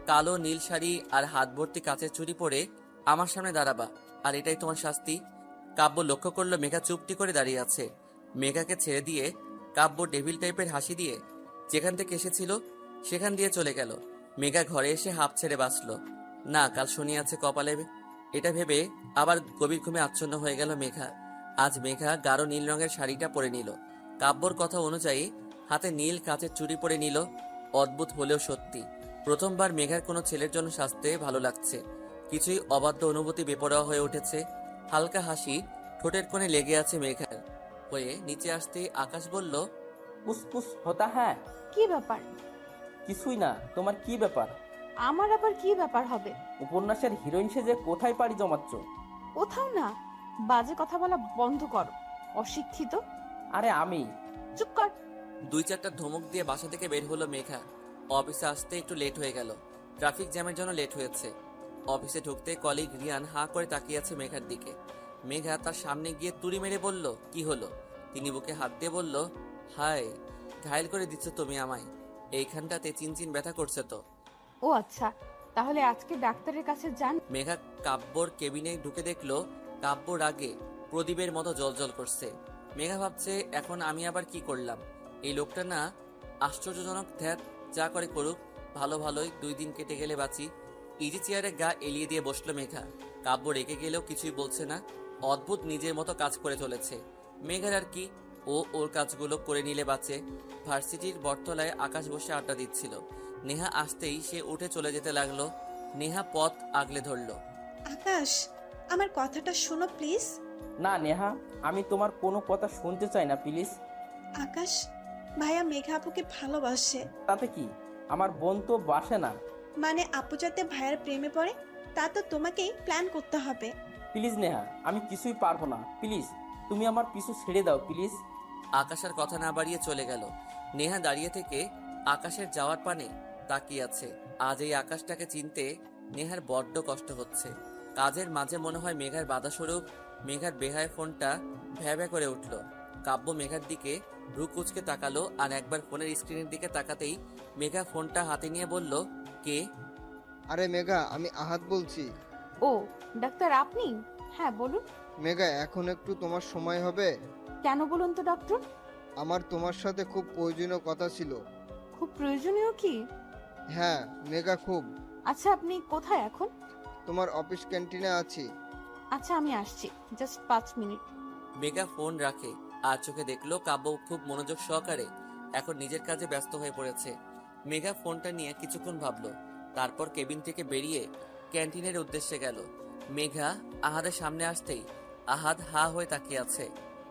কালো নীল শাড়ি আর হাত ভর্তি কাচের চুড়ি পরে আমার সামনে দাঁড়াবা, আর এটাই তোমার শাস্তি। কাব্য লক্ষ্য করলো মেঘা চুপটি করে দাঁড়িয়ে আছে। মেঘাকে ছেড়ে দিয়ে কাব্য ডেভিল টাইপের হাসি দিয়ে যেখান থেকে এসেছিল সেখান দিয়ে চলে গেল। মেঘা ঘরে এসে হাঁপ ছেড়ে বাঁচল। না, কাল শনি আছে কপালে, এটা ভেবে আবার গভীর ঘুমে আচ্ছন্ন হয়ে গেল মেঘা। আজ মেঘা গাঢ় নীল রঙের শাড়িটা পরে নিল। কাব্যর কথা অনুযায়ী হাতে নীল কাচের চুড়ি পরে নিল। অদ্ভুত হলেও সত্যি, প্রথমবার মেঘার কোনো ছেলের জন্য সাজতে ভালো লাগছে। কিছুই অবাধ্য অনুভূতি বেপরোয়া হয়ে উঠেছে। হালকা হাসি ঠোঁটের কোণে লেগে আছে মেঘার। হয়ে নিচে আসতে আকাশ বলল, পুসপুস হতা হ্যাঁ। কি ব্যাপার? কিছুই না, তোমার কি ব্যাপার? আমার আবার কি ব্যাপার হবে? উপন্যাসের হিরোইন সেজে কোথায় পাড়ি জমাচ্ছ? কোথাও না, বাজে কথা বলা বন্ধ করো, অশিক্ষিত। আরে আমি। চুপ কর। 2-4টা ধমক দিয়ে বাসা থেকে বের হলো মেঘা। অফিসে আসতে একটু লেট হয়ে গেল, ট্রাফিক জ্যামের জন্য লেট হয়েছে। অফিসে ঢুকতে কলিগ রিয়ান হাঁ করে তাকিয়ে আছে মেঘার দিকে। মেঘা তার সামনে গিয়ে তুড়ি মেরে বলল, কি হলো? তিনি বুকে হাত দিয়ে বলল, হায়, ঘায়েল করে দিচ্ছ তুমি আমায়, এইখানটাতে চিনচিন ব্যথা করছে তো। ও আচ্ছা, তাহলে আজকে ডাক্তারের কাছে যান। মেঘা কাব্যর কেবিনে ঢুকে দেখলো কাব্য রাগে প্রদীপের মতো জ্বলজ্বল করছে। মেঘা ভাবছে, এখন আমি আবার কি করলাম? এই লোকটা না আশ্চর্যজনক। ধ্যাত, যা করে করুক, ভালো ভালোই 2 দিন কেটে গেলে বাঁচি। ইজি চেয়ারে গা এলিয়ে দিয়ে বসলো মেঘা। কাব্য রেগে গেলেও কিছুই বলছে না, অদ্ভুত নিজের মতো কাজ করে চলেছে। মেঘার আর কি, ও ওর কাজগুলো করে নিলে বাঁচে। ভার্সিটির বটতলায় আকাশ বসে আড্ডা দিচ্ছিল। নেহা আসতেই সে উঠে চলে যেতে লাগলো। নেহা পথ আগলে ধরলো। আকাশ, আমার কথাটা শোনো প্লিজ। না নেহা, আমি তোমার কোনো কথা শুনতে চাই না প্লিজ। আকাশ, ভাইয়া মেঘা আপুকে ভালোবাসে। তাতে কি, আমার বোন তো বাসে না। মানে আপু যাতে ভাইয়ার প্রেমে পড়ে তা তো তোমাকেই প্ল্যান করতে হবে। প্লিজ নেহা, আমি কিছুই পারবো না, প্লিজ তুমি আমার পিছু ছেড়ে দাও প্লিজ। আকাশ আর কথা না বাড়িয়ে চলে গেল। নেহা দাঁড়িয়ে থেকে আকাশের যাওয়ার পানে তাকিয়ে আছে। আজ এই আকাশটাকে চিনতে নেহার বড্ড কষ্ট হচ্ছে। কাজের মাঝে মনে হয় মেঘার বাধাস্বরূপ মেঘার বেহায় ফোনটা ভ্যা ভ্যা করে উঠল। কাব্য মেঘার দিকে ভ্রু কুচকে তাকালো, আর একবার ফোনের স্ক্রিনের দিকে তাকাতেই মেঘা ফোনটা হাতে নিয়ে বলল, কে? আরে মেঘা, আমি আহাদ বলছি। ও ডাক্তার আপনি? হ্যাঁ বলুন। মেঘা, এখন একটু তোমার সময় হবে? কেন বলুন তো ডক্টর? আমার তোমার সাথে খুব প্রয়োজনীয় কথা ছিল। খুব প্রয়োজনীয় কি? হ্যাঁ মেঘা, খুব। আচ্ছা আপনি কোথায় এখন? তোমার অফিস ক্যান্টিনে আছি। আচ্ছা আমি আসছি, জাস্ট 5 মিনিট। মেঘা ফোন রাখে আর চোখে দেখলো কাব্য খুব মনোযোগ সহকারে এখন নিজের কাজে ব্যস্ত হয়ে পড়েছে। মেঘা ফোনটা নিয়ে কিছুক্ষণ ভাবলো, তারপর কেবিন থেকে বেরিয়ে ক্যান্টিনের উদ্দেশ্যে গেল। মেঘা আহাদের সামনে আসতেই আহাদ হা হয়ে তাকিয়ে আছে।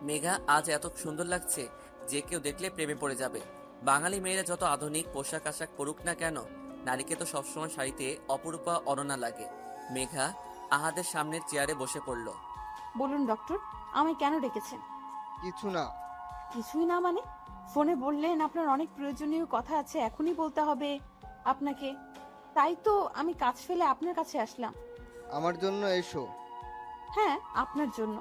মেঘা আজ এত সুন্দর লাগছে যে কেউ দেখলে প্রেমে পড়ে যাবে। বাঙালি মেয়েরা যত আধুনিক পোশাক আশাক পরুক না কেন, নারীকে তো সবসময় শাড়িতে অপরূপা অননা লাগে। মেঘা আহাদের সামনের চেয়ারে বসে পড়ল। বলুন ডক্টর, আমায় কেন ডেকেছেন? কিছু না। কিছুই না মানে? ফোনে বললেন আপনার অনেক প্রয়োজনীয় কথা আছে, এখনই বলতে হবে আপনাকে। তাই তো আমি কাজ ফেলে আপনার কাছে আসলাম। আমার জন্য এসো। হ্যাঁ আপনার জন্য।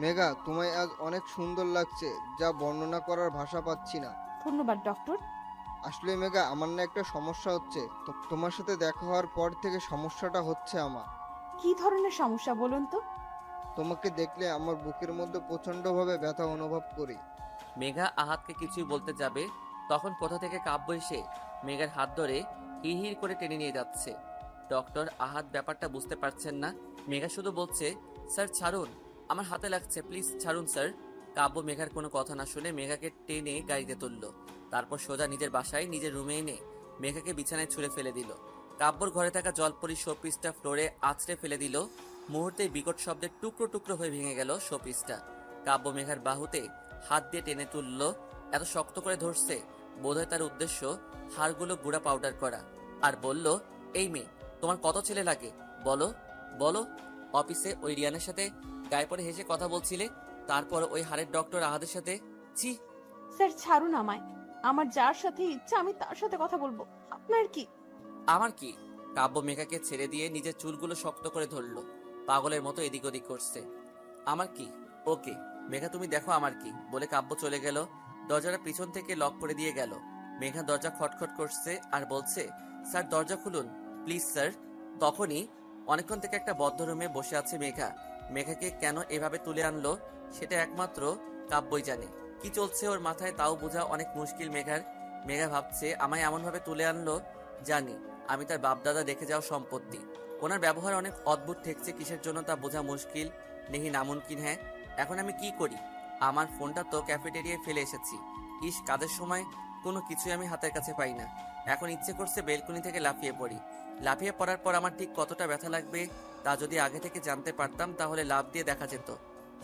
মেঘা, তোমায় আজ অনেক সুন্দর লাগছে, যা বর্ণনা করার ভাষা পাচ্ছি না। ধন্যবাদ ডক্টর। আসলে মেঘা, আমার না একটা সমস্যা হচ্ছে। তো তোমার সাথে দেখা হওয়ার পর থেকে সমস্যাটা হচ্ছে আমার। কি ধরনের সমস্যা বলুন তো? তোমাকে দেখলে আমার বুকের মধ্যে প্রচন্ডভাবে ব্যথা অনুভব করি। মেঘা আহাদকে কিছুই বলতে যাবে, তখন কোথা থেকে কাব্য এসে মেঘার হাত ধরে হিড় করে টেনে নিয়ে যাচ্ছে। ডক্টর আহাদ ব্যাপারটা বুঝতে পারছেন না। মেঘা শুধু বলছে, স্যার ছাড়ুন, আমার হাতে লাগছে, প্লিজ ছাড়ুন স্যার। কাব্য মেঘার কোনো কথা না শুনে মেঘাকে টেনে গাড়িতে তুলল। তারপর সোজা নিজের বাসায় নিজের রুমে এনে মেঘাকে বিছানায় ছুঁড়ে ফেলে দিল। কাব্যর ঘরে থাকা জলপরি শোপিসটা ফ্লোরে আছড়ে ফেলে দিল। মুহূর্তে বিকট শব্দে টুকরো টুকরো হয়ে ভেঙে গেল শোপিসটা। কাব্য মেঘার বাহুতে হাত দিয়ে টেনে তুলল। এত শক্ত করে ধরছে, বোধহয় তার উদ্দেশ্য হাড়গুলো গুঁড়া পাউডার করা। আর বলল, এই মেয়ে, তোমার কত ছেলে লাগে বলো বলো? অফিসে ওই রিয়ানের সাথে গায়ে পড়ে হেসে কথা বলছিলে, তারপর ওই হাড়ের ডক্টর আহাদের সাথে। ছি! স্যার ছাড়ুন আমায়, আমার যার সাথে ইচ্ছা আমি তার সাথে কথা বলবো, আপনার কি? আমার কি? কাব্য মেঘাকে ছেড়ে দিয়ে নিজের চুলগুলো শক্ত করে ধরলো, পাগলের মতো এদিক ওদিক করছে। আমার কি? ওকে মেঘা, তুমি দেখো আমার কি, বলে কাব্য চলে গেল। দরজাটা পিছন থেকে লক করে দিয়ে গেল। মেঘা দরজা খটখট করছে আর বলছে, স্যার দরজা খুলুন প্লিজ স্যার। তখনই অনেকক্ষণ থেকে একটা বদ্ধ রুমে বসে আছে মেঘা। মেঘাকে কেন এভাবে তুলে আনলো সেটা একমাত্র কাব্যই জানে। কি চলছে ওর মাথায় তাও বোঝা অনেক মুশকিল মেঘার। মেঘা ভাবছে, আমায় এমনভাবে তুলে আনলো, জানি আমি তার বাপদাদা রেখে যাওয়া সম্পত্তি। ওনার ব্যবহার অনেক অদ্ভুত ঠেকছে, কিসের জন্য তা বোঝা মুশকিল, নেহি নামুনকিন। হ্যাঁ, এখন আমি কি করি? আমার ফোনটা তো ক্যাফেটেরিয়ায় ফেলে এসেছি। ইস, কাজের সময় কোনো কিছুই আমি হাতের কাছে পাই না। এখন ইচ্ছে করছে বেলকনি থেকে লাফিয়ে পড়ি। লাফিয়ে পড়ার পর আমার ঠিক কতটা ব্যথা লাগবে তা যদি আগে থেকে জানতে পারতাম তাহলে লাফ দিয়ে দেখা যেত।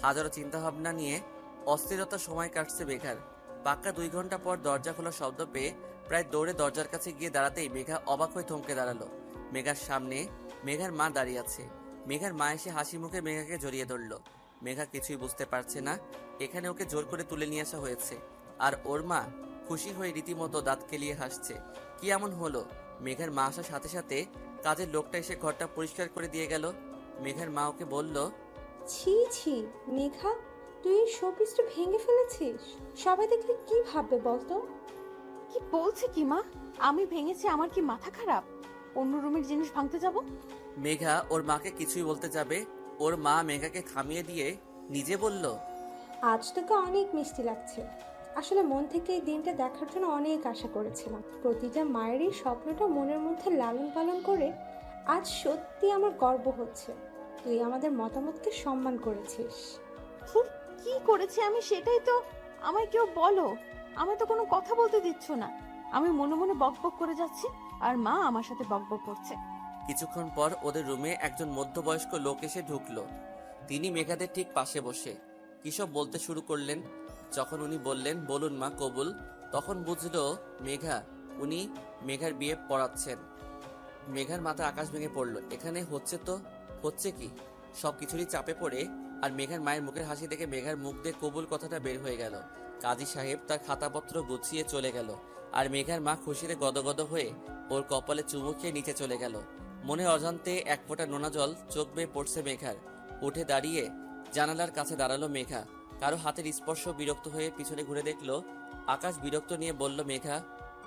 হাজারো চিন্তাভাবনা নিয়ে অস্থিরতা সময় কাটছে মেঘার। পাক্কা 2 ঘন্টা পর দরজা খোলার শব্দ পেয়ে প্রায় দৌড়ে দরজার কাছে গিয়ে দাঁড়াতেই মেঘা অবাক হয়ে থমকে দাঁড়ালো। মেঘার সামনে মেঘার মা দাঁড়িয়ে আছে। মেঘার মা এসে হাসি মুখে মেঘাকে জড়িয়ে ধরল। মেঘা কিছুই বুঝতে পারছে না, এখানে ওকে জোর করে তুলে নিয়ে আসা হয়েছে, আর ওর মা খুশি হয়ে রীতিমতো দাঁত কেলিয়ে হাসছে। কি এমন হলো? মেঘার মা আসার সাথে সাথে কাজের লোকটা এসে ঘরটা পরিষ্কার করে দিয়ে গেল। মেঘার মা ওকে বলল, ছি ছি মেঘা, তুই এই শোপিসটা ভেঙে ফেলেছিস, সবাই দেখলে কি ভাববে বলতো? কি বলছে কি মা? আমি ভেঙেছি? আমার কি মাথা খারাপ? অন্য রুমের জিনিস ভাঙতে যাব? মেঘা ওর মাকে কিছুই বলতে যাবে, ওর মা মেঘাকে থামিয়ে দিয়ে নিজে বলল, আজ তোকে অনেক মিষ্টি লাগছে। আসলে মন থেকে এই দিনটা দেখার জন্য অনেক আশা করেছিলাম। প্রতিটা মায়েরই স্বপ্নটা মনের মধ্যে লালন পালন করে আজ সত্যি আমার গর্ব হচ্ছে। তুই আমাদের মতামতকে সম্মান করেছিস। ধুর, কি করেছি আমি সেটাই তো আমায় কেউ বলো। আমি তো কোনো কথা বলতে দিচ্ছ না, আমি মনে মনে বকবক করে যাচ্ছি। আর মা আমার সাথে বকবক করছে। কিছুক্ষণ পর ওদের রুমে একজন মধ্যবয়স্ক লোক এসে ঢুকলো। তিনি মেঘাদের ঠিক পাশে বসে কিসব বলতে শুরু করলেন। যখন উনি বললেন, বলুন মা কবুল, তখন বুঝলো মেঘা, উনি মেঘার বিয়ে পড়াচ্ছেন। মেঘার মাথা আকাশ ভেঙে পড়লো। এখানে হচ্ছে কি? সবকিছুরই চাপে পড়ে আর মেঘার মায়ের মুখের হাসি দেখে মেঘার মুখ দিয়ে কবুল কথাটা বের হয়ে গেল। কাজী সাহেব তার খাতাপত্র গুছিয়ে চলে গেল আর মেঘার মা খুশিতে গদগদ হয়ে ওর কপালে চুমু খেয়ে নিচে চলে গেল। মনে অজান্তে এক ফোঁটা নোনা জল চোখ বেয়ে পড়ছে মেঘার। উঠে দাঁড়িয়ে জানালার কাছে দাঁড়ালো মেঘা। কারো হাতের স্পর্শ বিরক্ত হয়ে পিছনে ঘুরে দেখলো আকাশ। বিরক্ত নিয়ে বলল, মেঘা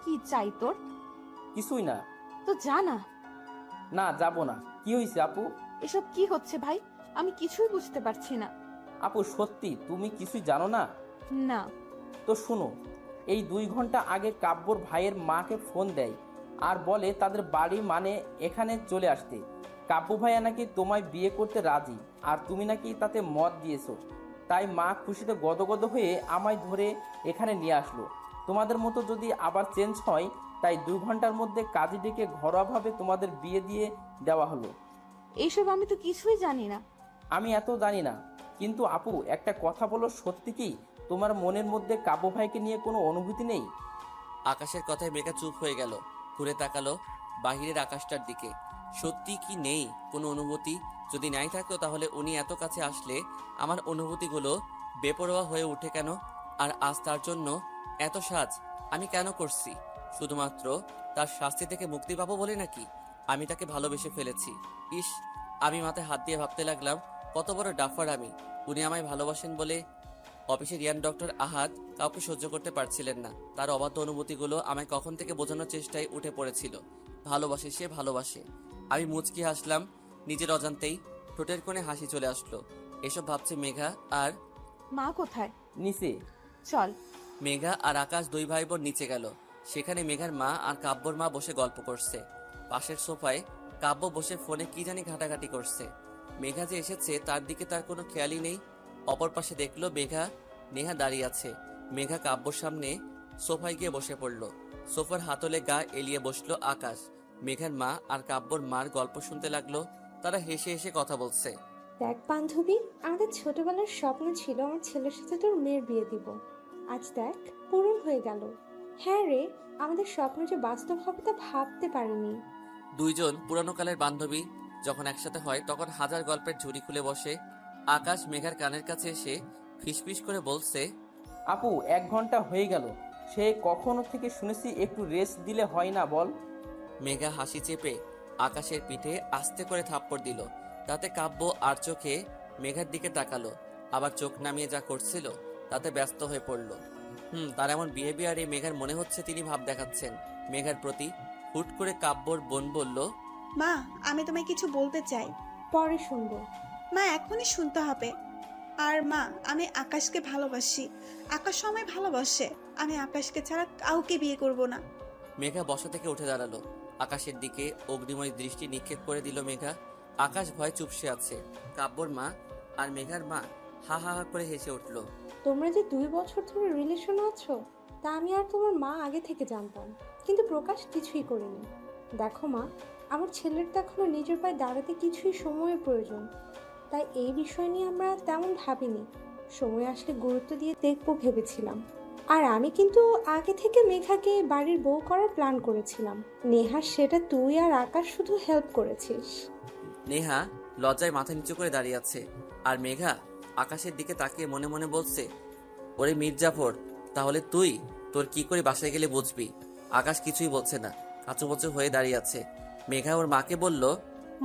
কি চাই তোর? কিছুই না। তো জানা। না, যাব না। কি হয়েছে আপু? এসব কি হচ্ছে ভাই? আমি কিছুই বুঝতে পারছি না। আপু সত্যি তুমি কিছুই জানো না? না। তো শুনো, এই 2 ঘন্টা আগে কাব্যর ভাইয়ের মাকে ফোন দেয় আর বলে তাদের বাড়ি মানে এখানে চলে আসতে। কাব্য ভাইয়া নাকি তোমায় বিয়ে করতে রাজি আর তুমি নাকি তাতে মত দিয়েছো। তাই মা খুশিতে গদগদ হয়ে আমায় ধরে এখানে নিয়ে আসলো। তোমাদের মতো যদি আবার চেঞ্জ হয়, তাই 2 ঘন্টার মধ্যে কাজী ডেকে ঘরোয়াভাবে তোমাদের বিয়ে দিয়ে দেওয়া হলো। এইসব আমি তো কিছুই জানি না। আমি এত জানি না, কিন্তু আপু একটা কথা বলো, সত্যি কি তোমার মনের মধ্যে কাব্য ভাইকে নিয়ে কোনো অনুভূতি নেই? আকাশের কথায় মেঘা চুপ হয়ে গেল। ঘুরে তাকালো বাহিরের আকাশটার দিকে। সত্যি কি নেই কোনো অনুভূতি? যদি নাই থাকতো তাহলে উনি এত কাছে আসলে আমার অনুভূতিগুলো বেপরোয়া হয়ে ওঠে কেন? আর আজ তার জন্য এত সাজ আমি কেন করছি? শুধুমাত্র তার শাস্তি থেকে মুক্তি পাবো বলে নাকি? আমি তাকে ভালোবেসে ফেলেছি। ইস, আমি মাথায় হাত দিয়ে ভাবতে লাগলাম কত বড় ডাফার আমি। উনি আমায় ভালোবাসেন বলে অফিসের ইয়ান ডক্টর আহাদ কাউকে সহ্য করতে পারছিলেন না। তার অবাধ্য অনুভূতিগুলো আমায় কখন থেকে বোঝানোর চেষ্টায় উঠে পড়েছিল। ভালোবাসে সে, ভালোবাসে। আমি মুচকি হাসলাম নিজের অজান্তেই। ঠোঁটের কোণে হাসি চলে আসলো। এসব ভাবছে মেঘা। আর মা কোথায়? নিচে। চল। মেঘা আর আকাশ 2 ভাই বোন নিচে গেল। সেখানে মেঘার মা আর কাব্যর মা বসে গল্প করছে। পাশের সোফায় কাব্য বসে ফোনে কি জানি ঘাটাঘাটি করছে। মেঘা যে এসেছে তার দিকে তার কোনো খেয়ালই নেই। অপর পাশে দেখলো নেহা দাঁড়িয়ে আছে। মেঘা কাব্যর সামনে সোফায় গিয়ে বসে পড়ল। সোফার হাতলে গা এলিয়ে বসলো আকাশ। মেঘার মা আর কাব্যর মার গল্প শুনতে লাগলো। তারা হেসে হেসে কথা বলছে। দেখ বান্ধবী, আমাদের ছোটবেলার স্বপ্ন ছিল আমার ছেলের সাথে তোর মেয়ের বিয়ে দিব। আজ দেখ পূরণ হয়ে গেল। হ্যাঁ রে, আমাদের স্বপ্ন যে বাস্তব হবে তা ভাবতে পারিনি। 2 জন পুরানো কালের বান্ধবী যখন একসাথে হয় তখন হাজার গল্পের ঝুড়ি খুলে বসে। আকাশ মেঘার কানের কাছে এসে ফিসফিস করে বলছে, আপু 1 ঘন্টা হয়ে গেল, সে কখনো থেকে শুনেছি একটু রেস্ট দিলে হয় না বল? মেঘা হাসি চেপে আকাশের পিঠে আস্তে করে থাপ্পড় দিল। তাতে কাব্য আর চোখে মেঘার দিকে তাকালো, আবার চোখ নামিয়ে যা করছিল তাতে ব্যস্ত হয়ে পড়ল। তার এমন বিহেভিয়ারে মেঘার মনে হচ্ছে তিনি ভাব দেখাচ্ছেন মেঘার প্রতি। হুট করে কাব্যর বোন বলল, মা, আমি তোমায় কিছু বলতে চাই। পরে শুনবো। মা, এখনই শুনতে হবে। আর মা, আমি আকাশকে ভালোবাসি। আকাশ আমায় ভালোবাসে। আমি আকাশকে ছাড়া কাউকে বিয়ে করব না। মেঘা বসা থেকে উঠে দাঁড়ালো। আকাশের দিকে অগ্নিময় দৃষ্টি নিক্ষেপ করে দিল মেঘা। আকাশ ভয়ে চুপসে আছে। কাব্যর মা আর মেঘার মা হা হা হা করে হেসে উঠল। তোমরা যে 2 বছর ধরে রিলেশন আছো তা আমি আর তোমার মা আগে থেকে জানতাম, কিন্তু প্রকাশ কিছুই করিনি। দেখো মা, আমার ছেলের তো এখনো নিজের পায়ে দাঁড়াতে কিছুই সময়ের প্রয়োজন। তাই এই বিষয় নিয়ে আমরা তেমন ভাবিনি। সময় আসলে গুরুত্ব দিয়ে দেখবো ভেবেছিলাম। আর আমি কিন্তু আগে থেকে মেঘাকে বাড়ির বউ করার প্ল্যান করেছিলাম। নেহা, সেটা তুই আর আকাশ শুধু হেল্প করেছিস। নেহা লজ্জায় মাথা নিচু করে দাঁড়িয়ে আছে আর মেঘা আকাশের দিকে তাকিয়ে মনে মনে বলছে, ওরে মির্জাফর, তাহলে তোর কি করে বাসায় গেলে বুঝবি? আকাশ কিছুই বলছে না, কাঁচুমচু হয়ে দাঁড়িয়ে আছে। মেঘা ওর মাকে বলল,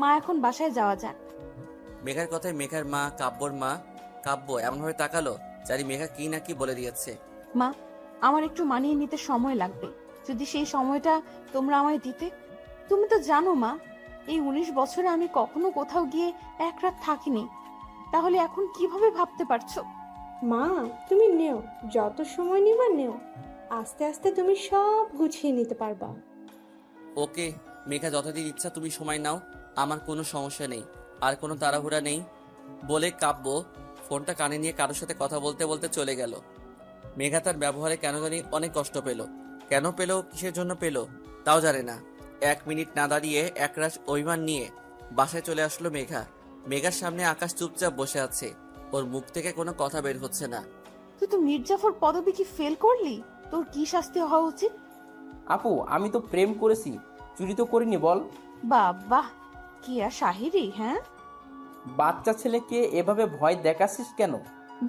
মা এখন বাসায় যাওয়া যাক। মেঘার কথায় মেঘার মা, কাব্য এমনভাবে তাকালো জানি মেঘা কি না কি বলে দিয়েছে। মা, আমার একটু মানিয়ে নিতে সময় লাগবে। যদি সেই সময়টা তোমরা আমায় দিতে। তুমি তো জানো মা, এই 19 বছরে আমি কখনো কোথাও গিয়ে এক রাত থাকিনি। তাহলে এখন কিভাবে ভাবতে পারছো? মা, তুমি নেও, যত সময় নিবা নেও। আস্তে আস্তে তুমি সব গুছিয়ে নিতে পারবা। ওকে মেঘা, যতদিন ইচ্ছা তুমি সময় নাও, আমার কোনো সমস্যা নেই, আর কোনো তাড়াহুড়া নেই বলে কাব্য ফোনটা কানে নিয়ে কারোর সাথে কথা বলতে বলতে চলে গেল। মেঘা তার ব্যবহারে কেন জানি অনেক কষ্ট পেল। কেন পেল, কিসের জন্য পেল তাও জানে না। 1 মিনিট না দাঁড়িয়ে একরাশ অভিমান নিয়ে বাসায় চলে আসলো মেঘা। মেঘার সামনে আকাশ চুপচাপ বসে আছে, ওর মুখ থেকে কোনো কথা বের হচ্ছে না। তুই তো মির্জাফর পদবী কি ফেল করলি? তোর কি শাস্তি হওয়া উচিত? আপু আমি তো প্রেম করেছি, চুরি তো করিনি বল। বাবা কি আর শাহিরি, হ্যাঁ? বাচ্চা ছেলেকে এভাবে ভয় দেখাচ্ছিস কেন?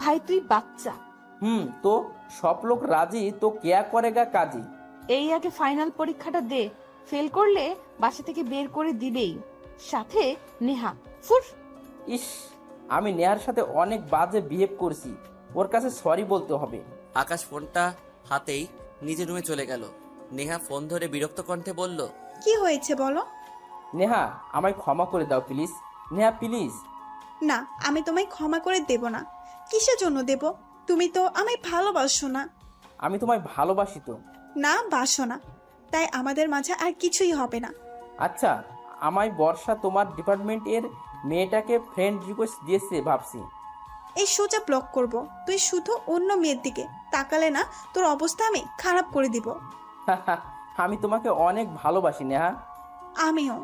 ভাই তুই বাচ্চা। তো সব লোক রাজি তো কেয়া করেগা কাজী। এই আগে ফাইনাল পরীক্ষাটা দে, ফেল করলে বাসা থেকে বের করে দিবেই, সাথে নেহা। ফুর। ইস, আমি নেহার সাথে অনেক বাজে বিহেভ করছি, ওর কাছে সরি বলতে হবে। আকাশ ফোনটা হাতেই নিজের রুমে চলে গেল। নেহা ফোন ধরে বিরক্ত কণ্ঠে বলল, কি হয়েছে বলো? নেহা আমায় ক্ষমা করে দাও প্লিজ। নেহা প্লিজ। না, আমি তোমায় ক্ষমা করে দেব না। কিসের জন্য দেব? তুমি তো আমায় ভালোবাসো না। আমি তোমায় ভালোবাসি তো। না, বাসো না। তাই আমাদের মাঝে আর কিছুই হবে না। আচ্ছা, আমায় বর্ষা তোমার ডিপার্টমেন্টের মেয়েটাকে ফ্রেন্ড রিকোয়েস্ট দিয়েছে ভাবছি। এই সোজা ব্লক করব। তুই শুধু অন্য মেয়ের দিকে তাকালে না, তোর অবস্থা আমি খারাপ করে দিব। আমি তোমাকে অনেক ভালোবাসি নেহা। আমিও।